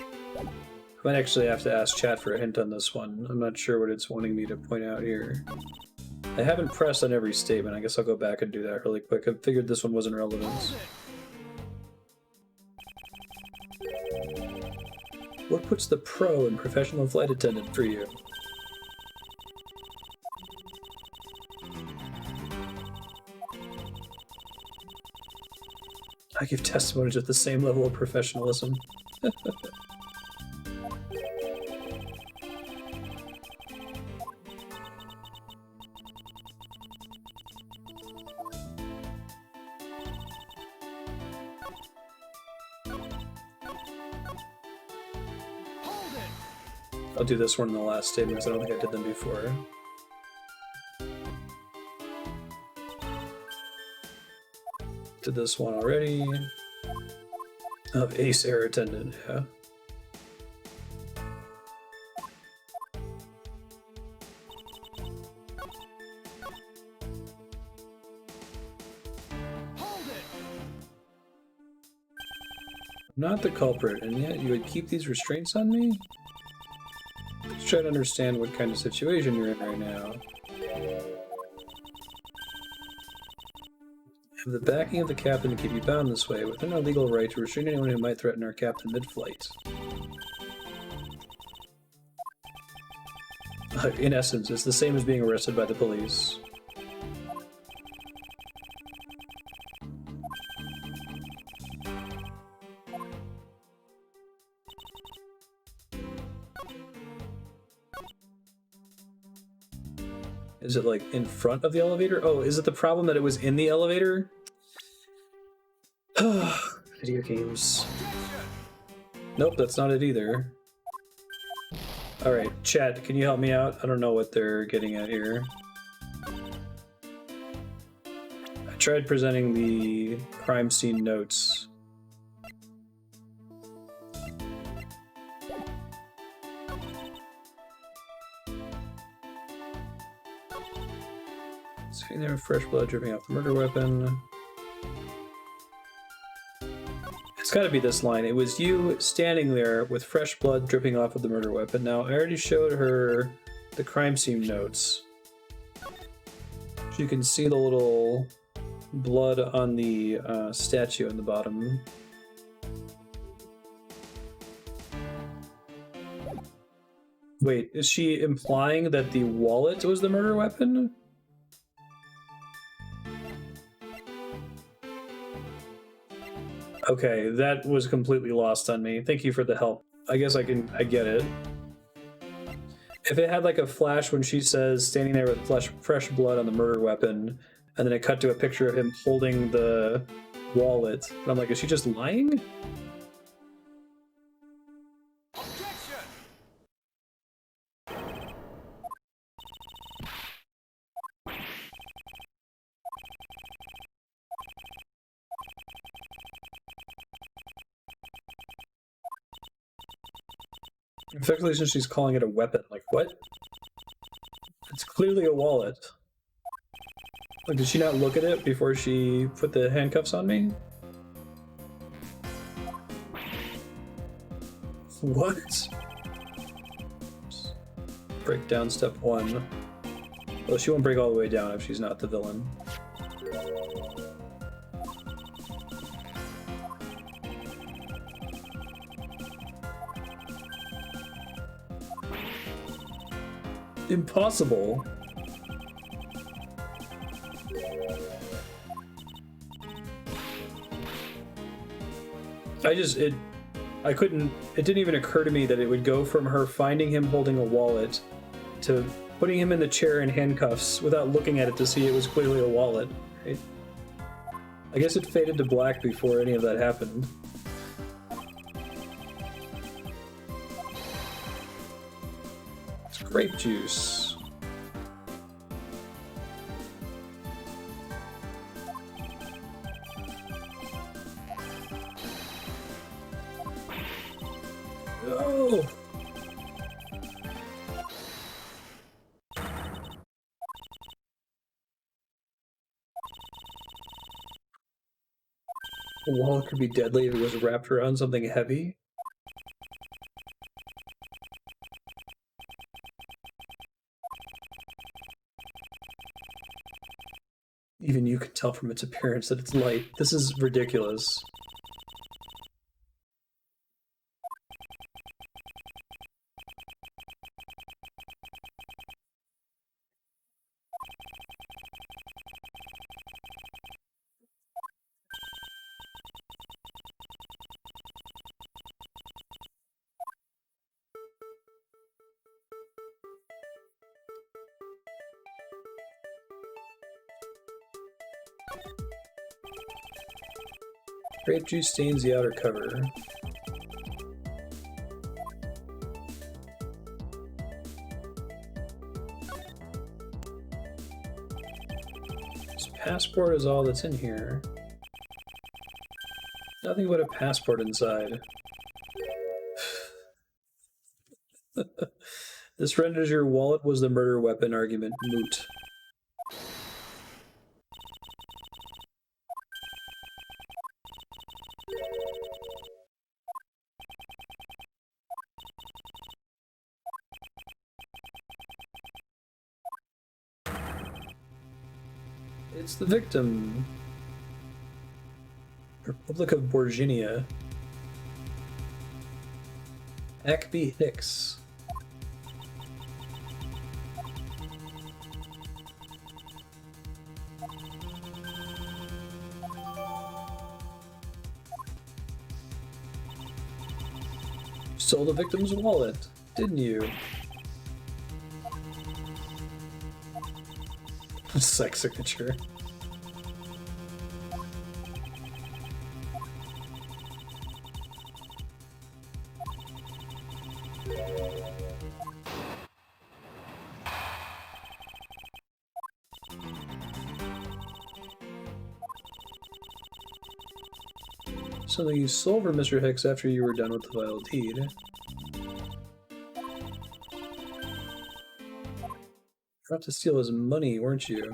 might actually have to ask chat for a hint on this one. I'm not sure what it's wanting me to point out here. I haven't pressed on every statement. I guess I'll go back and do that really quick. I figured this one wasn't relevant. Hold it! What puts the pro and professional flight attendant for you? I give testimonies with the same level of professionalism. Hold it! I'll do this one in the last statement because I don't think I did them before. Did this one already. Of Ace Air Attendant, yeah. Hold it! I'm not the culprit, and yet you would keep these restraints on me? Let's try to understand what kind of situation you're in right now. I have the backing of the captain to keep you bound this way, with no legal right to restrain anyone who might threaten our captain mid-flight. In essence, it's the same as being arrested by the police. Is it like in front of the elevator? Oh, is it the problem that it was in the elevator? Video games. Nope, that's not it either. Alright, chat, can you help me out? I don't know what they're getting at here. I tried presenting the crime scene notes. Seeing there fresh blood dripping off the murder weapon. It's gotta be this line. It was you standing there with fresh blood dripping off of the murder weapon. Now, I already showed her the crime scene notes. You can see the little blood on the statue in the bottom. Wait, is she implying that the wallet was the murder weapon? Okay, that was completely lost on me. Thank you for the help. I guess I get it. If it had like a flash when she says standing there with fresh blood on the murder weapon, and then it cut to a picture of him holding the wallet, and I'm like, is she just lying? Effectively, since she's calling it a weapon. Like, what? It's clearly a wallet. Like, did she not look at it before she put the handcuffs on me? What? Break down step 1. Well, she won't break all the way down if she's not the villain. Impossible. It didn't even occur to me that it would go from her finding him holding a wallet to putting him in the chair in handcuffs without looking at it to see it was clearly a wallet. Right? I guess it faded to black before any of that happened. It's grape juice. Oh! A wallet could be deadly if it was wrapped around something heavy. Even you can tell from its appearance that it's light. This is ridiculous. Grape juice stains the outer cover. This passport is all that's in here. Nothing but a passport inside. This renders your wallet was the murder weapon argument moot. It's the victim. Republic of Borginia. Ackby Hicks. Stole the victim's wallet, didn't you? Sex signature. Something you sold for Mr. Hicks after you were done with the vile deed. You're out to steal his money, weren't you?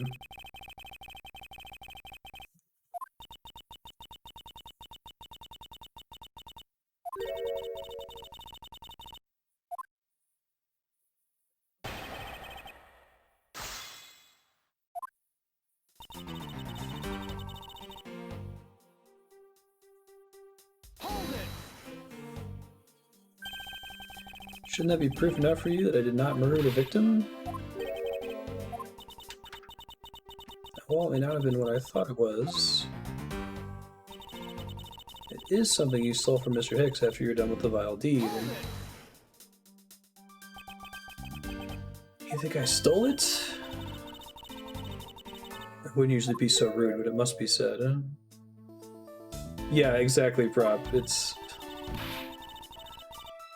Shouldn't that be proof enough for you that I did not murder the victim? Well, it may not have been what I thought it was. It is something you stole from Mr. Hicks after you're done with the vile deed. You think I stole it? I wouldn't usually be so rude, but it must be said, huh? Yeah, exactly, Prop. It's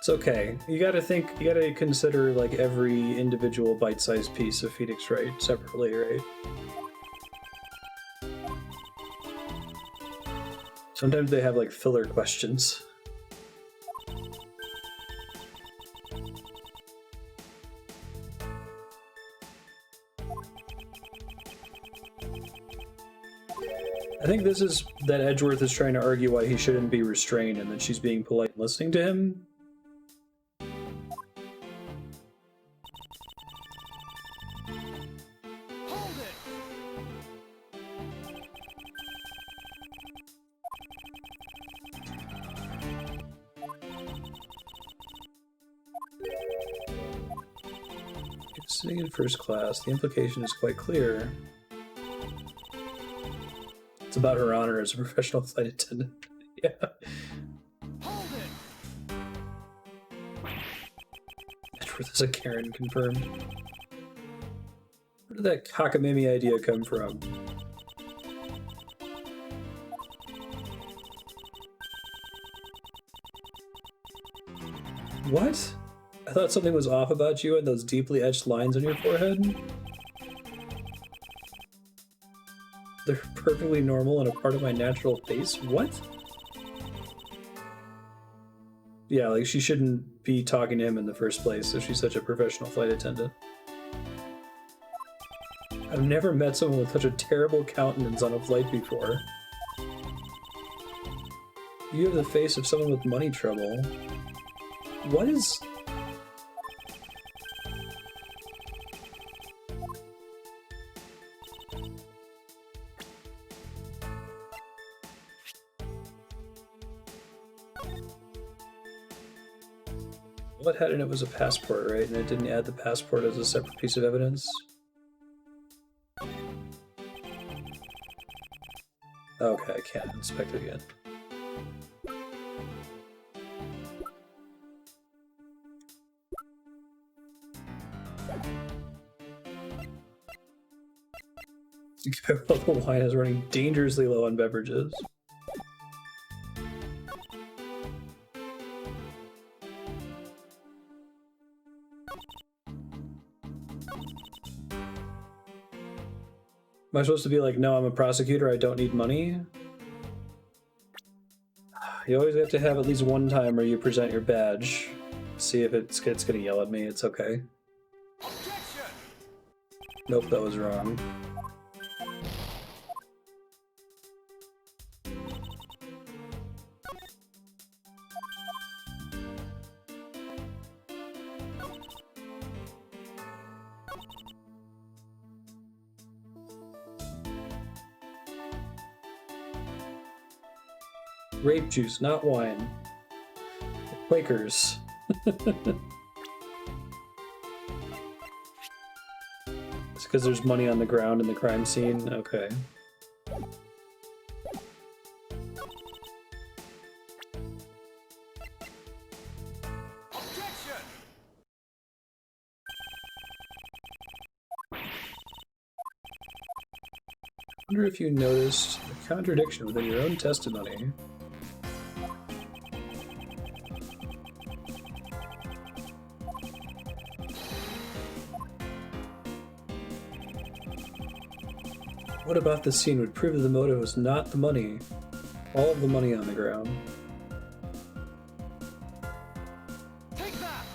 okay. You gotta consider like every individual bite-sized piece of Phoenix Wright separately, right? Sometimes they have like filler questions. I think this is that Edgeworth is trying to argue why he shouldn't be restrained, and that she's being polite and listening to him. Hold it! Sitting in first class, the implication is quite clear. It's about her honor as a professional flight attendant. Yeah. Hold it! Edgeworth is a Karen, confirmed. Where did that cockamamie idea come from? What? I thought something was off about you and those deeply etched lines on your forehead. They're perfectly normal and a part of my natural face? What? Yeah, like she shouldn't be talking to him in the first place if she's such a professional flight attendant. I've never met someone with such a terrible countenance on a flight before. You have the face of someone with money trouble. What is... What had in it was a passport, right? And it didn't add the passport as a separate piece of evidence? Okay, I can't inspect it yet. The wine is running dangerously low on beverages. Am I supposed to be like, no, I'm a prosecutor, I don't need money? You always have to have at least one time where you present your badge. See if it's gonna yell at me, it's okay. Objection! Nope, that was wrong. Grape juice, not wine. Quakers. It's because there's money on the ground in the crime scene? Okay. Objection! I wonder if you noticed a contradiction within your own testimony. What about this scene would prove that the motive was not the money? All of the money on the ground. Take that!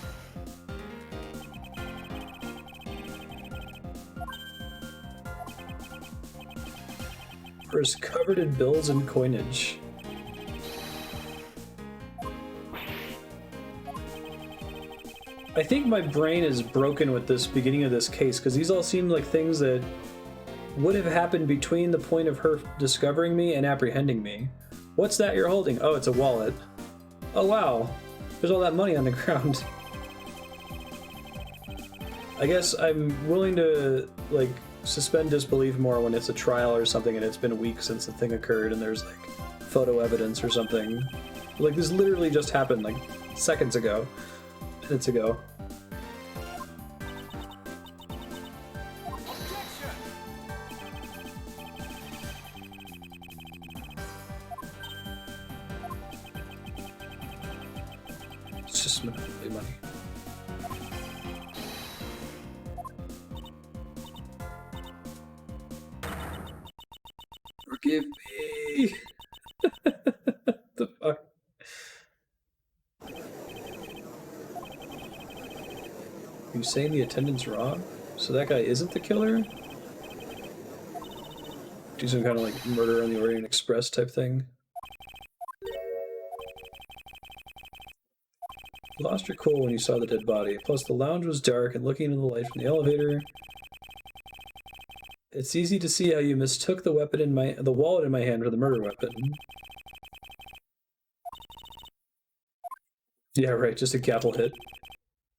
Purse covered in bills and coinage. I think my brain is broken with this beginning of this case, because these all seem like things that would have happened between the point of her discovering me and apprehending me. What's that you're holding? Oh, it's a wallet. Oh wow, there's all that money on the ground. I guess I'm willing to, like, suspend disbelief more when it's a trial or something and it's been a week since the thing occurred and there's, like, photo evidence or something. Like, this literally just happened, like, seconds ago. Minutes ago. It's just monopoly money. Forgive me! The fuck? Are you saying the attendant's wrong? So that guy isn't the killer? Do some kind of like Murder on the Orient Express type thing. You lost your cool when you saw the dead body. Plus, the lounge was dark, and looking into the light from the elevator, it's easy to see how you mistook the wallet in my hand for the murder weapon. Yeah, right. Just a gavel hit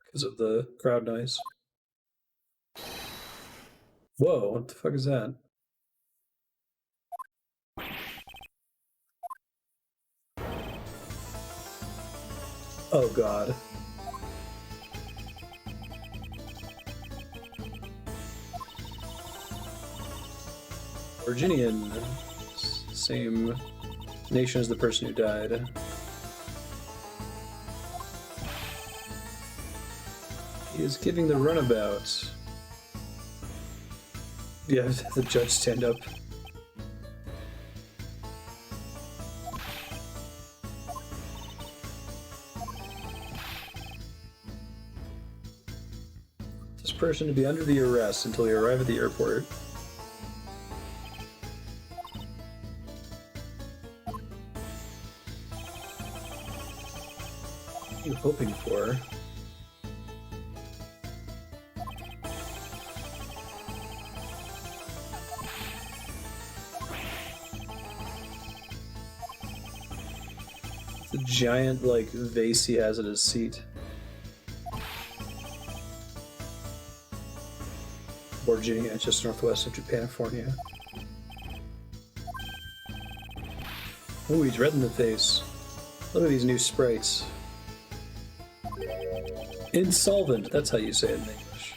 because of the crowd noise. Whoa! What the fuck is that? Oh god. Virginian. Same nation as the person who died. He is giving the runabout. Yeah, the judge stand up. This person to be under the arrest until you arrive at the airport. What are you hoping for? The giant, like, vase he has at his seat. Virginia, just northwest of Japanifornia. Ooh, he's red in the face. Look at these new sprites. Insolvent, that's how you say it in English.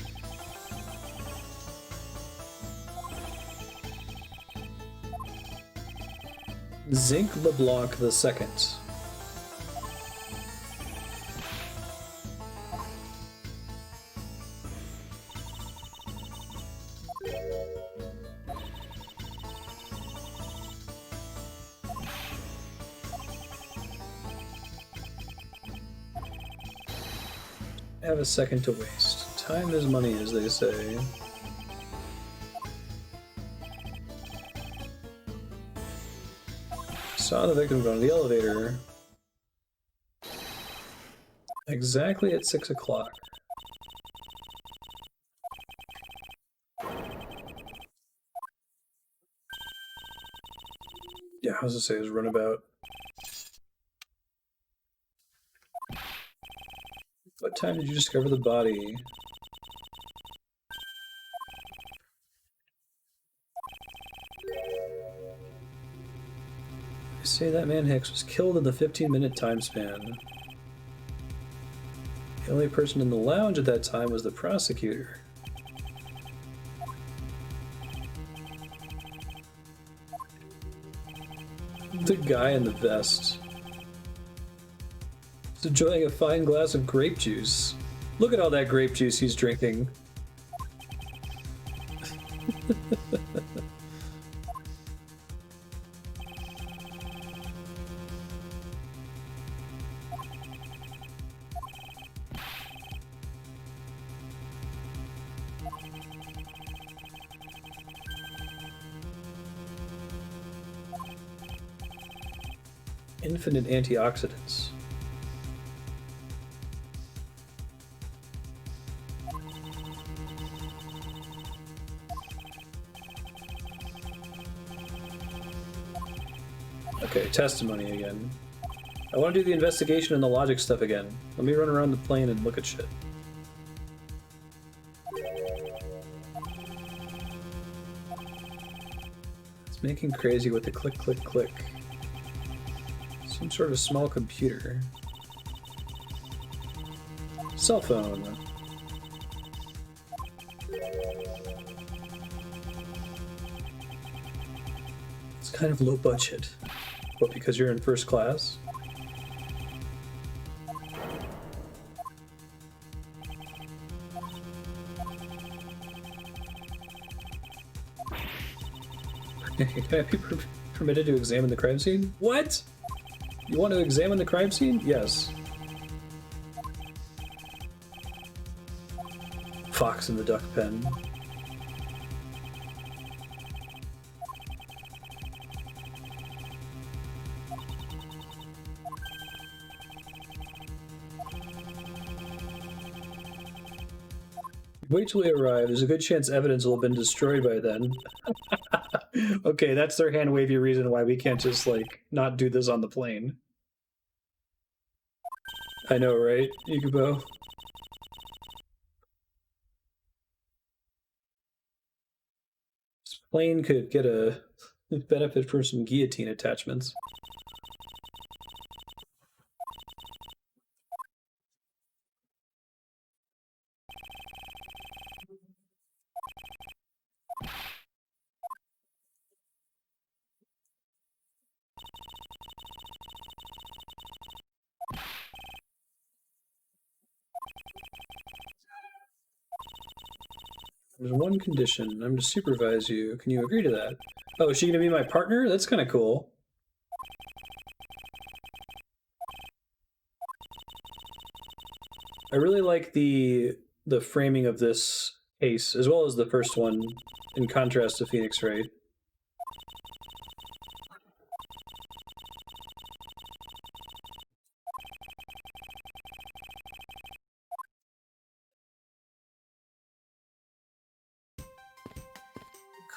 Zinc LeBlanc II. Have a second to waste. Time is money, as they say. Saw the victim go to the elevator. Exactly at 6 o'clock. Yeah, I was gonna say his runabout. What time did you discover the body? They say that man Hicks was killed in the 15-minute time span. The only person in the lounge at that time was the prosecutor. The guy in the vest. He's enjoying a fine glass of grape juice. Look at all that grape juice he's drinking. Infinite antioxidants. Okay, testimony again. I want to do the investigation and the logic stuff again. Let me run around the plane and look at shit. It's making crazy with the click, click, click. Some sort of small computer. Cell phone. It's kind of low budget. What, because you're in first class? Can I be permitted to examine the crime scene? What? You want to examine the crime scene? Yes. Fox in the duck pen. Wait till we arrive. There's a good chance evidence will have been destroyed by then. Okay, that's their hand wavy reason why we can't just, like, not do this on the plane. I know, right, Ikubo? This plane could get a benefit from some guillotine attachments. There's one condition. I'm to supervise you. Can you agree to that? Oh, is she gonna be my partner? That's kind of cool. I really like the framing of this case, as well as the first one, in contrast to Phoenix Wright.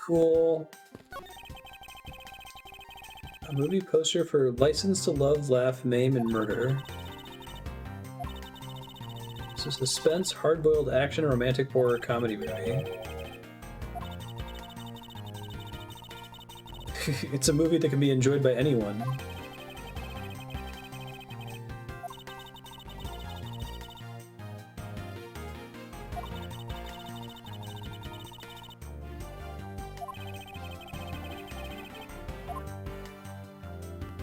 Cool. A movie poster for License to Love, Laugh, Maim, and Murder. It's a suspense, hard-boiled action, romantic horror comedy movie. It's a movie that can be enjoyed by anyone.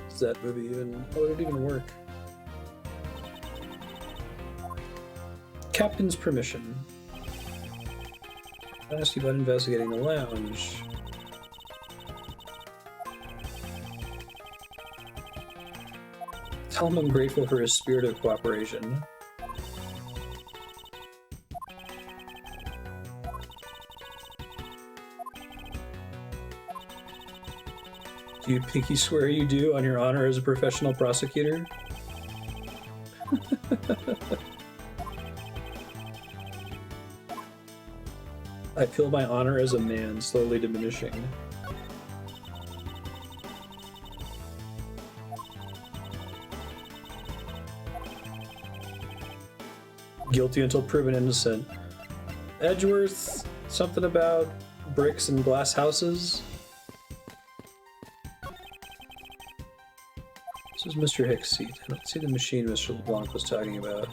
Does that movie even... How would it even work? Captain's permission. Ask you about investigating the lounge. Tell him I'm grateful for his spirit of cooperation. Do you pinky swear you do on your honor as a professional prosecutor? I feel my honor as a man slowly diminishing. Guilty until proven innocent. Edgeworth, something about bricks and glass houses. This is Mr. Hicks' seat. I don't see the machine Mr. LeBlanc was talking about.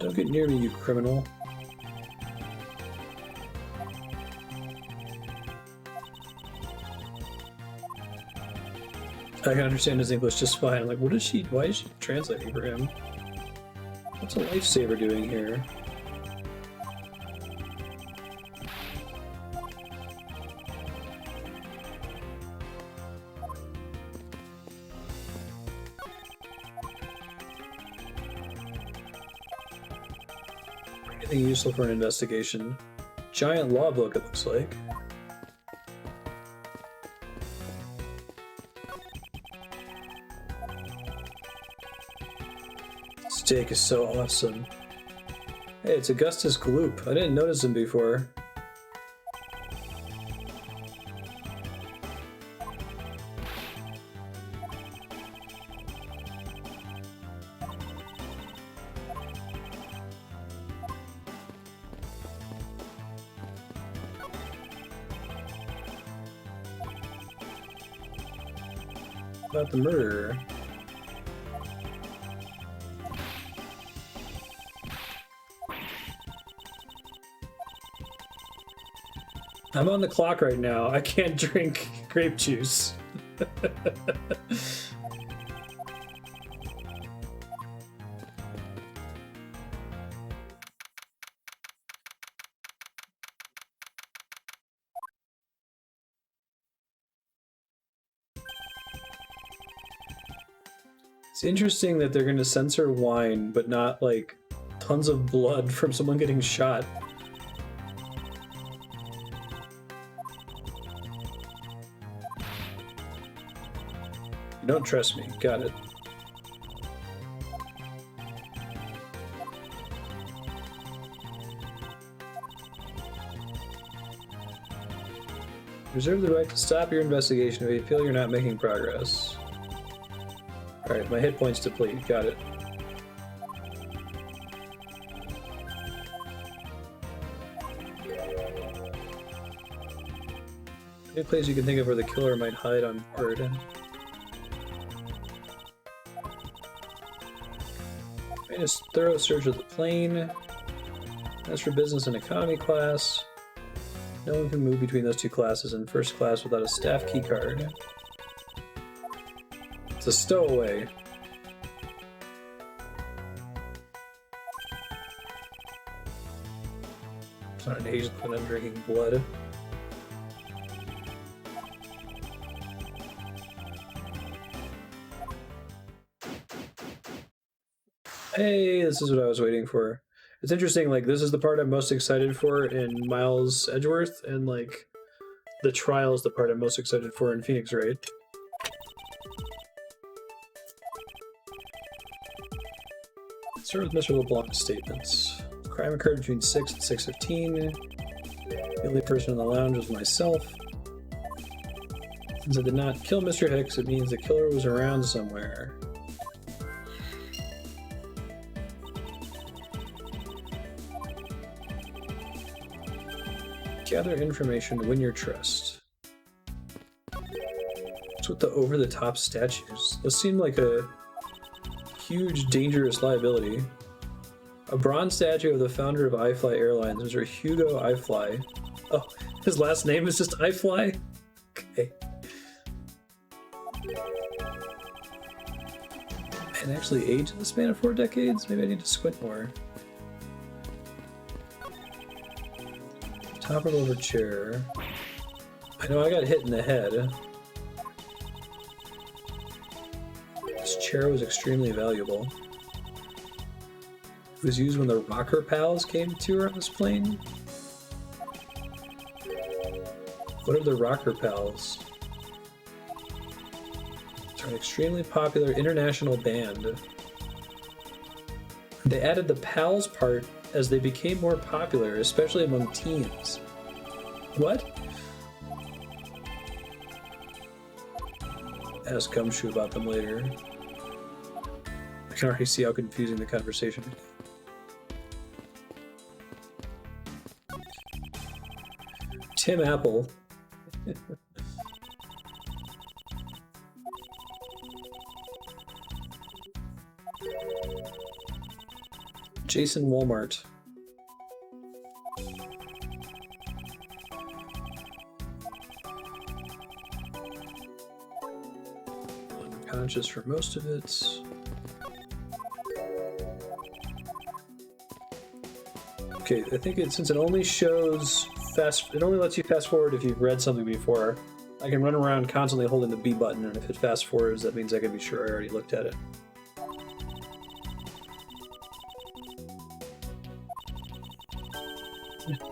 Don't get near me, you criminal. I can understand his English just fine. I'm like, what is she? Why is she translating for him? What's a lifesaver doing here? Anything useful for an investigation? Giant law book, it looks like. Steak is so awesome. Hey, it's Augustus Gloop. I didn't notice him before. About the murderer. I'm on the clock right now. I can't drink grape juice. It's interesting that they're going to censor wine, but not, like, tons of blood from someone getting shot. You don't trust me. Got it. Reserve the right to stop your investigation if you feel you're not making progress. Alright, my hit points deplete. Got it. Any place you can think of where the killer might hide on board. Made a thorough search of the plane. As for business and economy class, no one can move between those two classes in first class without a staff key card. It's a stowaway. It's not an agent when I'm drinking blood. Hey, this is what I was waiting for. It's interesting, like, this is the part I'm most excited for in Miles Edgeworth, and, like, the trial is the part I'm most excited for in Phoenix Wright. Let's start with Mr. LeBlanc's statements. Crime occurred between 6 and 6:15. The only person in the lounge was myself. Since I did not kill Mr. Hicks, it means the killer was around somewhere. Gather information to win your trust. What's with the over-the-top statues? Those seem like a huge, dangerous liability. A bronze statue of the founder of iFly Airlines, Mr. Hugo iFly. Oh, his last name is just iFly? Okay. And actually aged in the span of 4 decades? Maybe I need to squint more. Toppled over chair. I know I got hit in the head. This chair was extremely valuable. It was used when the rocker pals came to tour on this plane. What are the rocker pals? They're an extremely popular international band. They added the pals part as they became more popular, especially among teens. What? Ask Gumshoe about them later. I can already see how confusing the conversation is. Tim Apple. Jason Walmart. Unconscious for most of it. Okay, I think since it only shows it only lets you fast forward if you've read something before. I can run around constantly holding the B button, and if it fast forwards, that means I can be sure I already looked at it.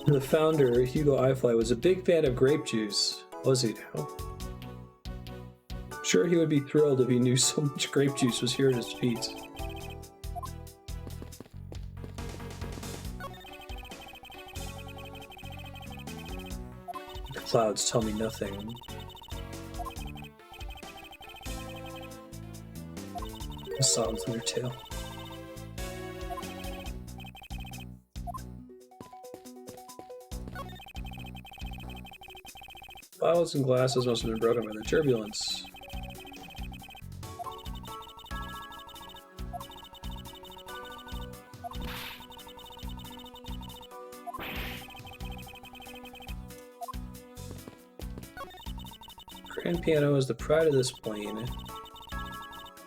The founder, Hugo iFly, was a big fan of grape juice. Was he now? I'm sure he would be thrilled if he knew so much grape juice was here at his feet. The clouds tell me nothing. The songs in their tail. Bottles and glasses must have been broken by the turbulence. Grand piano is the pride of this plane.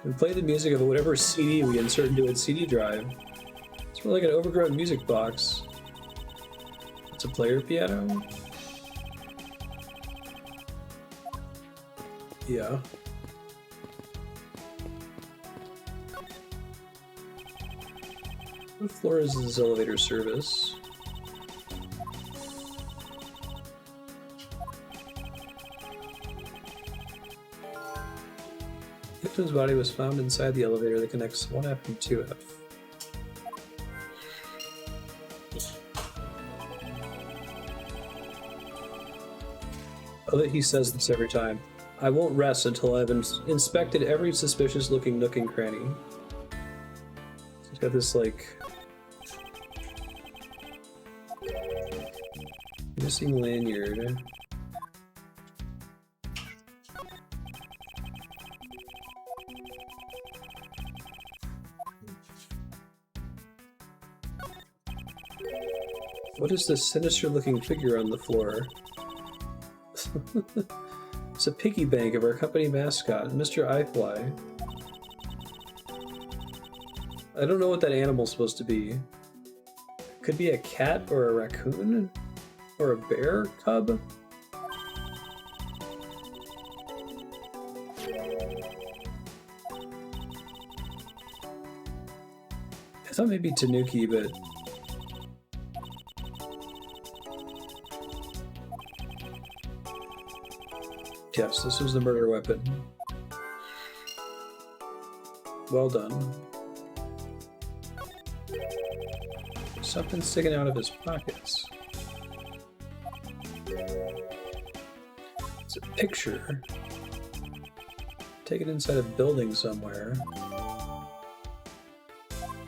We play the music of whatever CD we insert into its CD drive. It's more like an overgrown music box. It's a player piano? Yeah. What floor is this elevator service? victim's body was found inside the elevator that connects 1F and 2F. Oh, that he says this every time. I won't rest until I've inspected every suspicious-looking nook and cranny. He's got this, like... missing lanyard. What is this sinister-looking figure on the floor? It's a piggy bank of our company mascot, Mr. Eyefly. I don't know what that animal's supposed to be. Could be a cat or a raccoon? Or a bear cub? I thought maybe Tanuki, but... yes, this was the murder weapon. Well done. Something sticking out of his pockets. It's a picture. Taken inside a building somewhere.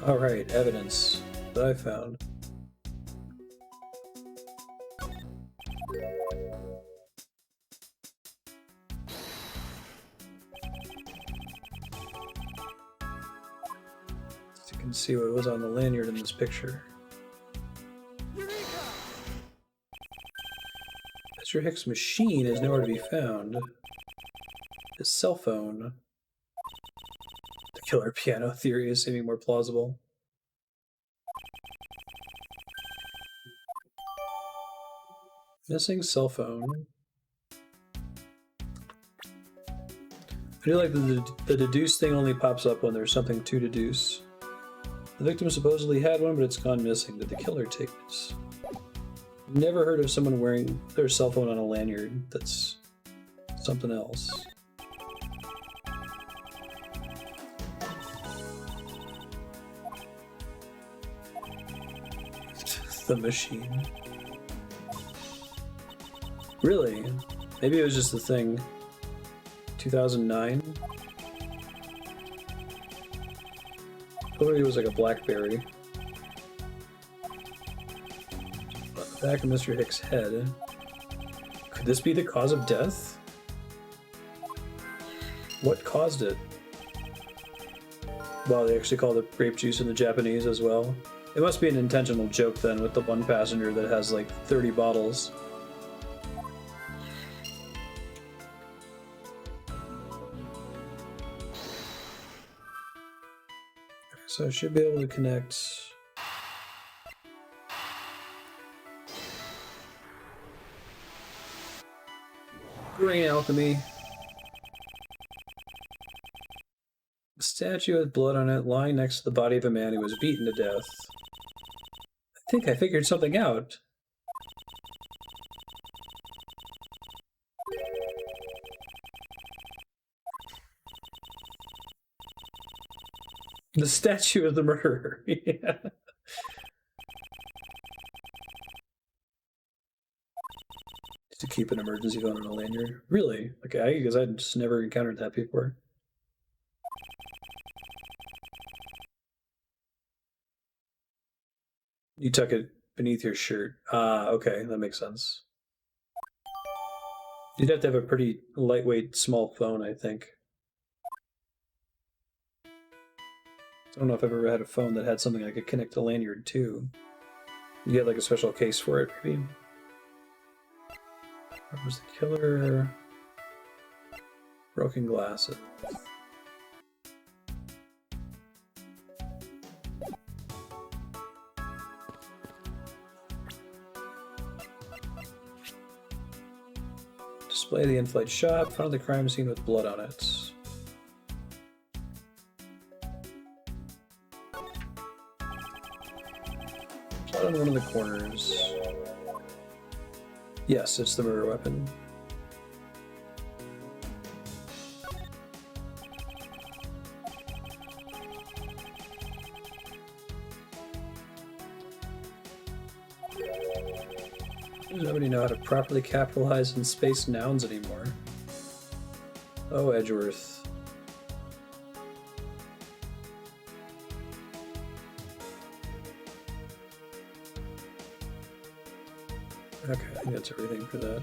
Alright, evidence that I found. So you can see what was on the lanyard in this picture. Mr. Hicks' machine is nowhere to be found. His cell phone. The killer piano theory is seeming more plausible. Missing cell phone. I feel like the deduce thing only pops up when there's something to deduce. The victim supposedly had one, but it's gone missing. Did the killer take this? Never heard of someone wearing their cell phone on a lanyard. That's something else. The machine. Really? Maybe it was just the thing. 2009? Or it was like a BlackBerry. Back of Mr. Hicks' head. Could this be the cause of death? What caused it? Well, they actually call it grape juice in the Japanese as well. It must be an intentional joke then with the one passenger that has like 30 bottles. So I should be able to connect... Green alchemy. A statue with blood on it lying next to the body of a man who was beaten to death. I think I figured something out. The statue of the murderer. Yeah. To keep an emergency phone on a lanyard. Really? Okay, because I just never encountered that before. You tuck it beneath your shirt. Ah, okay, that makes sense. You'd have to have a pretty lightweight, small phone, I think. I don't know if I've ever had a phone that had something I could connect the lanyard to. You get like a special case for it, maybe. Where was the killer? Broken glasses. Display the in-flight shot. Found the crime scene with blood on it. Blood on one of the corners. Yes, it's the murder weapon. Nobody know how to properly capitalize and space nouns anymore. Oh, Edgeworth. Okay, I think that's everything for that.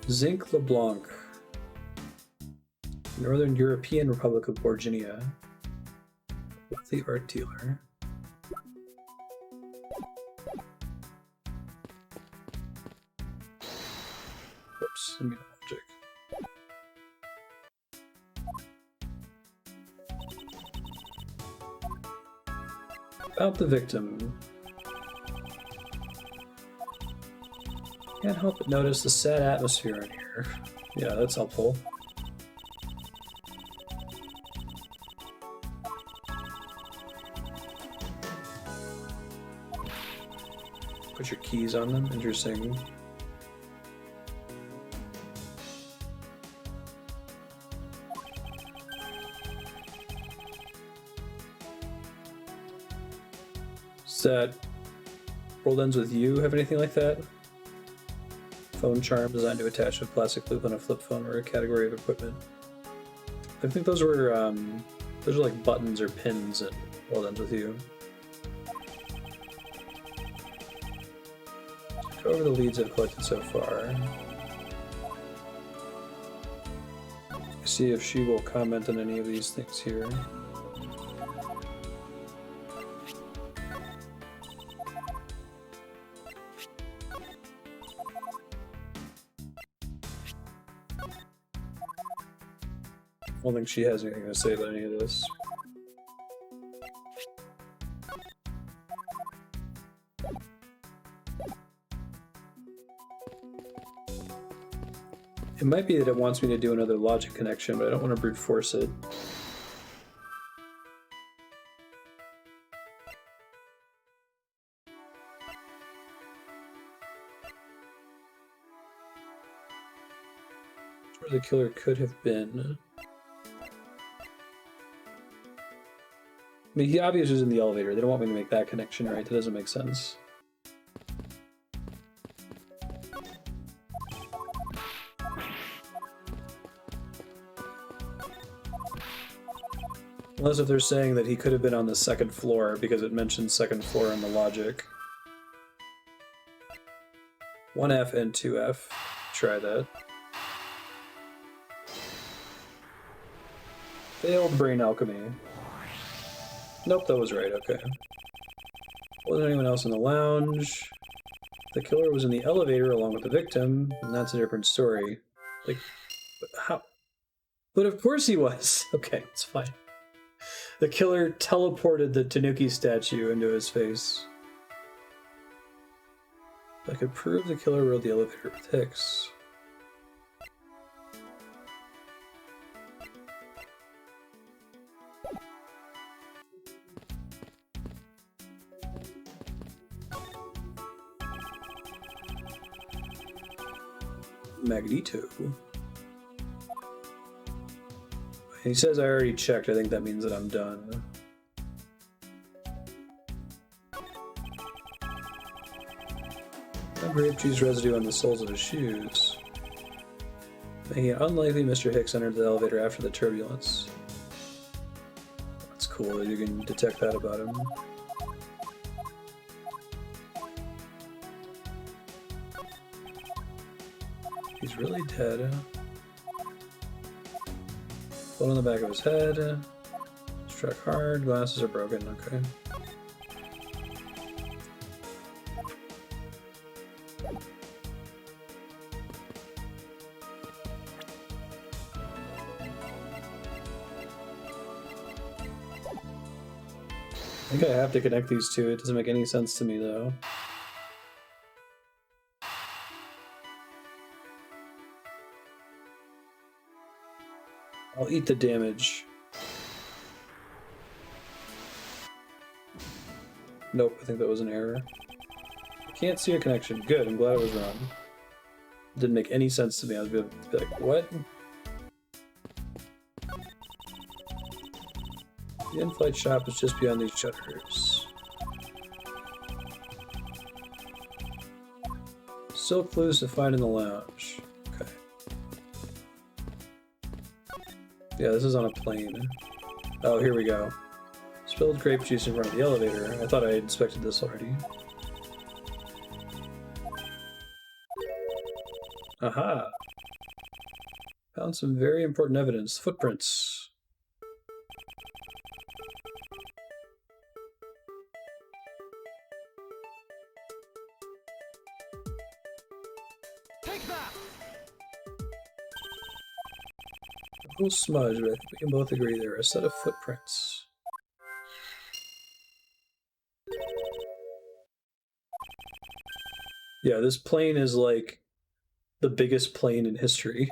Zinc LeBlanc, Northern European Republic of Borginia, wealthy art dealer. Whoops, let me logic. About the victim. Can't help but notice the sad atmosphere in here. Yeah, that's helpful. Put your keys on them. Interesting. Does that World Ends With You have anything like that? Phone charm designed to attach a plastic loop on a flip phone or a category of equipment. I think those are like buttons or pins in World Ends With You. Go over the leads I've collected so far. See if she will comment on any of these things here. I don't think she has anything to say about any of this. It might be that it wants me to do another logic connection, but I don't want to brute force it. Where the killer could have been. I mean, he obviously was in the elevator. They don't want me to make that connection, right? That doesn't make sense. Unless if they're saying that he could have been on the second floor because it mentions second floor in the logic. 1F and 2F. Try that. Failed brain alchemy. Nope, that was right, okay. Wasn't anyone else in the lounge. The killer was in the elevator along with the victim, and that's a different story. Like, but how? But of course he was! Okay, it's fine. The killer teleported the Tanuki statue into his face. I could prove the killer rode the elevator with Hicks. Magneto. He says I already checked. I think that means that I'm done. Grape juice residue on the soles of his shoes. Making it unlikely Mr. Hicks entered the elevator after the turbulence. That's cool that you can detect that about him. He's really dead. Blood on the back of his head. Struck hard. Glasses are broken. Okay. I think I have to connect these two. It doesn't make any sense to me, though. I'll eat the damage. Nope, I think that was an error. Can't see a connection. Good, I'm glad I was wrong. Didn't make any sense to me. I was gonna be like, what? The in-flight shop is just beyond these shutters. Still clues to find in the lounge. Okay. Yeah, this is on a plane. Oh, here we go. Spilled grape juice in front of the elevator. I thought I had inspected this already. Aha! Found some very important evidence. Footprints. Take that! A little smudge, but I think we can both agree there are a set of footprints. Yeah, this plane is like the biggest plane in history.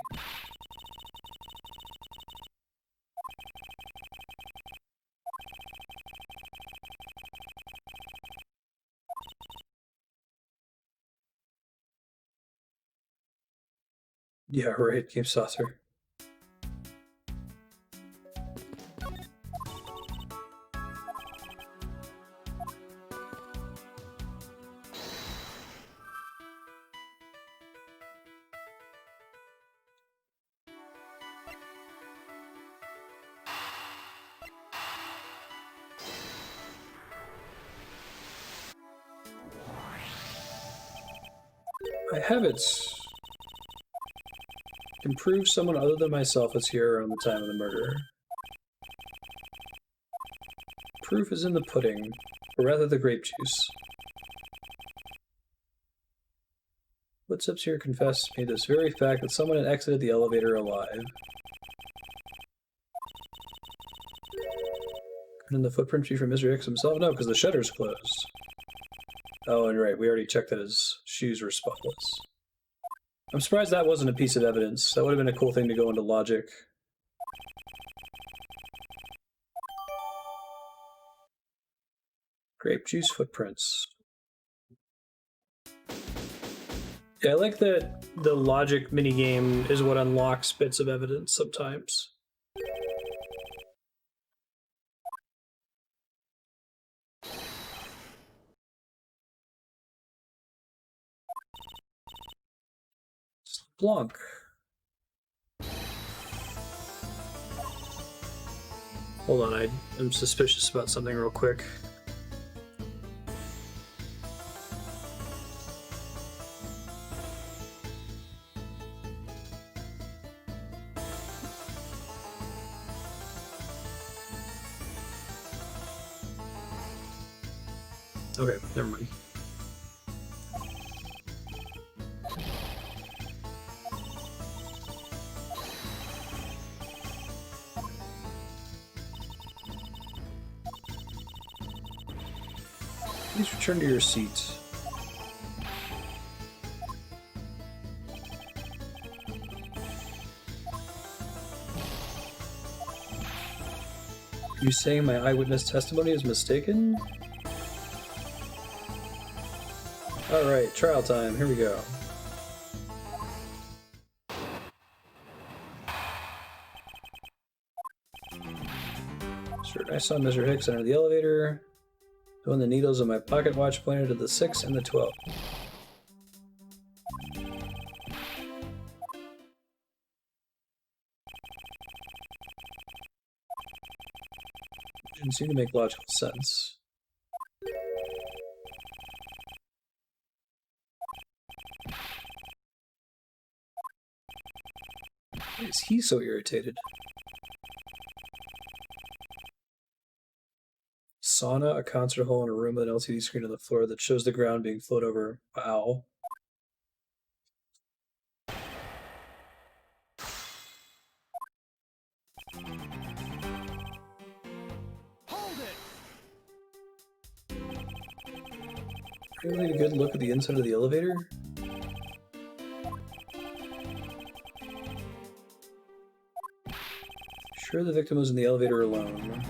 Yeah, right, Game Saucer. My habits. Can prove someone other than myself was here around the time of the murder. Proof is in the pudding, or rather the grape juice. Footsteps here confess to me this very fact that someone had exited the elevator alive. Couldn't the footprint be from Mr. X himself? No, because the shutter's closed. Oh, and right, we already checked that his shoes were spotless. I'm surprised that wasn't a piece of evidence. That would have been a cool thing to go into logic. Grape juice footprints. Yeah, I like that the logic minigame is what unlocks bits of evidence sometimes. Blanc. Hold on, I'm suspicious about something real quick. Okay, never mind. Please return to your seat. Are you saying my eyewitness testimony is mistaken? Alright, trial time. Here we go. Sure, I saw Mr. Hicks enter the elevator. When the needles of my pocket watch pointed to the 6 and the 12. Didn't seem to make logical sense. Why is he so irritated? Sauna, a concert hall, and a room with an LCD screen on the floor that shows the ground being flowed over. Wow. Hold it! Really a good look at the inside of the elevator? Sure the victim was in the elevator alone.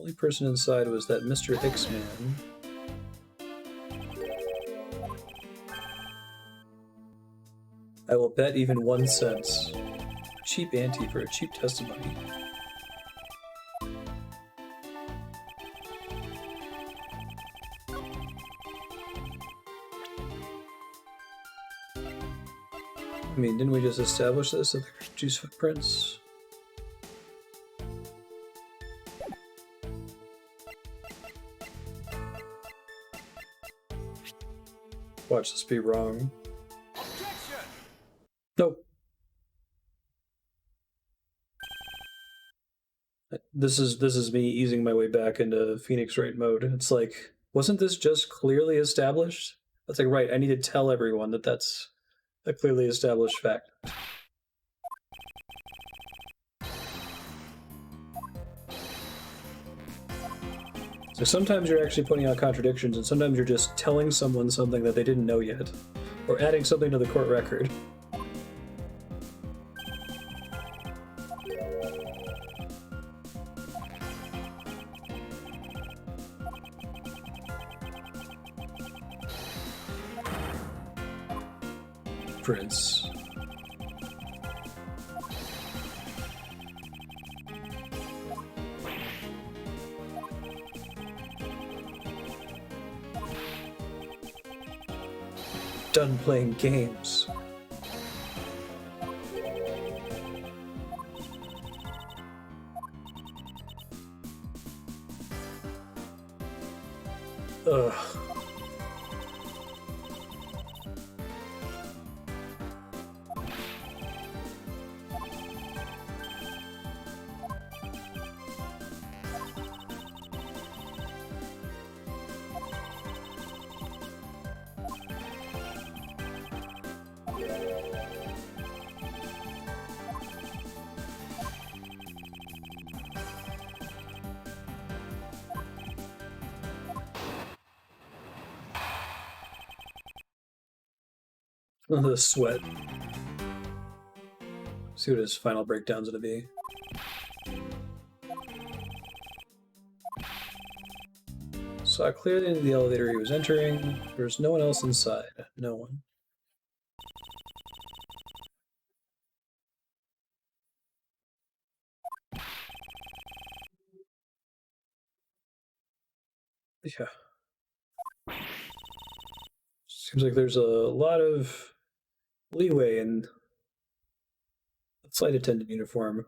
only person inside was that Mr. Hicks man. I will bet even 1 cent. Cheap ante for a cheap testimony. I mean, didn't we just establish this at the juice footprints? Watch this be wrong. Objection! Nope. This is me easing my way back into Phoenix Wright mode. It's like, wasn't this just clearly established? That's like, right, I need to tell everyone that that's a clearly established fact. So sometimes you're actually pointing out contradictions, and sometimes you're just telling someone something that they didn't know yet, or adding something to the court record. Prince. Done playing games. Ugh. The sweat. See what his final breakdown's gonna be. Saw clearly into the elevator he was entering. There was no one else inside. No one. Yeah. Seems like there's a lot of leeway in the flight attendant uniform.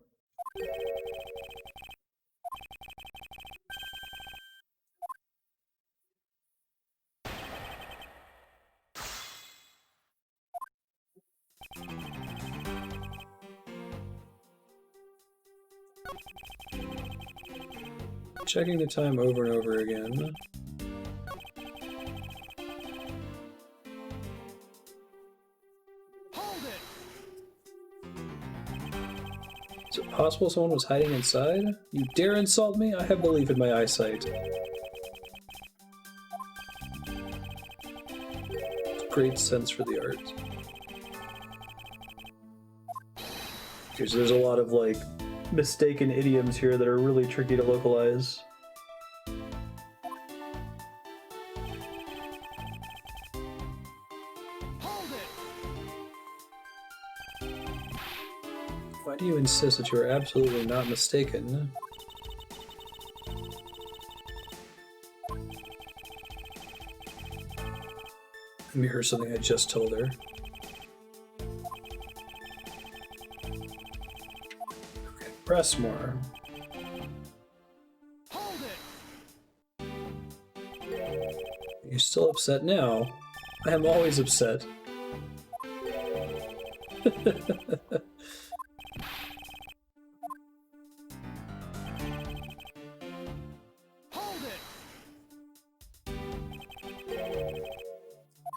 Checking the time over and over again. Is it possible someone was hiding inside? You dare insult me? I have belief in my eyesight. Great sense for the art. Okay, so there's a lot of, like, mistaken idioms here that are really tricky to localize. Why do you insist that you are absolutely not mistaken? Let me hear something I just told her. Okay, press more. You're still upset now? I am always upset.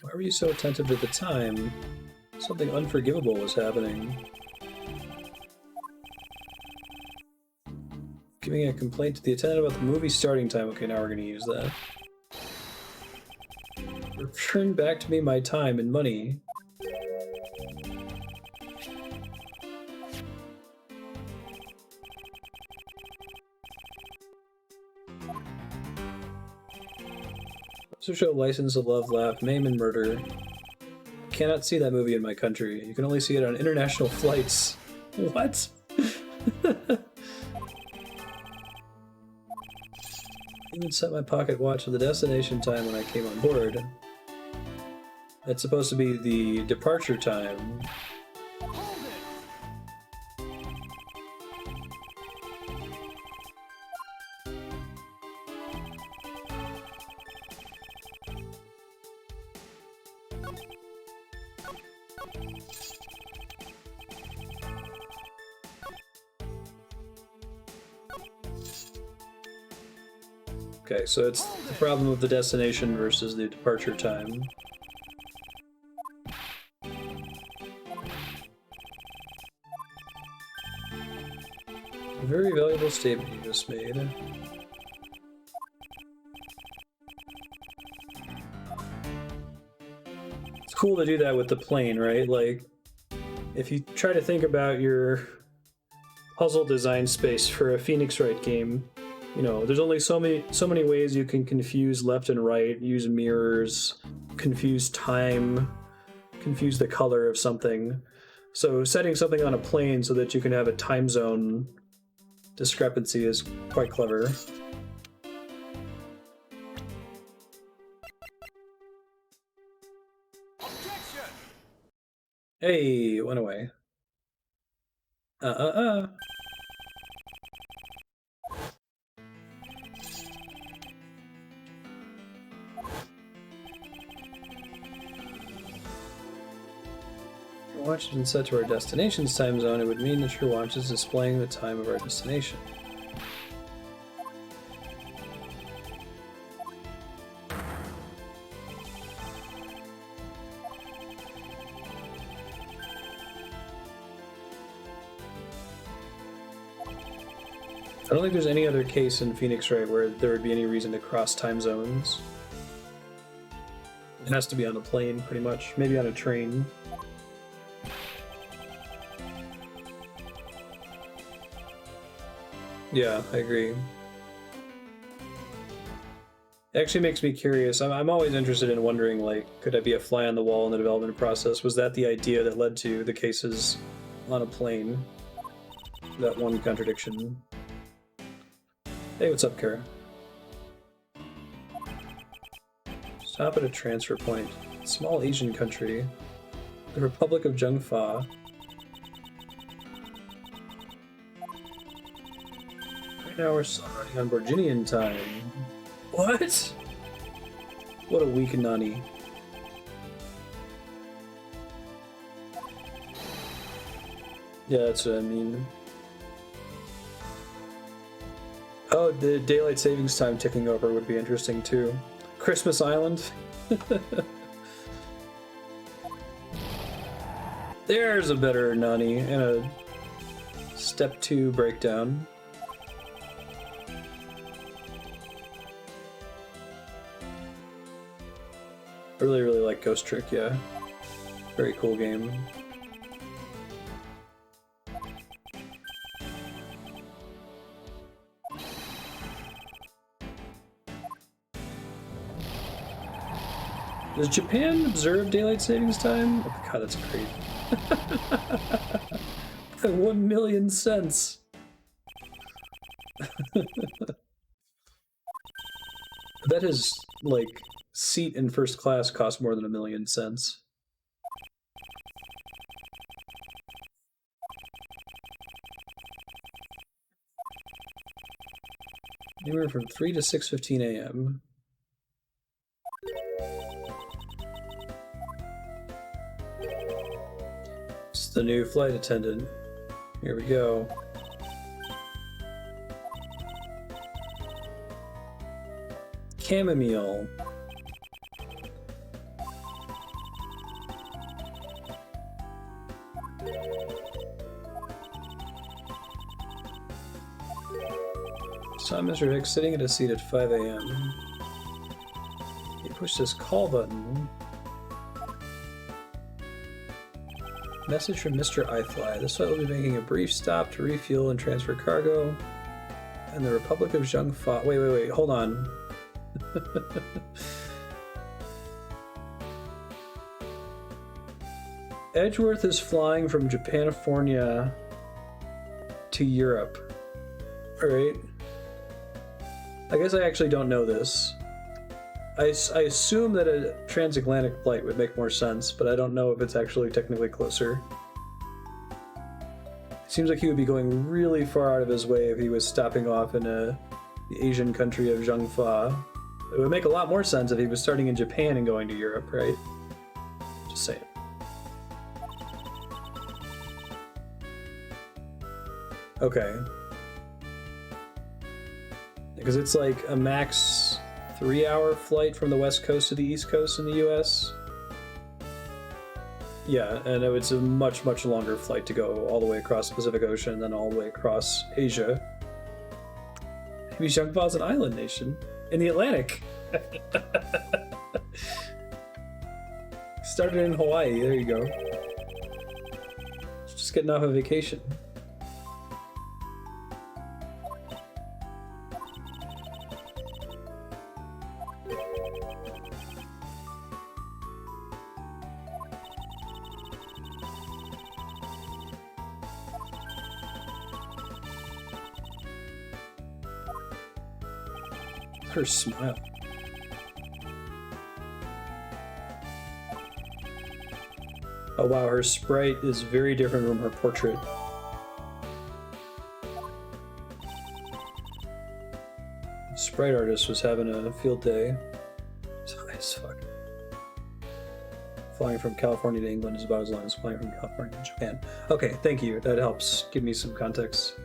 Why were you so attentive at the time? Something unforgivable was happening. Giving a complaint to the attendant about the movie starting time. Okay, now we're gonna use that. Return back to me my time and money. Also show License to Love, Laugh, Maim, and Murder. Cannot see that movie in my country. You can only see it on international flights. What? Even set my pocket watch to the destination time when I came on board. That's supposed to be the departure time. Hold it. Okay, so it's the problem of the destination versus the departure time. A very valuable statement you just made. It's cool to do that with the plane, right? Like, if you try to think about your puzzle design space for a Phoenix Wright game, you know, there's only so many ways you can confuse left and right, use mirrors, confuse time, confuse the color of something. So setting something on a plane so that you can have a time zone discrepancy is quite clever. Objection. Hey, it went away. Watch has been set to our destination's time zone, it would mean that your watch is displaying the time of our destination. I don't think there's any other case in Phoenix Wright where there would be any reason to cross time zones. It has to be on a plane, pretty much. Maybe on a train. Yeah, I agree. It actually makes me curious. I'm always interested in wondering, like, could I be a fly on the wall in the development process? Was that the idea that led to the cases on a plane? That one contradiction. Hey, what's up, Kara? Stop at a transfer point. Small Asian country. The Republic of Zhengfa. Right now we're still running on Borginian time. What? What a weak nunny. Yeah, that's what I mean. Oh, the daylight savings time ticking over would be interesting too. Christmas Island. There's a better nunny and a step 2 breakdown. I really like Ghost Trick, yeah. Very cool game. Does Japan observe daylight savings time? Oh my god, that's great. By 1 million cents. That is like seat in first class costs more than 1 million cents. Anywhere from 3 to 6:15 a.m. It's the new flight attendant. Here we go. Chamomile. Saw Mr. Hicks sitting at a seat at 5 a.m. He pushed his call button. Message from Mr. iFly. This flight will be making a brief stop to refuel and transfer cargo. and the Republic of Zhengfa. Wait, hold on. Edgeworth is flying from Japanifornia to Europe. Alright. I guess I actually don't know this. I assume that a transatlantic flight would make more sense, but I don't know if it's actually technically closer. It seems like he would be going really far out of his way if he was stopping off in the Asian country of Zhengfa. It would make a lot more sense if he was starting in Japan and going to Europe, right? Just saying. Okay. Because it's like a max 3-hour flight from the west coast to the east coast in the US. Yeah, and it's a much, much longer flight to go all the way across the Pacific Ocean and then all the way across Asia. Maybe Zhengfa's an island nation in the Atlantic. Started in Hawaii, there you go. Just getting off a vacation. Her smile. Oh wow, her sprite is very different from her portrait. The sprite artist was having a field day. It's high as fuck. Flying from California to England is about as long as flying from California to Japan. Okay, thank you. That helps give me some context.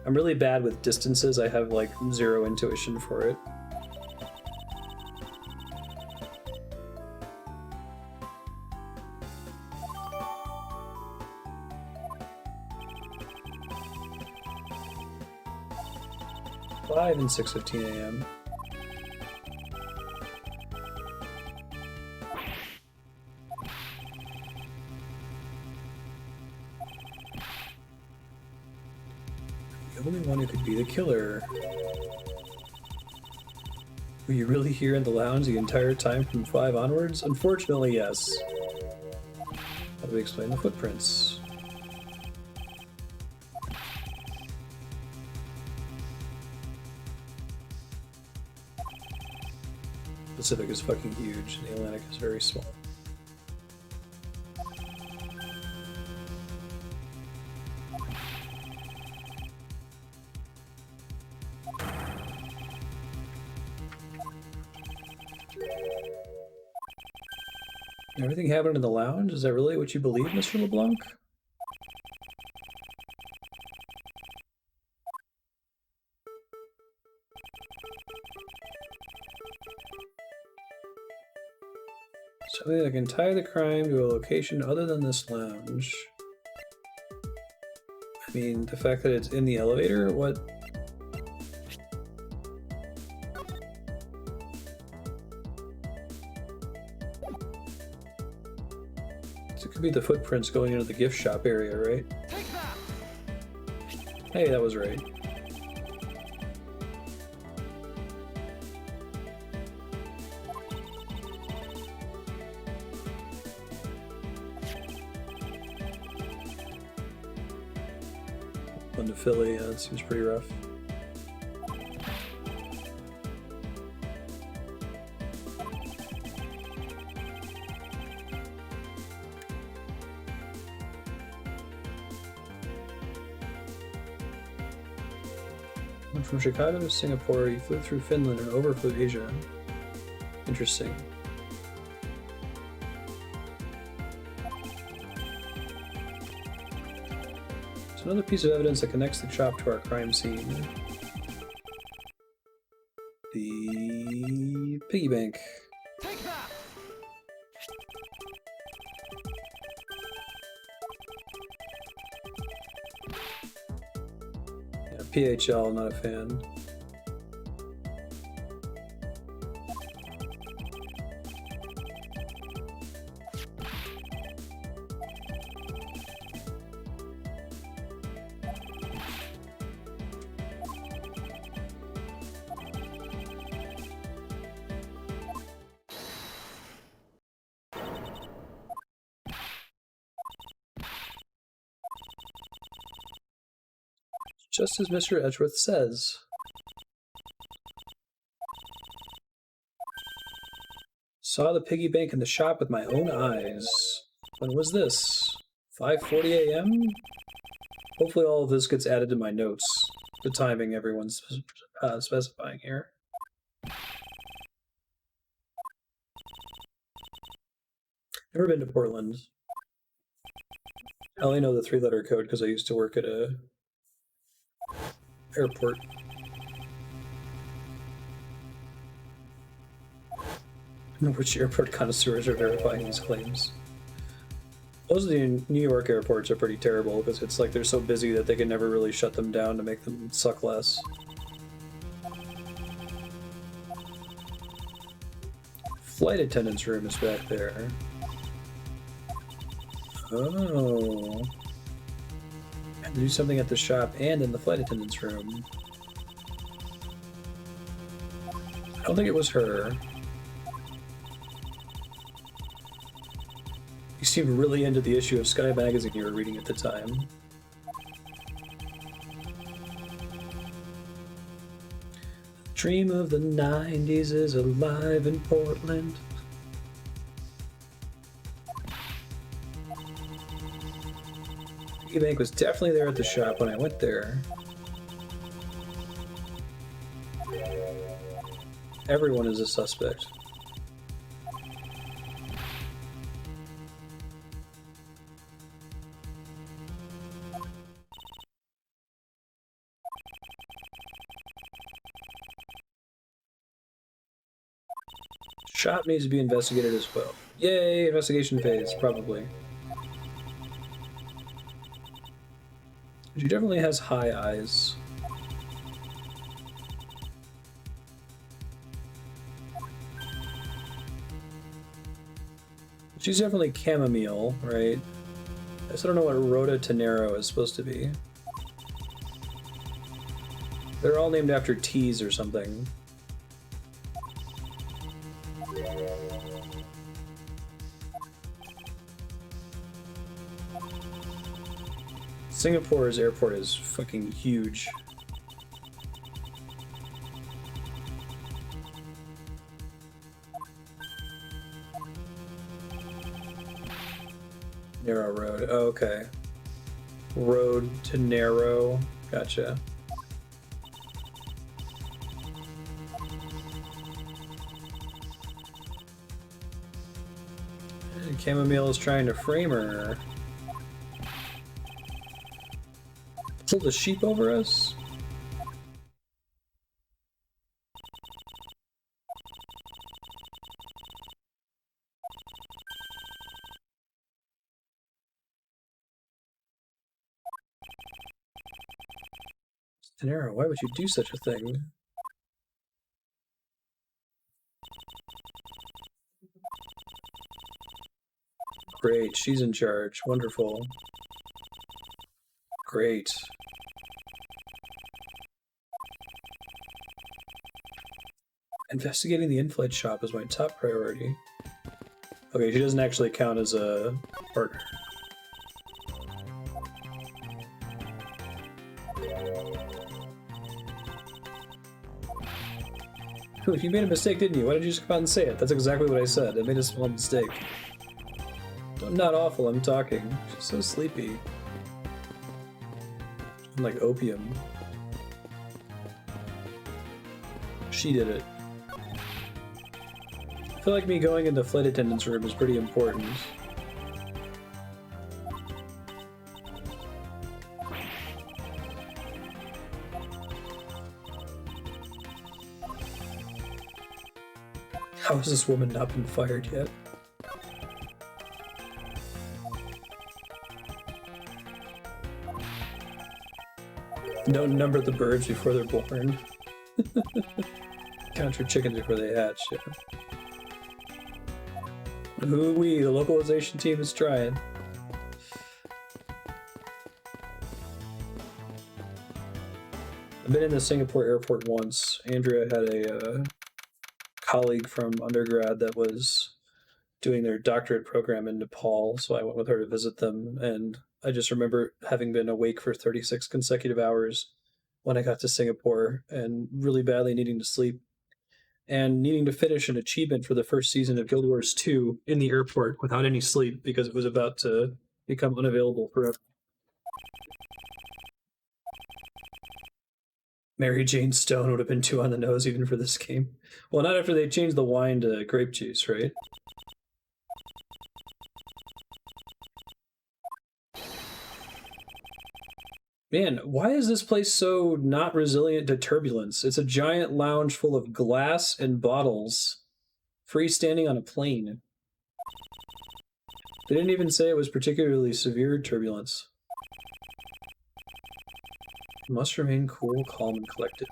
I'm really bad with distances. I have like zero intuition for it. And 6:15 a.m. The only one who could be the killer. Were you really here in the lounge the entire time from 5 onwards? Unfortunately, yes. How do we explain the footprints? Pacific is fucking huge, and the Atlantic is very small. Everything happened in the lounge? Is that really what you believe, Mr. LeBlanc? Something that can tie the crime to a location other than this lounge. I mean, the fact that it's in the elevator? What? So it could be the footprints going into the gift shop area, right? Take that! Hey, that was right. One to Philly, yeah, that seems pretty rough. Went from Chicago to Singapore, he flew through Finland and overflew Asia. Interesting. Another piece of evidence that connects the shop to our crime scene. The piggy bank. Take that! Yeah, PHL, not a fan. Just as Mr. Edgeworth says. Saw the piggy bank in the shop with my own eyes. When was this? 5:40 a.m.? Hopefully all of this gets added to my notes. The timing everyone's specifying here. Never been to Portland. I only know the 3-letter code because I used to work at a airport. Which airport connoisseurs are verifying these claims? Most of the New York airports are pretty terrible because it's like they're so busy that they can never really shut them down to make them suck less. Flight attendant's room is back there. Oh. I have to do something at the shop and in the flight attendant's room. I don't think it was her. You seemed really into the issue of Sky Magazine you were reading at the time. Dream of the 90s is alive in Portland. Piggy bank was definitely there at the shop when I went there. Everyone is a suspect. Shop needs to be investigated as well. Yay, investigation phase, probably. She definitely has high eyes. She's definitely chamomile, right? I just don't know what Rhoda Tenero is supposed to be. They're all named after teas or something. Singapore's airport is fucking huge. Narrow road. Oh, okay. Road to narrow. Gotcha. And Chamomile is trying to frame her. Pull the sheep over us? Tenero, why would you do such a thing? Great, she's in charge. Wonderful. Great. Investigating the in-flight shop is my top priority. Okay, she doesn't actually count as a partner. Ooh, you made a mistake, didn't you? Why did you just come out and say it? That's exactly what I said. I made a small mistake. I'm not awful, I'm talking. She's so sleepy. I'm like opium. She did it. I feel like me going in the flight attendant's room is pretty important. How has this woman not been fired yet? Don't number the birds before they're born. Count your chickens before they hatch, yeah. Ooh-wee, the localization team is trying. I've been in the Singapore airport once. Andrea had a colleague from undergrad that was doing their doctorate program in Nepal, so I went with her to visit them, and I just remember having been awake for 36 consecutive hours when I got to Singapore and really badly needing to sleep and needing to finish an achievement for the first season of Guild Wars 2 in the airport without any sleep because it was about to become unavailable forever. Mary Jane Stone would have been too on the nose even for this game. Well, not after they changed the wine to grape juice, right? Man, why is this place so not resilient to turbulence? It's a giant lounge full of glass and bottles, freestanding on a plane. They didn't even say it was particularly severe turbulence. Must remain cool, calm, and collected.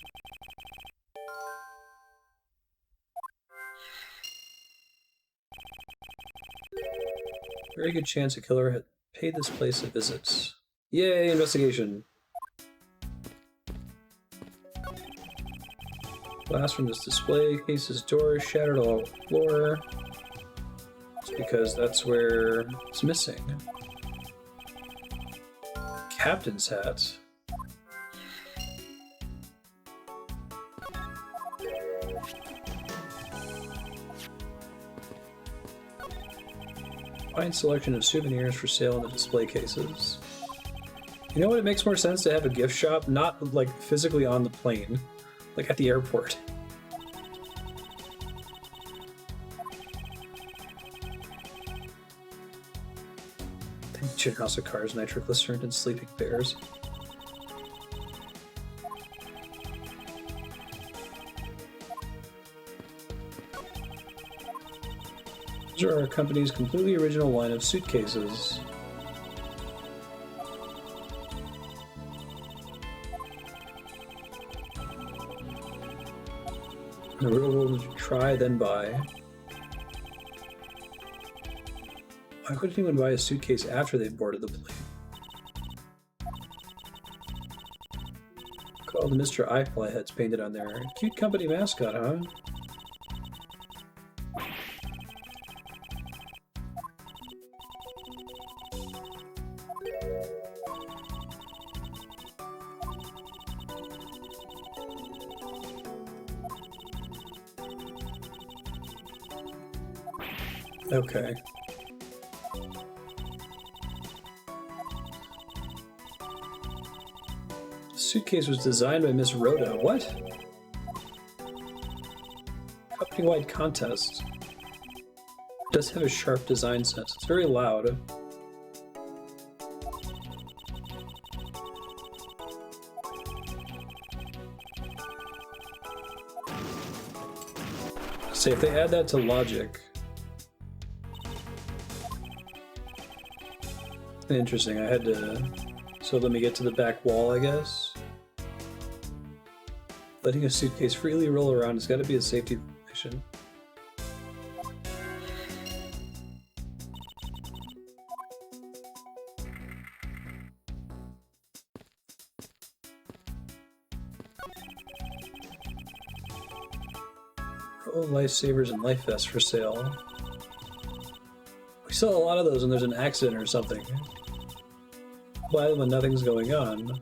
Very good chance a killer had paid this place a visit. Yay, investigation! Glass from this display case's door shattered all over the floor. It's because that's where it's missing. Captain's hat. Fine selection of souvenirs for sale in the display cases. You know what? It makes more sense to have a gift shop, not like physically on the plane, like at the airport. Gin House of Cars, nitroglycerin, and sleeping bears. These are our company's completely original line of suitcases. The real world is try, then buy. Why would anyone buy a suitcase after they boarded the plane? Look at all the Mr. iFly heads painted on there. Cute company mascot, huh? Okay. The suitcase was designed by Miss Rhoda. What? Company-wide contest. It does have a sharp design sense. It's very loud. Say, if they add that to logic. Interesting, I had to... So let me get to the back wall, I guess. Letting a suitcase freely roll around has got to be a safety violation. Oh, lifesavers and life vests for sale. We sell a lot of those when there's an accident or something. Buy them when nothing's going on.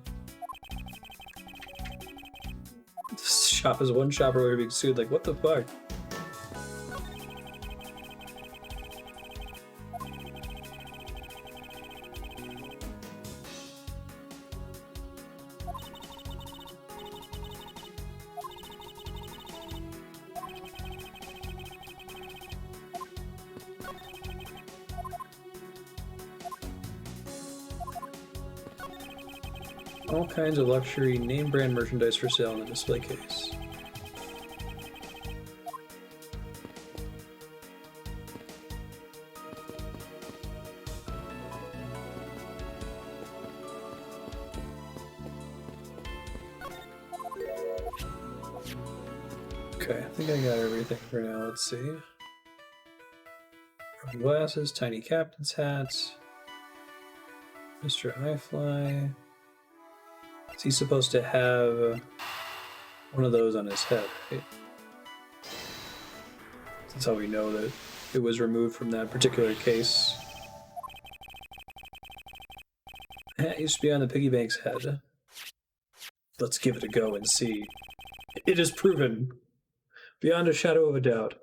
This shop is one shopper where being sued. Like, what the fuck? All kinds of luxury name brand merchandise for sale in the display case. Okay, I think I got everything for now. Let's see. Broken glasses, tiny captain's hats, Mr. iFly. Is he supposed to have one of those on his head, right? That's how we know that it was removed from that particular case. The hat used to be on the piggy bank's head. Let's give it a go and see. It is proven, beyond a shadow of a doubt.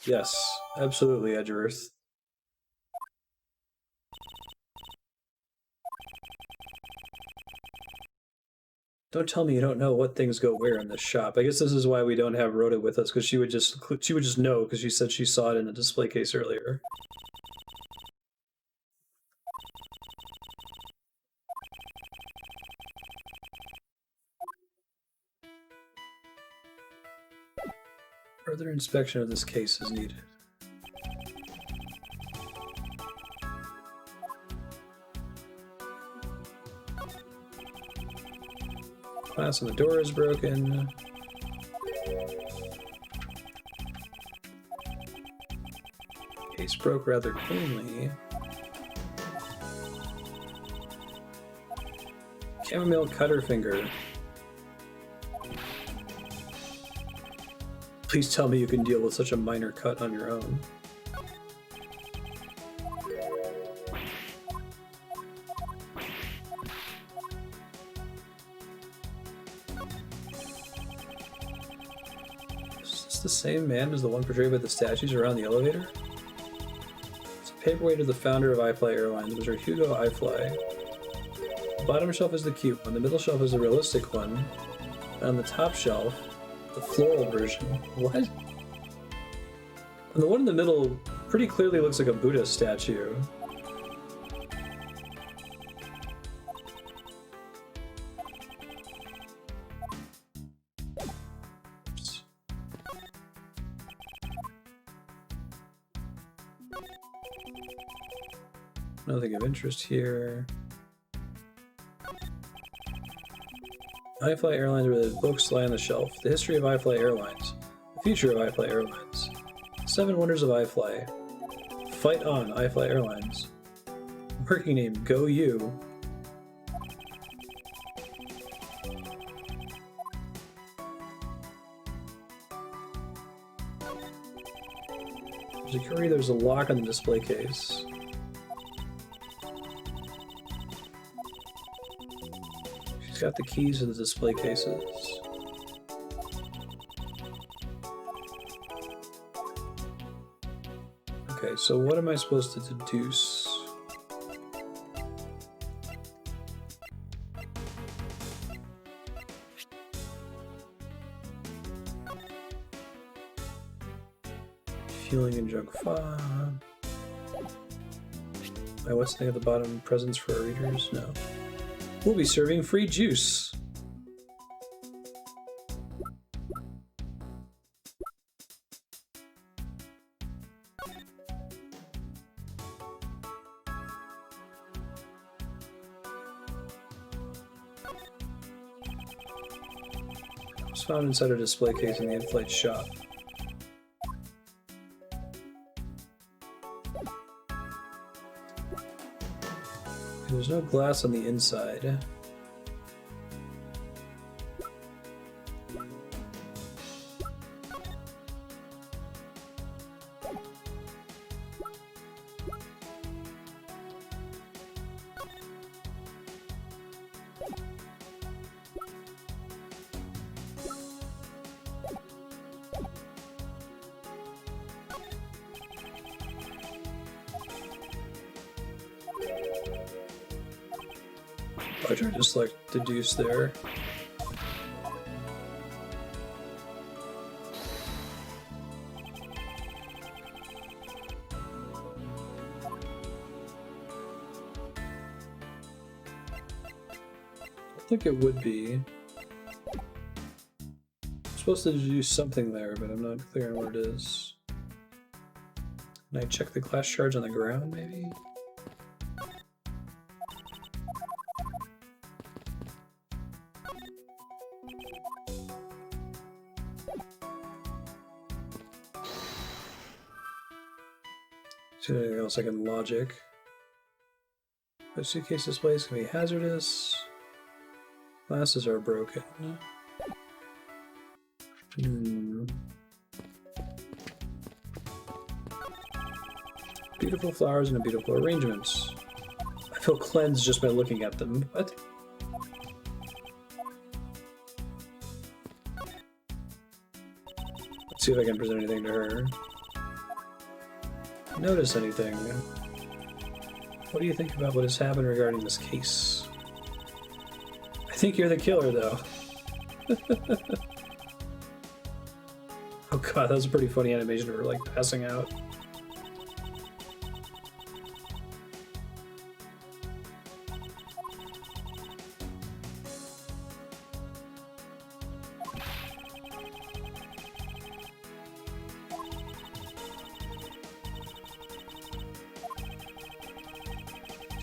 Yes, absolutely, Edgeworth. Don't tell me you don't know what things go where in this shop. I guess this is why we don't have Rhoda with us, because she would just know, because she said she saw it in the display case earlier. Further inspection of this case is needed. Glass on the door is broken. Case broke rather cleanly. Chamomile cutter finger. Please tell me you can deal with such a minor cut on your own. Is this the same man as the one portrayed by the statues around the elevator? It's a paperweight of the founder of iFly Airlines, Mr. Hugo iFly. The bottom shelf is the cute one, the middle shelf is the realistic one, and on the top shelf, the floral version. What? And the one in the middle pretty clearly looks like a Buddha statue. Oops. Nothing of interest here. iFly Airlines related books lie on the shelf. The history of iFly Airlines. The future of iFly Airlines. 7 Wonders of iFly. Fight on, iFly Airlines. Working name, Go You. Security, there's a lock on the display case. She's got the keys to the display cases. Okay, so what am I supposed to deduce? Fueling and junk fob. What's the thing at the bottom? Presents for our readers? No. We'll be serving free juice. It was found inside a display case in the in-flight shop. There's no glass on the inside. I tried to just like deduce there. I think it would be. I'm supposed to deduce something there, but I'm not clear on what it is. Can I check the glass shards on the ground, maybe? See anything else like in logic? But suitcase displays can be hazardous. Glasses are broken. Beautiful flowers and a beautiful arrangements. feel cleansed just by looking at them. What? Let's see if I can present anything to her. Notice anything? What do you think about what has happened regarding this case? I think you're the killer, though. Oh god, that was a pretty funny animation of her, like, passing out.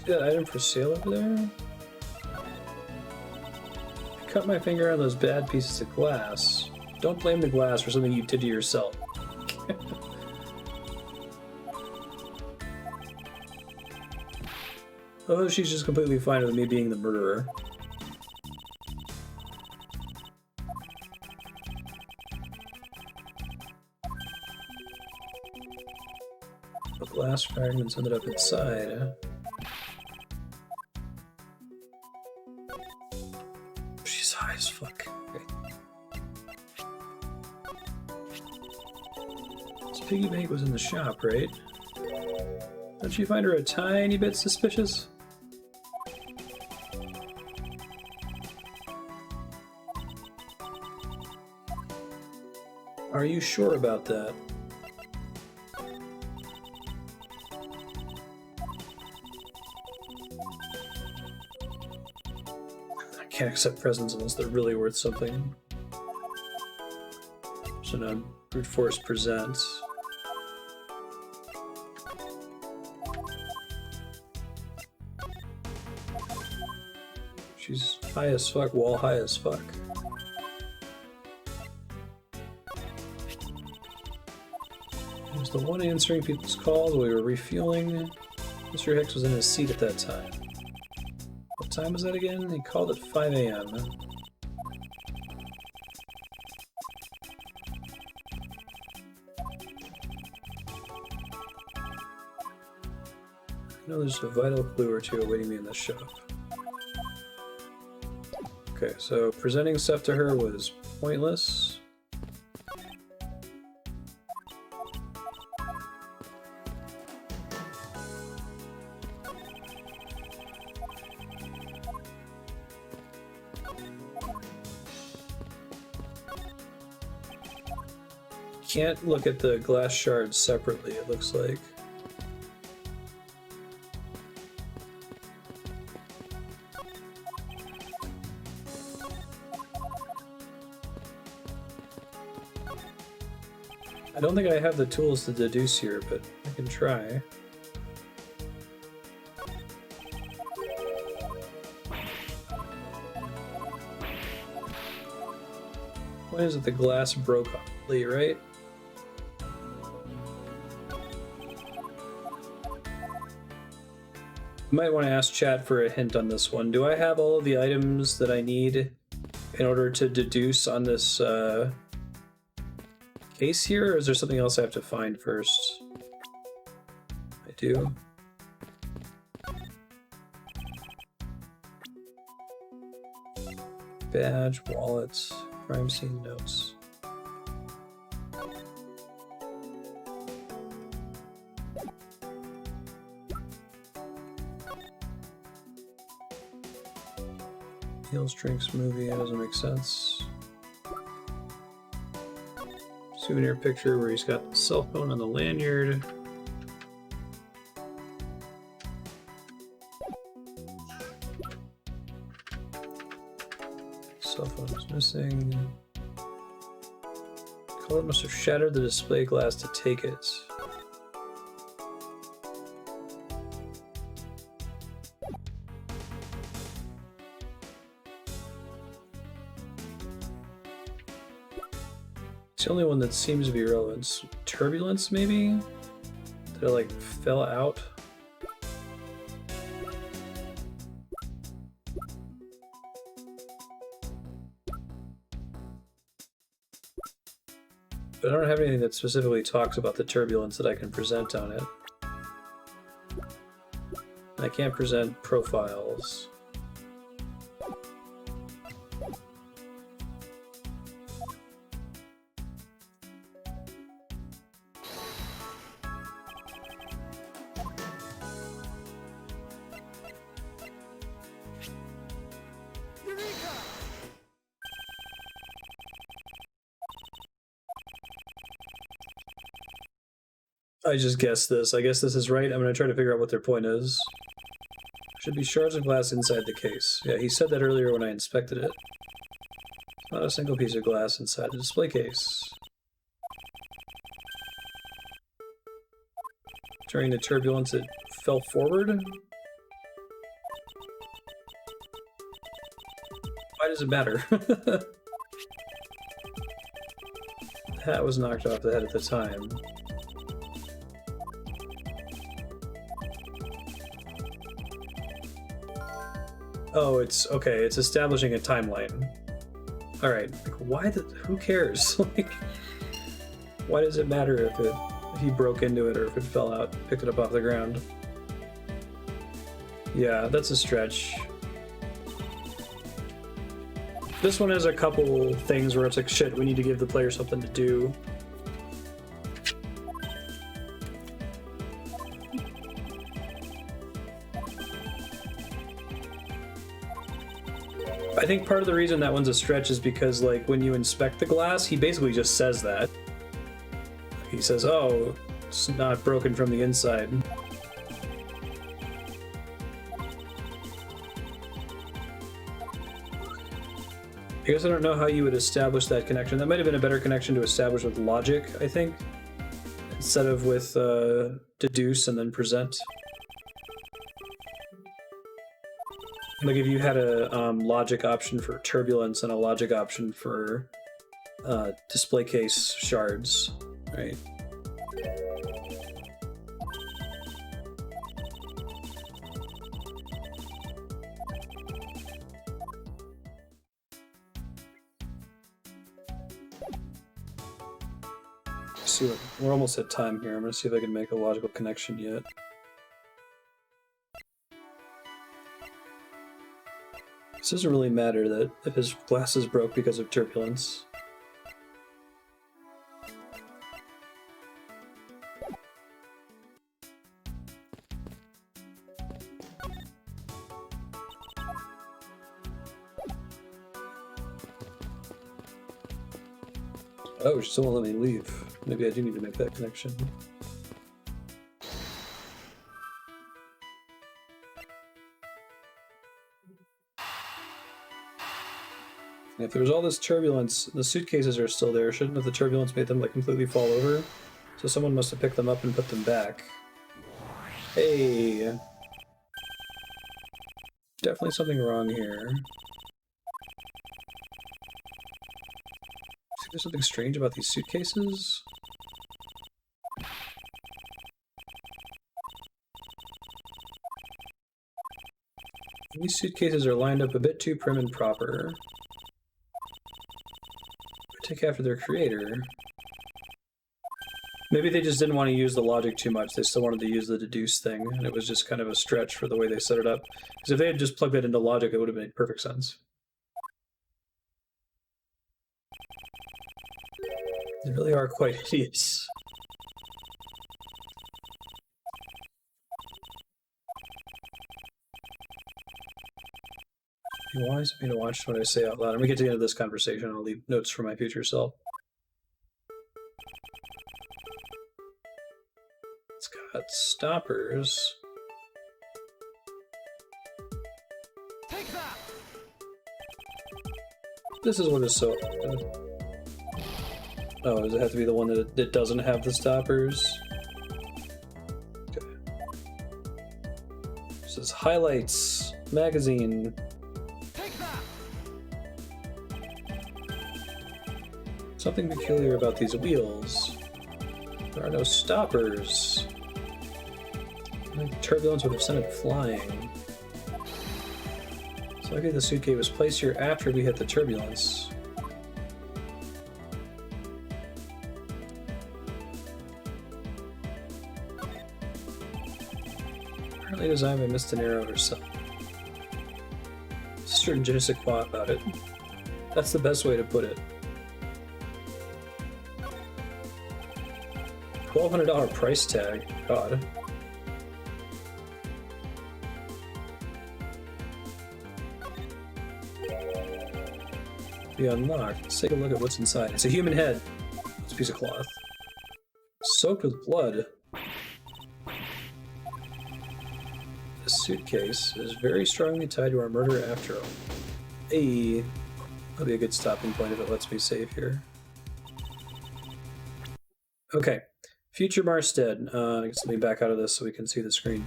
See that item for sale over there? I cut my finger on those bad pieces of glass. Don't blame the glass for something you did to yourself. Oh, she's just completely fine with me being the murderer. The glass fragments ended up inside. She's high as fuck. Okay. This piggy bank was in the shop, right? Don't you find her a tiny bit suspicious? Are you sure about that? I can't accept presents unless they're really worth something. So now, brute force presents. She's high as fuck, wall high as fuck. He was the one answering people's calls while we were refueling. Mr. Hicks was in his seat at that time. What time was that again? He called at 5 a.m. I know there's a vital clue or two awaiting me in the shop. Okay, so presenting stuff to her was pointless. Can't look at the glass shards separately, it looks like. I don't think I have the tools to deduce here, but I can try. What is it? The glass broke oddly, right? Might want to ask chat for a hint on this one. Do I have all of the items that I need in order to deduce on this case here, or is there something else I have to find first? I do. Badge, wallet, crime scene notes. Meals, drinks, movie, that doesn't make sense. Souvenir picture where he's got the cell phone on the lanyard. Cell phone is missing. Color must have shattered the display glass to take it. It's the only one that seems to be relevant. Turbulence, maybe? That it, like, fell out? But I don't have anything that specifically talks about the turbulence that I can present on it. I can't present profiles. I just guessed this. I guess this is right. I'm going to try to figure out what their point is. Should be shards of glass inside the case. Yeah, he said that earlier when I inspected it. Not a single piece of glass inside the display case. During the turbulence, it fell forward. Why does it matter? The hat was knocked off the head at the time. Oh, it's okay. It's establishing a timeline. All right. Like, why? Who cares? Like, why does it matter if he broke into it or if it fell out, picked it up off the ground? Yeah, that's a stretch. This one has a couple things where it's like, shit, we need to give the player something to do. I think part of the reason that one's a stretch is because, like, when you inspect the glass, he basically just says that. He says, oh, it's not broken from the inside. I guess I don't know how you would establish that connection. That might have been a better connection to establish with logic, I think, instead of with deduce and then present. Like if you had a logic option for turbulence and a logic option for display case shards, right? See what, we're almost at time here. I'm gonna see if I can make a logical connection yet. This doesn't really matter that if his glasses broke because of turbulence. Oh, she still won't let me leave. Maybe I do need to make that connection. If there was all this turbulence, the suitcases are still there. Shouldn't have the turbulence made them like completely fall over? So someone must have picked them up and put them back. Hey! Definitely something wrong here. See, there's something strange about these suitcases? These suitcases are lined up a bit too prim and proper. Take after their creator. Maybe they just didn't want to use the logic too much. They still wanted to use the deduce thing, and it was just kind of a stretch for the way they set it up. Because if they had just plugged that into logic, it would have made perfect sense. They really are quite hideous. Be wise of me to watch what I say out loud. I'm gonna get to the end of this conversation. I'll leave notes for my future self. It's got stoppers. Take that. This is what is so. Oh, does it have to be the one that doesn't have the stoppers? Okay. This is highlights magazine. Something peculiar about these wheels. There are no stoppers. I think turbulence would have sent it flying. So maybe the suitcase was placed here after we hit the turbulence. Brilliantly designed by Miss De Niro herself. There's a certain je ne sais quoi about it. That's the best way to put it. $1,200 price tag. God. Be unlocked. Let's take a look at what's inside. It's a human head. It's a piece of cloth. Soaked with blood. The suitcase is very strongly tied to our murder after all. Hey, that'll be a good stopping point if it lets me save here. Okay, Future Marstead. I guess let me back out of this so we can see the screen.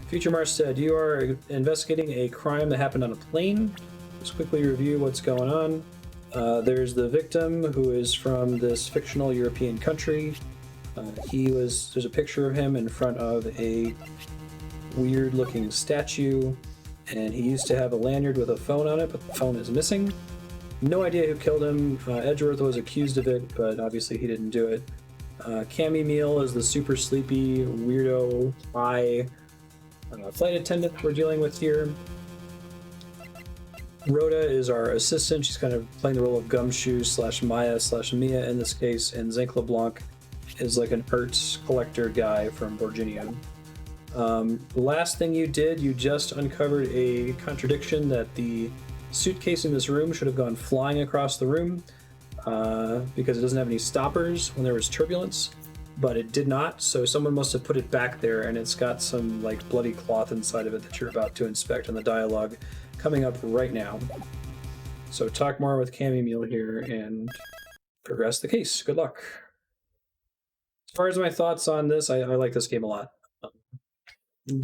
Future Marstead, you are investigating a crime that happened on a plane. Let's quickly review what's going on. There's the victim who is from this fictional European country. There's a picture of him in front of a weird looking statue, and he used to have a lanyard with a phone on it, but the phone is missing. No idea who killed him. Edgeworth was accused of it, but obviously he didn't do it. Cammy Meal is the super sleepy, weirdo, high flight attendant we're dealing with here. Rhoda is our assistant. She's kind of playing the role of Gumshoe / Maya / Mia in this case, and Zinc LeBlanc is like an arts collector guy from Virginia. The last thing you did, you just uncovered a contradiction that the suitcase in this room should have gone flying across the room because it doesn't have any stoppers when there was turbulence, but it did not, so someone must have put it back there, and it's got some like bloody cloth inside of it that you're about to inspect in the dialogue coming up right now. So talk more with Cammy Meal here and progress the case. Good luck. As far as my thoughts on this, I like this game a lot.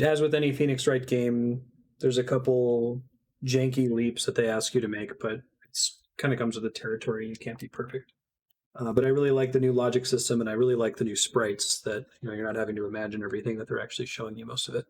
As with any Phoenix Wright game, there's a couple janky leaps that they ask you to make, but it's kind of comes with the territory. You can't be perfect. But I really like the new logic system, and I really like the new sprites that you're not having to imagine everything, that they're actually showing you most of it.